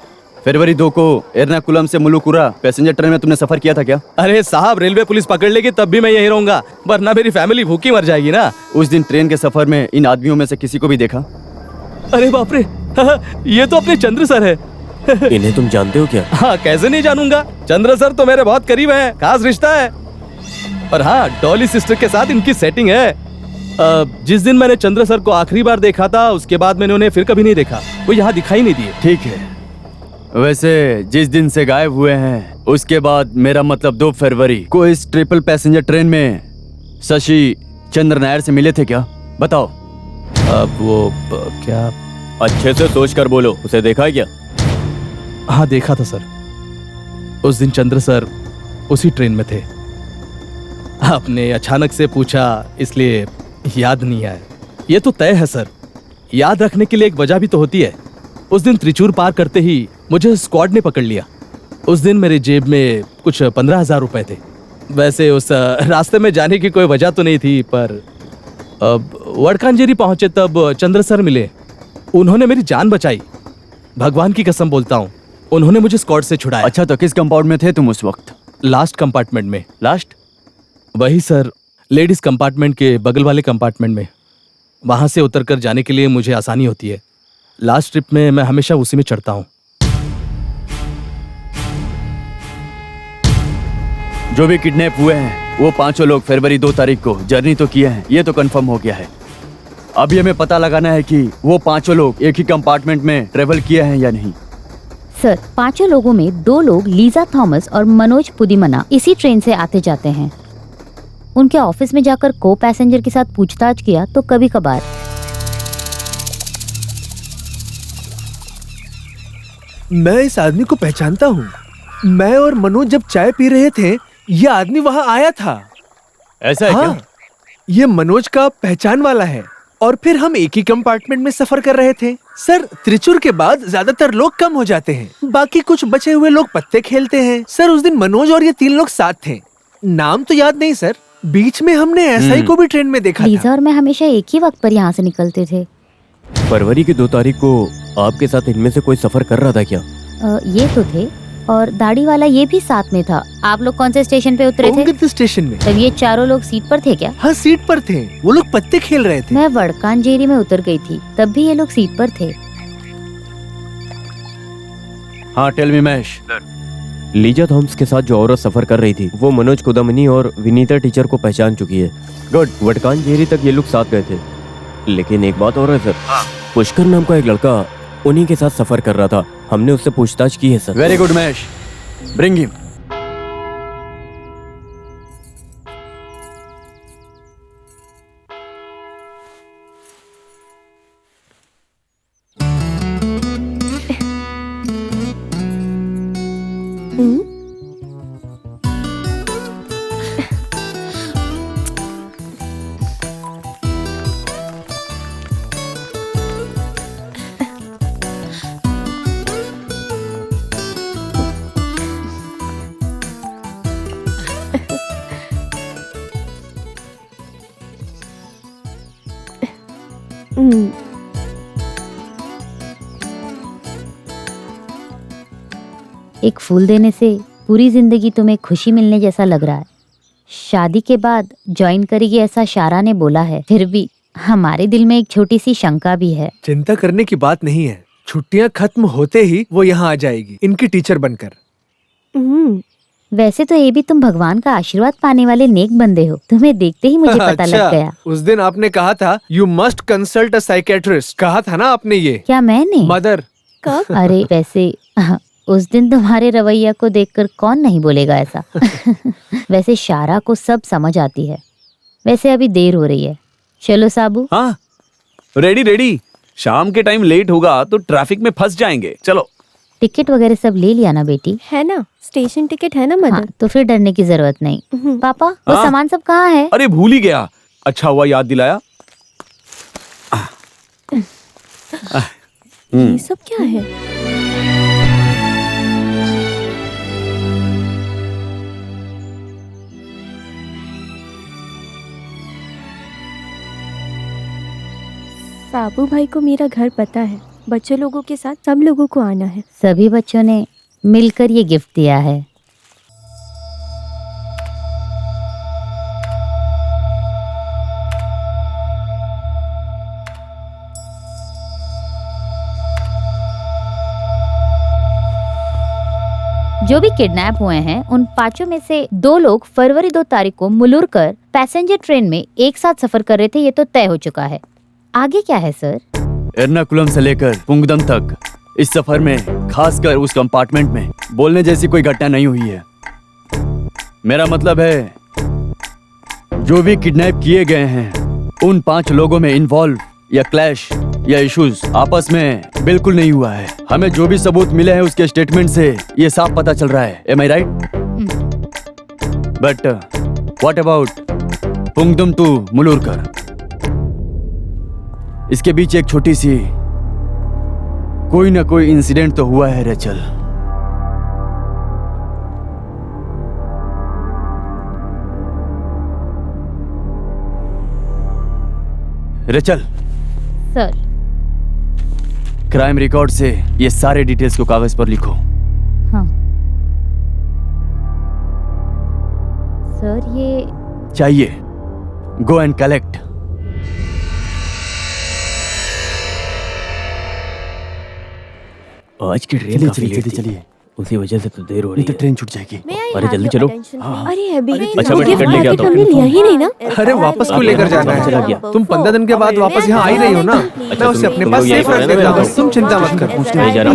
[SPEAKER 9] फरवरी 2 को एर्नाकुलम से मुलुकुरा पैसेंजर ट्रेन में तुमने सफर किया था क्या?
[SPEAKER 8] अरे साहब, रेलवे पुलिस पकड़ लेगी तब भी मैं यहीं रहूंगा, वरना मेरी फैमिली भूखी मर जाएगी ना।
[SPEAKER 9] उस दिन ट्रेन के सफर में इन आदमियों में से किसी को भी देखा?
[SPEAKER 8] अरे बाप रे, ये तो अपने चंद्र सर है।
[SPEAKER 6] इन्हें तुम जानते हो क्या?
[SPEAKER 8] हाँ, कैसे नहीं जानूंगा। चंद्र सर तो मेरे बहुत करीब हैं, खास रिश्ता है। और हाँ, डॉली सिस्टर के साथ इनकी सेटिंग है। जिस दिन मैंने चंद्र सर को आखिरी बार देखा था, उसके बाद मैंने उन्हें फिर कभी नहीं देखा। वो यहाँ दिखाई नहीं दिए।
[SPEAKER 9] ठीक है, वैसे जिस दिन से गायब हुए हैं उसके बाद, मेरा मतलब 2 फरवरी को इस ट्रिपल पैसेंजर ट्रेन में शशि चंद्र नायर से मिले थे क्या? बताओ।
[SPEAKER 8] अब वो क्या?
[SPEAKER 6] अच्छे से सोच कर बोलो, उसे देखा है क्या?
[SPEAKER 8] हाँ, देखा था सर। उस दिन चंद्र सर उसी ट्रेन में थे। आपने अचानक से पूछा इसलिए याद नहीं आया। ये तो तय है सर, याद रखने के लिए एक वजह भी तो होती है। उस दिन त्रिचूर पार करते ही मुझे स्क्वाड ने पकड़ लिया। उस दिन मेरी जेब में कुछ 15,000 रुपए थे। वैसे उस रास्ते में जाने की कोई वजह तो नहीं थी, पर वडकांजेरी पहुंचे तब चंद्र सर मिले। उन्होंने मेरी जान बचाई, भगवान की कसम बोलता हूँ। उन्होंने मुझे स्क्वाड से छुड़ाया।
[SPEAKER 9] अच्छा, तो किस कंपाउंड में थे तुम उस वक्त?
[SPEAKER 8] लास्ट कंपार्टमेंट में।
[SPEAKER 9] लास्ट?
[SPEAKER 8] वही सर, लेडीज कंपार्टमेंट के बगल वाले कंपार्टमेंट में। वहां से उतरकर जाने के लिए मुझे आसानी होती है। लास्ट ट्रिप में मैं हमेशा उसी में चढ़ता हूँ।
[SPEAKER 9] जो भी किडनैप हुए हैं वो 5 लोग फरवरी 2 तारीख को जर्नी तो किए हैं, ये तो कंफर्म हो गया है। अभी हमें पता लगाना है कि वो 5 लोग एक ही कंपार्टमेंट में ट्रेवल किए हैं या नहीं।
[SPEAKER 3] सर, 5 लोगों में 2 लोग लीजा थॉमस और मनोज पुदीमना इसी ट्रेन से आते जाते हैं। उनके ऑफिस में जाकर को पैसेंजर के साथ पूछताछ किया तो कभी कभार।
[SPEAKER 10] मैं इस आदमी को पहचानता हूँ। मैं और मनोज जब चाय पी रहे थे, ये आदमी वहाँ आया था।
[SPEAKER 9] ऐसा है
[SPEAKER 10] हाँ,
[SPEAKER 9] क्या?
[SPEAKER 10] ये मनोज का पहचान वाला है। और फिर हम एक ही कंपार्टमेंट में सफर कर रहे थे। सर, त्रिचुर के बाद ज्यादातर लोग कम हो जाते हैं, बाकी कुछ बचे हुए लोग पत्ते खेलते हैं। सर, उस दिन मनोज और ये 3 लोग साथ थे। नाम तो याद नहीं सर। बीच में हमने एसआई को भी ट्रेन में देखा
[SPEAKER 3] लीजा और मैं हमेशा एक ही वक्त पर यहाँ से निकलते थे।
[SPEAKER 6] फरवरी की 2 तारीख को आपके साथ इनमें से कोई सफर कर रहा था क्या?
[SPEAKER 3] ये तो थे, और दाढ़ी वाला ये भी साथ में था। आप लोग कौन से स्टेशन पे उतरे थे?
[SPEAKER 10] स्टेशन में।
[SPEAKER 3] तब ये चारों लोग सीट पर थे क्या?
[SPEAKER 10] हाँ, सीट पर थे। वो लोग पत्ते खेल रहे थे।
[SPEAKER 3] मैं वड़कानजेरी में उतर गई थी, तब भी ये लोग सीट पर थे।
[SPEAKER 9] हाँ, tell me Mahesh.
[SPEAKER 6] Lisa Thomas के साथ जो औरत सफर कर रही थी वो मनोज कुदमनी और विनीता टीचर को पहचान चुकी है। गुड। वडकानजेरी तक ये लोग साथ गए थे, लेकिन एक बात और है सर, पुष्कर नाम का एक लड़का उन्हीं के साथ सफर कर रहा था। हमने उससे पूछताछ की है sir.
[SPEAKER 9] Very good Mahesh, bring him.
[SPEAKER 3] एक फूल देने से पूरी जिंदगी तुम्हें खुशी मिलने जैसा लग रहा है। शादी के बाद ज्वाइन करेगी ऐसा शारा ने बोला है, फिर भी हमारे दिल में एक छोटी सी शंका भी है।
[SPEAKER 10] चिंता करने की बात नहीं है, छुट्टियां खत्म होते ही वो यहाँ आ जाएगी, इनकी टीचर बनकर।
[SPEAKER 3] वैसे तो ये भी तुम भगवान का आशीर्वाद पाने वाले नेक बंदे हो, तुम्हें देखते ही मुझे पता लग गया।
[SPEAKER 10] उस दिन आपने कहा था you must consult a psychiatrist, कहा था ना आपने ये?
[SPEAKER 3] क्या मैंने?
[SPEAKER 10] मदर।
[SPEAKER 3] कब? अरे वैसे उस दिन तुम्हारे रवैया को देखकर कौन नहीं बोलेगा ऐसा। वैसे शारा को सब समझ आती है। वैसे अभी देर हो रही है, चलो साबू।
[SPEAKER 4] हाँ, रेडी। शाम के टाइम लेट होगा तो ट्रैफिक में फंस जाएंगे। चलो।
[SPEAKER 3] टिकट वगैरह सब ले लिया ना बेटी?
[SPEAKER 2] है ना, स्टेशन टिकट है ना मदर?
[SPEAKER 3] हाँ, तो फिर डरने की जरूरत नहीं। पापा, वो सामान सब कहाँ है?
[SPEAKER 4] अरे भूल ही गया, अच्छा हुआ याद दिलाया।
[SPEAKER 2] ये सब क्या है? साबू भाई को मेरा घर पता है, बच्चों लोगों के साथ सब लोगों को आना है।
[SPEAKER 3] सभी बच्चों ने मिलकर ये गिफ्ट दिया है। जो भी किडनैप हुए हैं उन 5 में से 2 लोग फरवरी 2 तारीख को मुलुरकर पैसेंजर ट्रेन में एक साथ सफर कर रहे थे, ये तो तय हो चुका है। आगे क्या है सर?
[SPEAKER 9] एर्नाकुलम से लेकर पुंगदम तक इस सफर में, खासकर उस कंपार्टमेंट में, बोलने जैसी कोई घटना नहीं हुई है। मेरा मतलब है जो भी किडनैप किए गए हैं उन 5 लोगों में इन्वॉल्व या क्लैश या इश्यूज आपस में बिल्कुल नहीं हुआ है। हमें जो भी सबूत मिले हैं उसके स्टेटमेंट से ये साफ पता चल रहा है। Am I right? But what about Pungadam to Mulurkar? इसके बीच एक छोटी सी कोई ना कोई इंसिडेंट तो हुआ है Rachel. Rachel
[SPEAKER 3] sir,
[SPEAKER 9] crime record से ये सारे डिटेल्स को कागज पर लिखो।
[SPEAKER 3] हाँ सर, ये
[SPEAKER 9] चाहिए। Go and collect.
[SPEAKER 6] आज की ट्रेन काफी लेट थी, उसी वजह से तो देर हो रही है।
[SPEAKER 9] तो ट्रेन छूट जाएगी।
[SPEAKER 6] अरे जल्दी चलो।
[SPEAKER 2] अरे अभी
[SPEAKER 6] अच्छा, मैं टिकट लेके आता हूँ।
[SPEAKER 2] हमने लिया ही नहीं ना।
[SPEAKER 10] अरे वापस क्यों लेकर जाना है? तुम 15 दिन के बाद वापस यहाँ आ ही रही हो ना, मैं उसे अपने पास सेफ रख देता हूँ, तुम चिंता मत करो।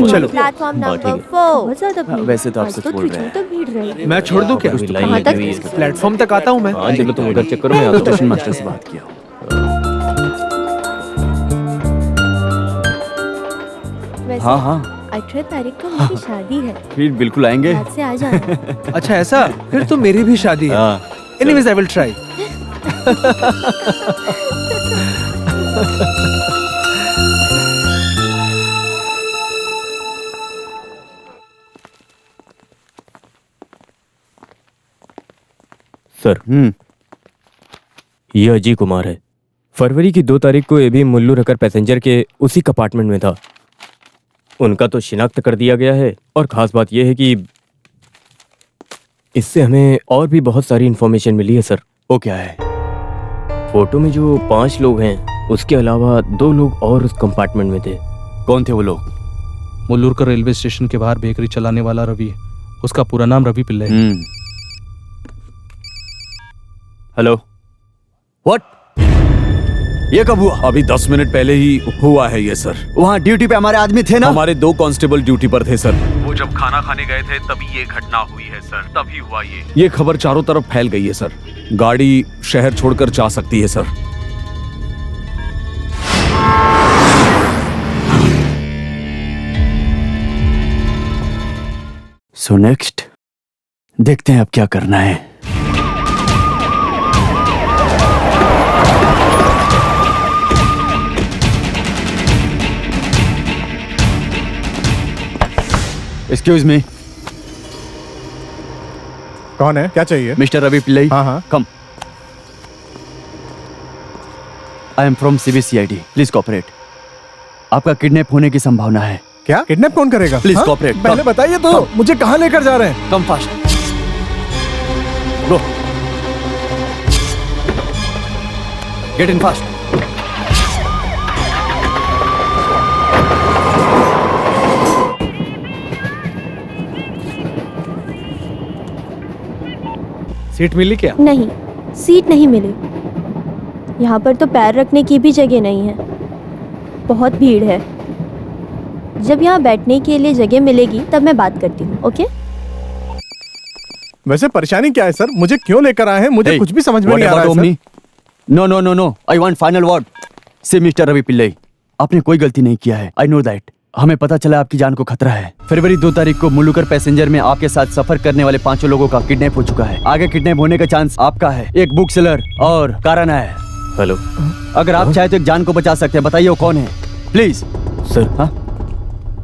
[SPEAKER 10] चलो।
[SPEAKER 2] प्लेटफॉर्म नंबर 4 बहुत ज्यादा भीड़।
[SPEAKER 9] वैसे तो आप सच बोल रहे हैं।
[SPEAKER 2] तो भीड़ रहेगी।
[SPEAKER 10] मैं छोड़ दूं क्या?
[SPEAKER 6] कहाँ तक?
[SPEAKER 10] प्लेटफॉर्म तक आता हूँ मैं।
[SPEAKER 6] हाँ चलो, तुम उधर चेक करो, मैं आता
[SPEAKER 9] स्टेशन मास्टर से बात किया। हाँ हाँ,
[SPEAKER 2] 18 तारीख को मेरी शादी है,
[SPEAKER 9] फिर बिल्कुल आएंगे।
[SPEAKER 2] याद से आ जाना।
[SPEAKER 10] अच्छा ऐसा? फिर तो मेरी भी शादी है। Anyways I will try.
[SPEAKER 6] Sir ये अजय कुमार है। फरवरी की 2 तारीख को ये भी मुल्लू रखकर पैसेंजर के उसी कंपार्टमेंट में था। उनका तो शिनाख्त कर दिया गया है और खास बात यह है कि इससे हमें और भी बहुत सारी इंफॉर्मेशन मिली है सर।
[SPEAKER 9] वो क्या है?
[SPEAKER 6] फोटो में जो 5 लोग हैं उसके अलावा 2 लोग और उस कंपार्टमेंट में थे।
[SPEAKER 9] कौन थे वो लोग?
[SPEAKER 8] मुल्लूरकर रेलवे स्टेशन के बाहर बेकरी चलाने वाला रवि, उसका पूरा नाम रवि पिल्ले है।
[SPEAKER 9] Hello, what? ये कब हुआ?
[SPEAKER 12] अभी 10 मिनट पहले ही हुआ है ये सर।
[SPEAKER 9] वहाँ ड्यूटी पे हमारे आदमी थे ना?
[SPEAKER 12] हमारे 2 कांस्टेबल ड्यूटी पर थे सर। वो जब खाना खाने गए थे तभी ये घटना हुई है सर, तभी हुआ ये खबर चारों तरफ फैल गई है सर। गाड़ी शहर छोड़कर जा सकती है सर।
[SPEAKER 9] सो नेक्स्ट देखते हैं अब क्या करना है। Excuse me.
[SPEAKER 5] कौन है? क्या चाहिए?
[SPEAKER 9] मिस्टर रवि पिल्लई।
[SPEAKER 5] हाँ,
[SPEAKER 9] come. I am from CBCID, please cooperate. आपका किडनैप होने की संभावना है।
[SPEAKER 5] क्या? किडनैप कौन करेगा?
[SPEAKER 9] Please cooperate.
[SPEAKER 5] पहले बताइए तो, मुझे कहाँ लेकर जा रहे हैं?
[SPEAKER 9] Come fast. Go. Get in fast.
[SPEAKER 10] Seat मिली क्या?
[SPEAKER 2] नहीं, सीट नहीं मिली। यहाँ पर तो पैर रखने की भी जगह नहीं है, बहुत भीड़ है। जब यहाँ बैठने के लिए जगह मिलेगी तब मैं बात करती हूँ, ओके?
[SPEAKER 5] वैसे परेशानी क्या है सर? मुझे क्यों लेकर आए हैं? मुझे कुछ भी समझ में नहीं आ रहा है sir.
[SPEAKER 9] No no no no, I want final word. Say mister Ravi Pillai, आपने कोई गलती नहीं किया है। I know that. हमें पता चला आपकी जान को खतरा है। फरवरी 2 तारीख को मुल्लूकर पैसेंजर में आपके साथ सफर करने वाले 5 लोगों का किडनैप हो चुका है। आगे किडनैप होने का चांस आपका है। एक बुक सेलर और कारण है।
[SPEAKER 6] हेलो,
[SPEAKER 9] अगर आप चाहे तो एक जान को बचा सकते हैं। बताइए वो कौन है प्लीज।
[SPEAKER 6] सर हाँ,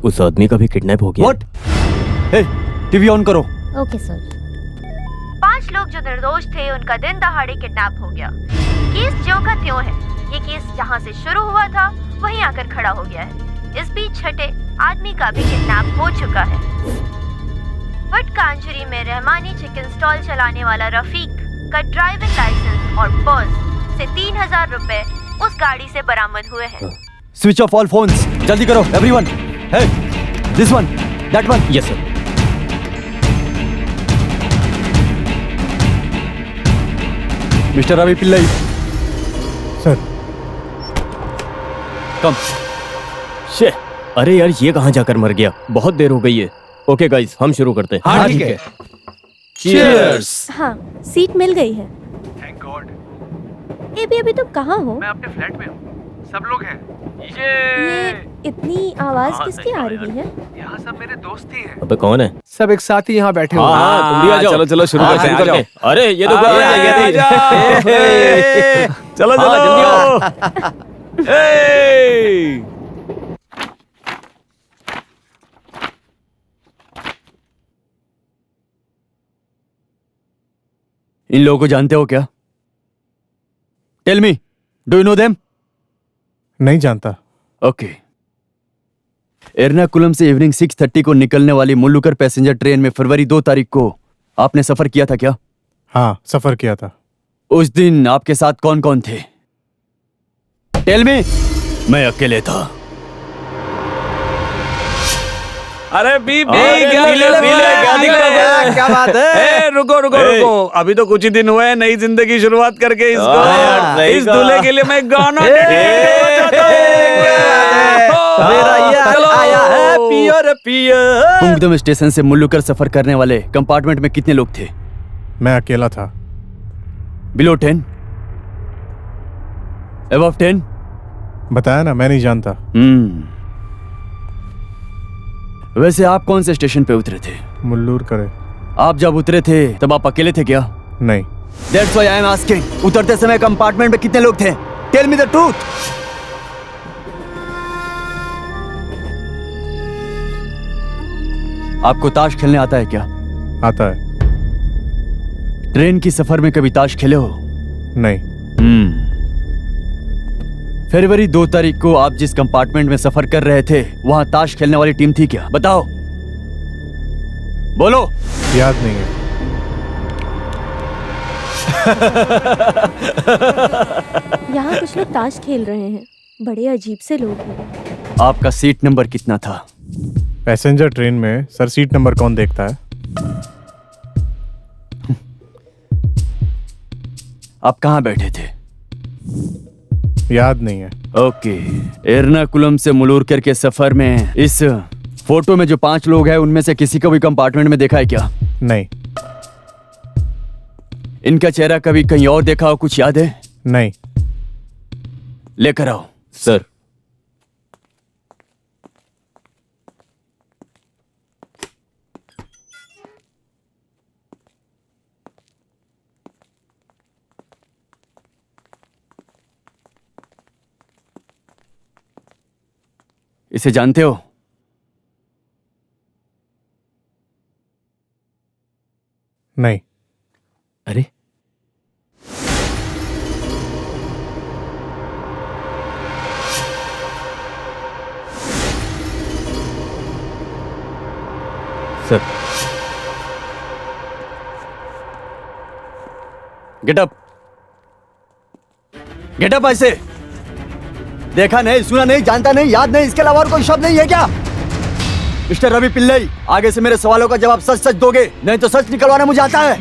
[SPEAKER 6] उस आदमी का भी किडनैप हो गया।
[SPEAKER 9] व्हाट? हे, टीवी ऑन करो।
[SPEAKER 3] Okay sir.
[SPEAKER 2] 5 लोग जो निर्दोष थे उनका दिन दहाड़े किडनैप हो गया। केस ज्यों का त्यों है। ये केस जहाँ से शुरू हुआ था वहीं आकर खड़ा हो गया है। इस बीच छठे आदमी का भी किडनैप हो चुका है। वटकांजरी में रहमानी चिकन स्टॉल चलाने वाला रफीक का ड्राइविंग लाइसेंस और पर्स से 3000 रुपए उस गाड़ी से बरामद हुए हैं।
[SPEAKER 9] Switch off all phones. जल्दी करो everyone. Hey, this one, that one.
[SPEAKER 6] Yes sir.
[SPEAKER 9] Mister Ravi Pillai.
[SPEAKER 5] Sir.
[SPEAKER 9] Come.
[SPEAKER 6] शे, अरे यार ये कहाँ जाकर मर गया? बहुत देर हो गई है। ओके गाइस, हम शुरू करते हैं।
[SPEAKER 10] हाँ ठीक है।
[SPEAKER 6] चीयर्स।
[SPEAKER 2] हाँ, सीट मिल गई है।
[SPEAKER 10] Thank God.
[SPEAKER 2] ए भी अभी तुम कहाँ हो?
[SPEAKER 10] मैं अपने फ्लैट में हूँ। सब लोग हैं।
[SPEAKER 2] ये इतनी आवाज किसकी आ रही है?
[SPEAKER 10] यहाँ सब मेरे दोस्त ही हैं।
[SPEAKER 6] अबे कौन है?
[SPEAKER 10] सब एक साथ ही यहाँ बैठे हुए
[SPEAKER 6] हाँ,
[SPEAKER 10] हैं।
[SPEAKER 6] तुम भी आ जाओ।
[SPEAKER 12] चलो चलो शुरू करते हैं।
[SPEAKER 6] अरे ये तो
[SPEAKER 12] चलो
[SPEAKER 6] जल्दी आओ।
[SPEAKER 9] इन लोगों को जानते हो क्या? Tell me, do you know them?
[SPEAKER 5] नहीं जानता।
[SPEAKER 9] ओके। एर्नाकुलम से इवनिंग 6:30 को निकलने वाली मुल्लूकर पैसेंजर ट्रेन में फरवरी 2 तारीख को आपने सफर किया था क्या?
[SPEAKER 5] हाँ, सफर किया था।
[SPEAKER 9] उस दिन आपके साथ कौन कौन थे? Tell me. मैं अकेले था।
[SPEAKER 12] अरे क्या बात है? रुको रुको रुको, अभी तो कुछ ही दिन हुए हैं नई जिंदगी शुरुआत करके। इसको इस दूल्हे के लिए मैं गाना
[SPEAKER 9] पुंगदम स्टेशन से मुल्लूकर सफर करने वाले कंपार्टमेंट में कितने लोग थे?
[SPEAKER 5] मैं अकेला था।
[SPEAKER 9] बिलो 10? अबव 10?
[SPEAKER 5] बताया ना, मैं नहीं जानता।
[SPEAKER 9] वैसे आप कौन से स्टेशन पे उतरे थे?
[SPEAKER 5] मुल्लूर करे।
[SPEAKER 9] आप जब उतरे थे तब आप अकेले थे क्या?
[SPEAKER 5] नहीं।
[SPEAKER 9] That's why I am asking. उतरते समय कंपार्टमेंट में कितने लोग थे? Tell me the truth. आपको ताश खेलने आता है क्या?
[SPEAKER 5] आता है।
[SPEAKER 9] ट्रेन की सफर में कभी ताश खेले हो?
[SPEAKER 5] नहीं।
[SPEAKER 9] फरवरी 2 तारीख को आप जिस कंपार्टमेंट में सफर कर रहे थे वहां ताश खेलने वाली टीम थी क्या? बताओ, बोलो।
[SPEAKER 5] याद नहीं है।
[SPEAKER 2] यहाँ कुछ लोग ताश खेल रहे हैं, बड़े अजीब से लोग हैं।
[SPEAKER 9] आपका सीट नंबर कितना था?
[SPEAKER 5] पैसेंजर ट्रेन में सर सीट नंबर कौन देखता है?
[SPEAKER 9] आप कहाँ बैठे थे?
[SPEAKER 5] याद नहीं है।
[SPEAKER 9] ओके। एर्नाकुलम से मुलुरकर के सफर में इस फोटो में जो 5 लोग हैं उनमें से किसी को भी कंपार्टमेंट में देखा है क्या?
[SPEAKER 5] नहीं।
[SPEAKER 9] इनका चेहरा कभी कहीं और देखा हो, कुछ याद है?
[SPEAKER 5] नहीं।
[SPEAKER 9] लेकर आओ।
[SPEAKER 12] सर।
[SPEAKER 9] इसे जानते हो?
[SPEAKER 5] नहीं।
[SPEAKER 9] अरे
[SPEAKER 12] sir.
[SPEAKER 9] Get up. Get up. ऐसे देखा नहीं, सुना नहीं, जानता नहीं, याद नहीं, इसके अलावा और कोई शब्द नहीं है क्या? मिस्टर रवि पिल्लई, आगे से मेरे सवालों का जवाब सच सच दोगे, नहीं तो सच निकलवाना मुझे आता है।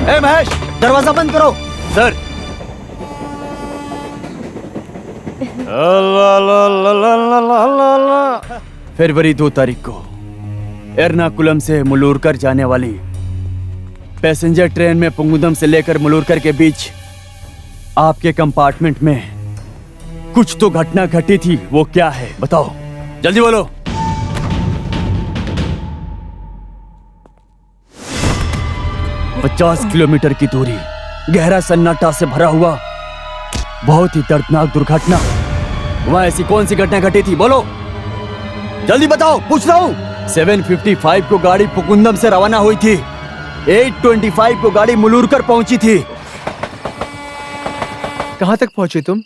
[SPEAKER 9] ए महेश, दरवाजा बंद करो। सर। फरवरी 2 तारीख को एर्नाकुलम से मुलुरकर जाने वाली पैसेंजर ट्रेन में पुंगुदम से लेकर मुलुरकर के बीच आपके कंपार्टमेंट में कुछ तो घटना घटी थी, वो क्या है बताओ, जल्दी बोलो। "50 किलोमीटर की दूरी, गहरा सन्नाटा से भरा हुआ, बहुत ही दर्दनाक दुर्घटना। वहां ऐसी कौन सी घटना घटी थी, बोलो जल्दी बताओ, पूछ रहा हूं। 7:55 को गाड़ी पुकुंदम से रवाना हुई थी, 8:25 को गाड़ी मुलुरकर पहुंची थी।
[SPEAKER 10] कहाँ तक पहुंची तुम?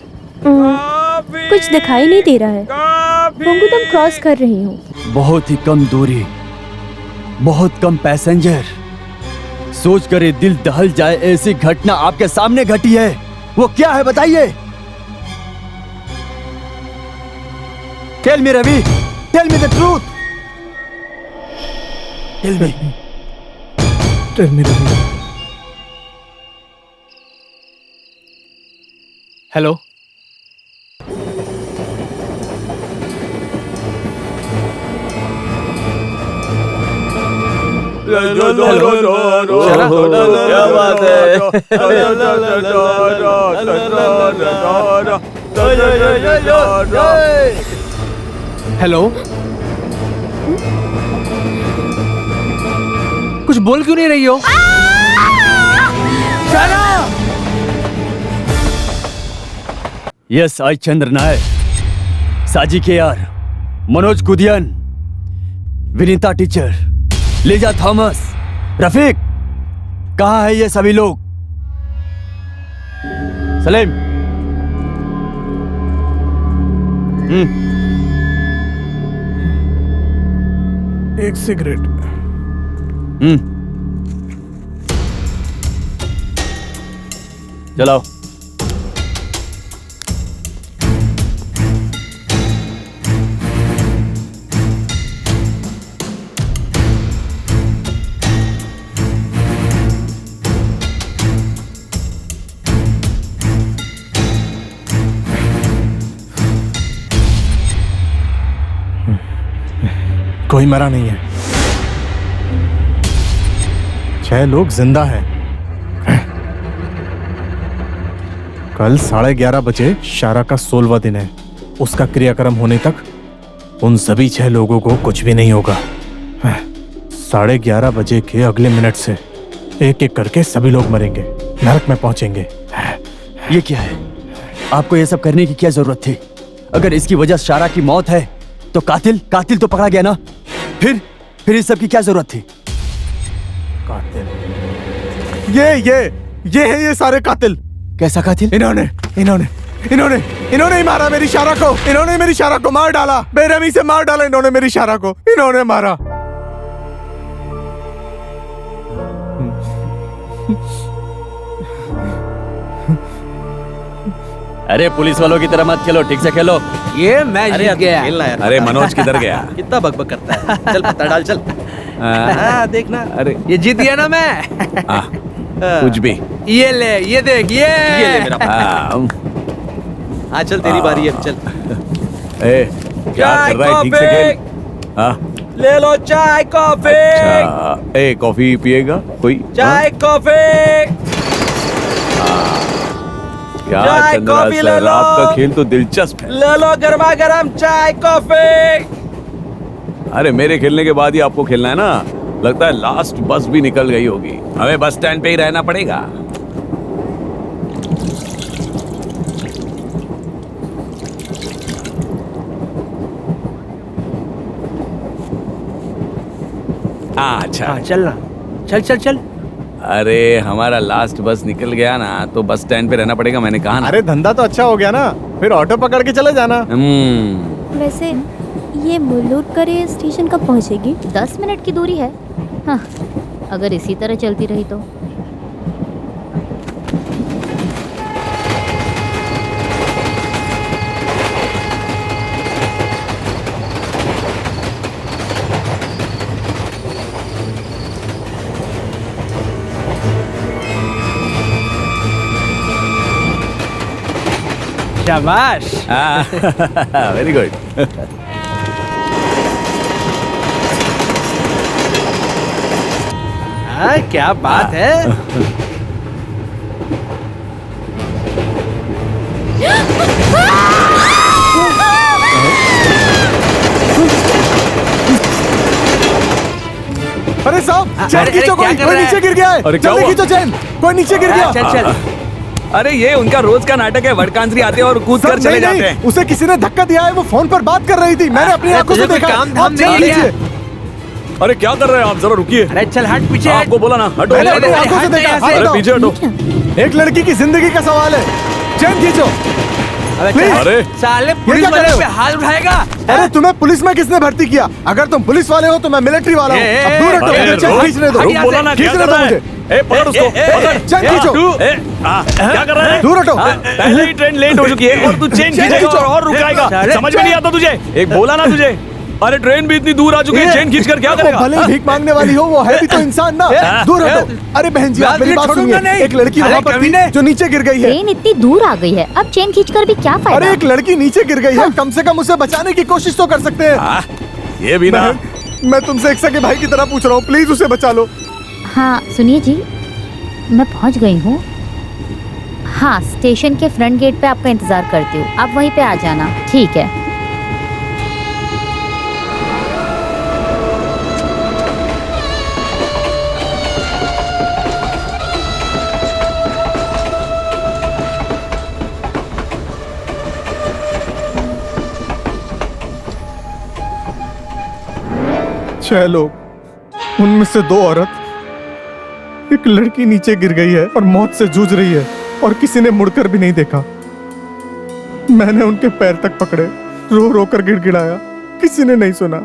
[SPEAKER 2] कुछ दिखाई नहीं दे रहा है, पुंगुदम क्रॉस कर रही हूँ।
[SPEAKER 9] बहुत ही कम दूरी, बहुत कम पैसेंजर, सोच कर दिल दहल जाए ऐसी घटना आपके सामने घटी है, वो क्या है बताइए। Tell me Ravi, tell me the truth, tell me.
[SPEAKER 5] Tell me Ravi.
[SPEAKER 10] Hello.
[SPEAKER 6] क्या बात है?
[SPEAKER 10] हेलो। कुछ बोल क्यों नहीं रही हो?
[SPEAKER 9] यस, आई चंद्र नायर, साजी के यार, Manoj Kudiyan, Vineeta teacher, Lisa Thomas, Rafiq, कहाँ है ये सभी लोग? सलीम।
[SPEAKER 5] एक सिगरेट।
[SPEAKER 9] चलाओ।
[SPEAKER 5] कोई मरा नहीं है, 6 लोग जिंदा हैं। कल 11:30 बजे शारा का 16वां दिन है। उसका क्रियाक्रम होने तक उन सभी 6 लोगों को कुछ भी नहीं होगा। 11:30 बजे के अगले मिनट से एक एक करके सभी लोग मरेंगे, नरक में पहुंचेंगे।
[SPEAKER 9] ये क्या है? आपको ये सब करने की क्या जरूरत थी? अगर इसकी वजह शारा की मौत है तो कातिल तो पकड़ा गया ना? फिर इस सब की क्या जरूरत थी?
[SPEAKER 5] कातिल ये है ये सारे कातिल।
[SPEAKER 9] कैसा कातिल?
[SPEAKER 5] इन्होंने ही मारा मेरी शारा को। इन्होंने मेरी शारा को मार डाला, बेरहमी से मार डाला इन्होंने मेरी शारा को। इन्होंने मारा।
[SPEAKER 9] अरे पुलिस वालों की तरह मत खेलो, ठीक से खेलो।
[SPEAKER 10] ये मैच जीत गया।
[SPEAKER 12] अरे मनोज किधर गया?
[SPEAKER 8] कितना बकबक करता है। चल पत्ता डाल चल। देखना।
[SPEAKER 12] अरे
[SPEAKER 10] ये जीत गया ना मैं।
[SPEAKER 12] कुछ भी।
[SPEAKER 10] ये ले, ये देख, ये
[SPEAKER 8] ले मेरा। हाँ चल तेरी बारी है, चल।
[SPEAKER 12] ए, क्या कर रहा है? ठीक से खेल।
[SPEAKER 4] ले लो चाय कॉफी।
[SPEAKER 12] अच्छा, ए कॉफी पिएगा कोई?
[SPEAKER 4] चाय कॉफी।
[SPEAKER 12] क्या
[SPEAKER 4] चाय
[SPEAKER 12] चंद्रा
[SPEAKER 4] कॉफी ले
[SPEAKER 12] सर,
[SPEAKER 4] लो।
[SPEAKER 12] आपका खेल तो दिलचस्प है।
[SPEAKER 4] ले लो गर्मा गर्म चाय कॉफी।
[SPEAKER 12] अरे मेरे खेलने के बाद ही आपको खेलना है ना? लगता है लास्ट बस भी निकल गई होगी। हमें बस स्टैंड पे ही रहना पड़ेगा। अच्छा
[SPEAKER 10] चल ना, चल।
[SPEAKER 12] अरे हमारा लास्ट बस निकल गया ना, तो बस स्टैंड पे रहना पड़ेगा, मैंने कहा ना।
[SPEAKER 5] अरे धंधा तो अच्छा हो गया ना, फिर ऑटो पकड़ के चले जाना।
[SPEAKER 2] वैसे ये मुल्लूर करे स्टेशन कब पहुंचेगी?
[SPEAKER 3] 10 मिनट की दूरी है। हाँ, अगर इसी तरह चलती रही तो।
[SPEAKER 10] शाबाश।
[SPEAKER 12] Very good.
[SPEAKER 10] क्या बात है।
[SPEAKER 5] अरे साहब, चैन
[SPEAKER 10] अरे,
[SPEAKER 5] खींचो,
[SPEAKER 10] क्या
[SPEAKER 5] कोई
[SPEAKER 10] कर रहा है?
[SPEAKER 5] नीचे गिर गया है।
[SPEAKER 12] अरे, क्या
[SPEAKER 5] जल्दी
[SPEAKER 12] हुआ?
[SPEAKER 5] खींचो चैन, कोई नीचे गिर गया।
[SPEAKER 10] चल।
[SPEAKER 12] अरे ये उनका रोज का नाटक है, वडकांतरी आते हैं और कूद कर चले जाते हैं।
[SPEAKER 5] उसे किसी ने धक्का दिया है, वो फोन पर बात कर रही थी, मैंने अपनी आंखों से देखा।
[SPEAKER 10] काम धाम
[SPEAKER 5] आप चैन
[SPEAKER 10] नहीं
[SPEAKER 5] खींचिए।
[SPEAKER 12] अरे क्या कर रहे हैं आप? जरा रुकिए।
[SPEAKER 10] अरे चल हट पीछे।
[SPEAKER 12] आपको बोला ना, हटो।
[SPEAKER 5] मैंने अपनी आंखों से देखा। हाथ
[SPEAKER 12] अरे
[SPEAKER 5] हटाओ।
[SPEAKER 12] पीछे हटो।
[SPEAKER 5] एक लड़की की जिंदगी का सवाल है, चैन खींचो।
[SPEAKER 12] अरे
[SPEAKER 10] साले पुलिस वाले पे हाथ उठाएगा।
[SPEAKER 5] अरे तुम्हें पुलिस में किसने भर्ती किया? अगर तुम पुलिस वाले हो तो मैं मिलिट्री वाला हूँ। अब दूर हटो, मुझे चैन खींचने दो।
[SPEAKER 12] बोला ना, क्या
[SPEAKER 5] खींचने
[SPEAKER 12] कर
[SPEAKER 5] दो
[SPEAKER 12] रहा है?
[SPEAKER 5] मुझे।
[SPEAKER 12] ए, पकड़ उसको, पकड़।
[SPEAKER 5] चैन खींचो।
[SPEAKER 12] क्या कर रहा है?
[SPEAKER 5] दूर हटो।
[SPEAKER 12] पहले ही ट्रेन लेट हो चुकी है और तू चेन खींचेगा और रुकाएगा। समझ में नहीं आता तुझे? एक बोला ना तुझे। अरे ट्रेन भी इतनी दूर आ चुकी है, चेन खींच कर क्या करेगा?
[SPEAKER 5] भले ही भीख मांगने वाली हो, वो है भी तो इंसान ना। दूर हटो। अरे बहन जी, आप मेरी बात सुनिए। एक लड़की वहाँ पर थी जो नीचे गिर गई है।
[SPEAKER 3] ट्रेन इतनी दूर आ गई है, अब चेन खींचकर भी क्या फायदा?
[SPEAKER 5] अरे एक लड़की नीचे गिर गई है, कम से कम उसे बचाने की कोशिश तो कर सकते हैं।
[SPEAKER 12] ये भी ना।
[SPEAKER 5] मैं तुमसे एक सगे भाई की तरह पूछ रहा हूँ, प्लीज उसे बचा लो।
[SPEAKER 3] हाँ सुनिए जी, मैं पहुंच गई हूँ। हाँ, स्टेशन के फ्रंट गेट पे आपका इंतजार करती हूँ, आप वहीं पे आ जाना। ठीक है।
[SPEAKER 5] छह लोग, उनमें से 2 औरत, एक लड़की नीचे गिर गई है और मौत से जूझ रही है और किसी ने मुड़कर भी नहीं देखा। मैंने उनके पैर तक पकड़े, रो रो कर गिड़गिड़ाया, किसी ने नहीं सुना।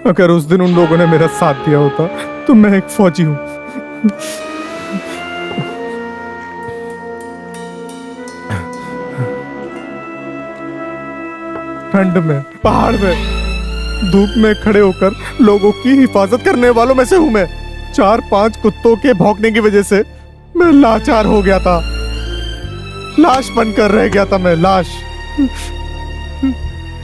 [SPEAKER 5] अगर उस दिन उन लोगों ने मेरा साथ दिया होता तो मैं एक फौजी हूं। ठंड में, पहाड़ में, धूप में खड़े होकर लोगों की हिफाजत करने वालों में से हूं मैं। 4-5 कुत्तों के भौंकने की वजह से मैं लाचार हो गया था, लाश बनकर रह गया था मैं, लाश।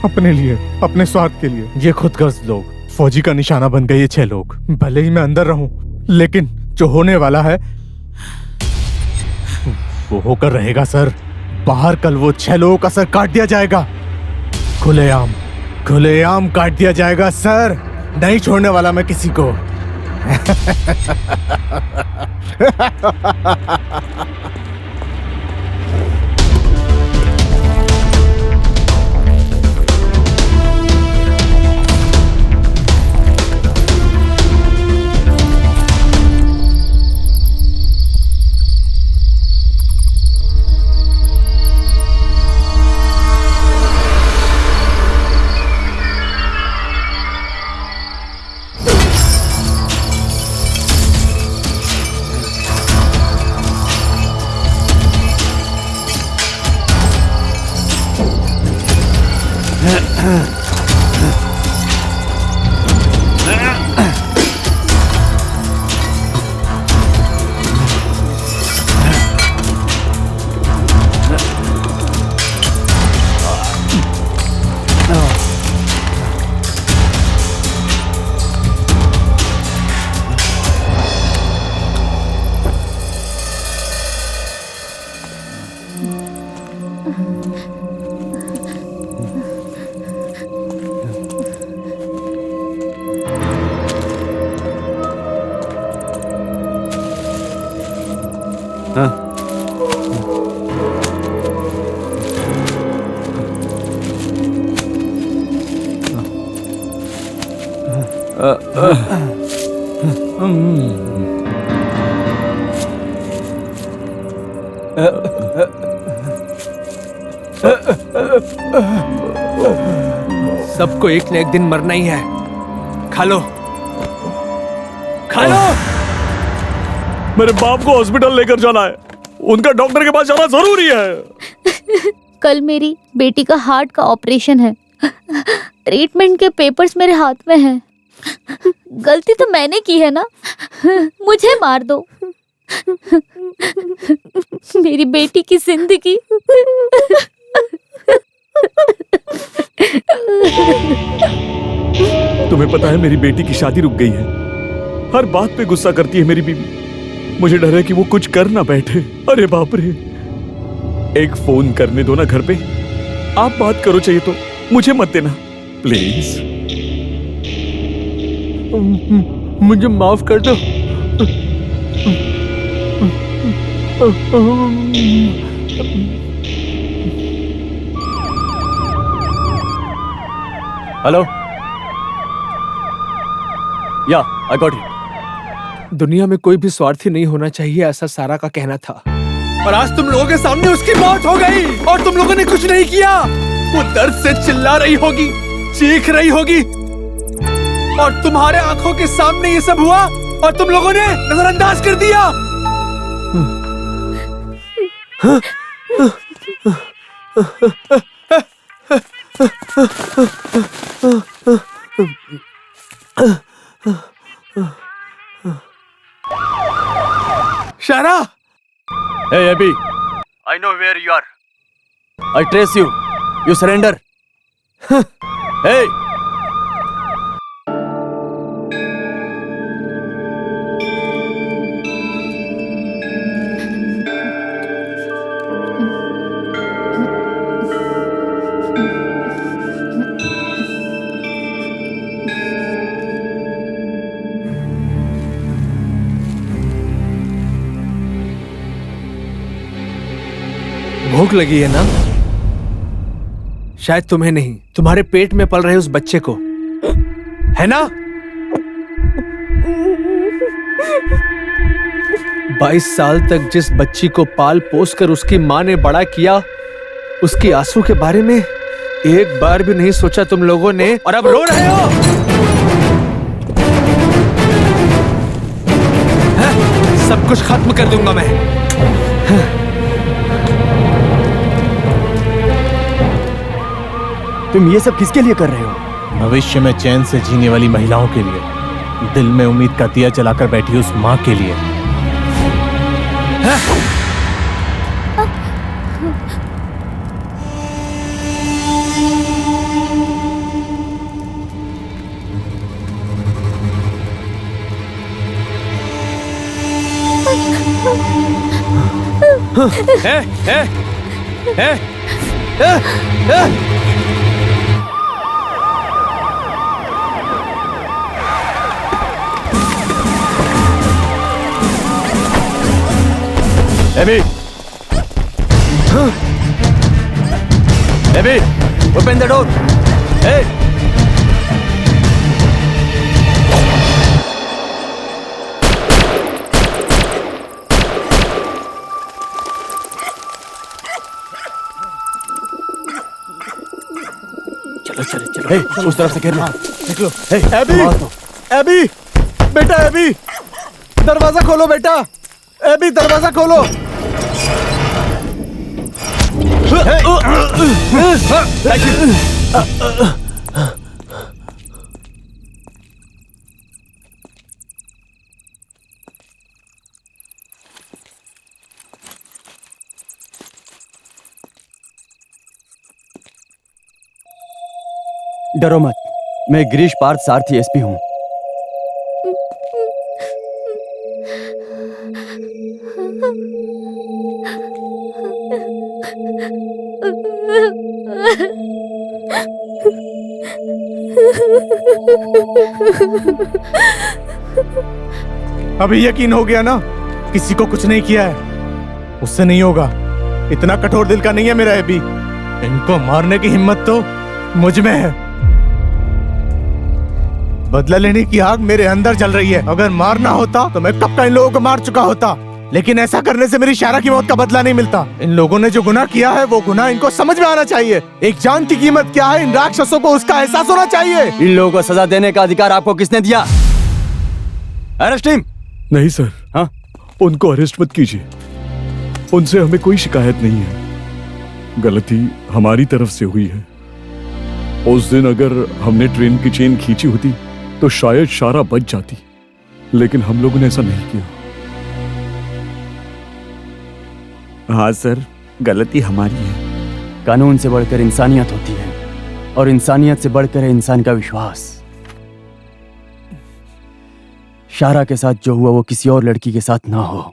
[SPEAKER 5] अपने लिए, अपने स्वार्थ के लिए ये खुदगर्ज लोग फौजी का निशाना बन गए। ये 6 लोग, भले ही मैं अंदर रहूं, लेकिन जो होने वाला है वो होकर रहेगा सर। बाहर कल वो 6 लोगों का सर काट दिया जाएगा, खुलेआम काट दिया जाएगा सर। नहीं छोड़ने वाला मैं किसी को।
[SPEAKER 10] सबको एक न एक दिन मरना ही है। खा लो, खा लो।
[SPEAKER 12] मेरे बाप को हॉस्पिटल लेकर जाना है, उनका डॉक्टर के पास जाना जरूरी है।
[SPEAKER 3] कल मेरी बेटी का हार्ट का ऑपरेशन है। ट्रीटमेंट के पेपर्स मेरे हाथ में हैं। गलती तो मैंने की है ना, मुझे मार दो। मेरी बेटी की जिंदगी।
[SPEAKER 12] तुम्हें पता है मेरी बेटी की शादी रुक गई है। हर बात पे गुस्सा करती है मेरी बीवी। मुझे डर है कि वो कुछ कर ना बैठे। अरे बाप रे, एक फोन करने दो ना घर पे। आप बात करो, चाहिए तो मुझे मत देना प्लीज।
[SPEAKER 10] मुझे माफ कर दो।
[SPEAKER 9] हेलो, या आई गॉट इट।
[SPEAKER 10] दुनिया में कोई भी स्वार्थी नहीं होना चाहिए, ऐसा सारा का कहना था। और आज तुम लोगों के सामने उसकी मौत हो गई और तुम लोगों ने कुछ नहीं किया। वो दर्द से चिल्ला रही होगी, चीख रही होगी, और तुम्हारे आंखों के सामने ये सब हुआ और तुम लोगों ने नजरअंदाज कर दिया। शारा,
[SPEAKER 9] Hey Abby,
[SPEAKER 7] I know where you are.
[SPEAKER 9] I trace you. You surrender. Hey.
[SPEAKER 10] भूख लगी है ना? शायद तुम्हें नहीं, तुम्हारे पेट में पल रहे उस बच्चे को, है ना? 22 साल तक जिस बच्ची को पाल पोस कर उसकी माँ ने बड़ा किया, उसके आंसू के बारे में एक बार भी नहीं सोचा तुम लोगों ने, और अब रो रहे हो। सब कुछ खत्म कर दूंगा मैं।
[SPEAKER 5] तुम ये सब किसके लिए कर रहे हो? भविष्य में चैन से जीने वाली महिलाओं के लिए, दिल में उम्मीद का दिया जलाकर बैठी उस माँ के लिए।
[SPEAKER 9] Abby! Abby! Open the door! Hey! चलो चलो चलो। Hey, उस तरफ से घेरना। निकलो। Hey,
[SPEAKER 5] AB! एबी! बेटा एबी! दरवाजा खोलो बेटा! एबी दरवाजा खोलो!
[SPEAKER 9] Hey! डरो मत, मैं गिरीश पार्थ सारथी एसपी हूँ।
[SPEAKER 5] अभी यकीन हो गया ना, किसी को कुछ नहीं किया है। उससे नहीं होगा, इतना कठोर दिल का नहीं है मेरा एबी। इनको मारने की हिम्मत तो मुझ में है। बदला लेने की आग मेरे अंदर जल रही है। अगर मारना होता तो मैं कब का इन लोगों को मार चुका होता, लेकिन ऐसा करने से मेरी शायरा की मौत का बदला नहीं मिलता। इन लोगों ने जो गुनाह किया है वो गुनाह इनको समझ में आना चाहिए। एक जान की कीमत क्या है इन राक्षसों को उसका एहसास होना चाहिए।
[SPEAKER 9] इन लोगों को सजा देने का अधिकार आपको किसने दिया? Arrest team.
[SPEAKER 12] नहीं सर,
[SPEAKER 9] हाँ,
[SPEAKER 12] उनको अरेस्ट मत कीजिए। उनसे हमें कोई शिकायत नहीं है। गलती हमारी तरफ से हुई है। उस दिन अगर हमने ट्रेन की चेन खींची होती तो शायद शारा बच जाती, लेकिन हम लोगों ने ऐसा नहीं किया।
[SPEAKER 9] हाँ सर, गलती हमारी है। कानून से बढ़कर इंसानियत होती है, और इंसानियत से बढ़कर है इंसान का विश्वास। शारा के साथ जो हुआ वो किसी और लड़की के साथ ना हो।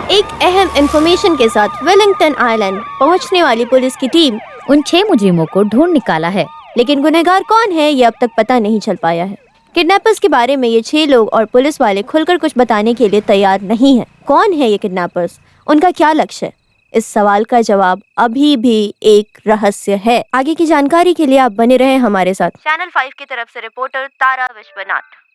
[SPEAKER 2] एक अहम इंफॉर्मेशन के साथ वेलिंगटन आइलैंड पहुंचने वाली पुलिस की टीम
[SPEAKER 3] उन 6 मुजरिमों को ढूंढ निकाला है,
[SPEAKER 2] लेकिन गुनहगार कौन है ये अब तक पता नहीं चल पाया है। किडनैपर्स के बारे में ये 6 लोग और पुलिस वाले खुलकर कुछ बताने के लिए तैयार नहीं है। कौन है ये किडनैपर्स, उनका क्या लक्ष्य है, इस सवाल का जवाब अभी भी एक रहस्य है। आगे की जानकारी के लिए आप बने रहे हमारे साथ। चैनल 5 की तरफ से रिपोर्टर तारा विश्वनाथ।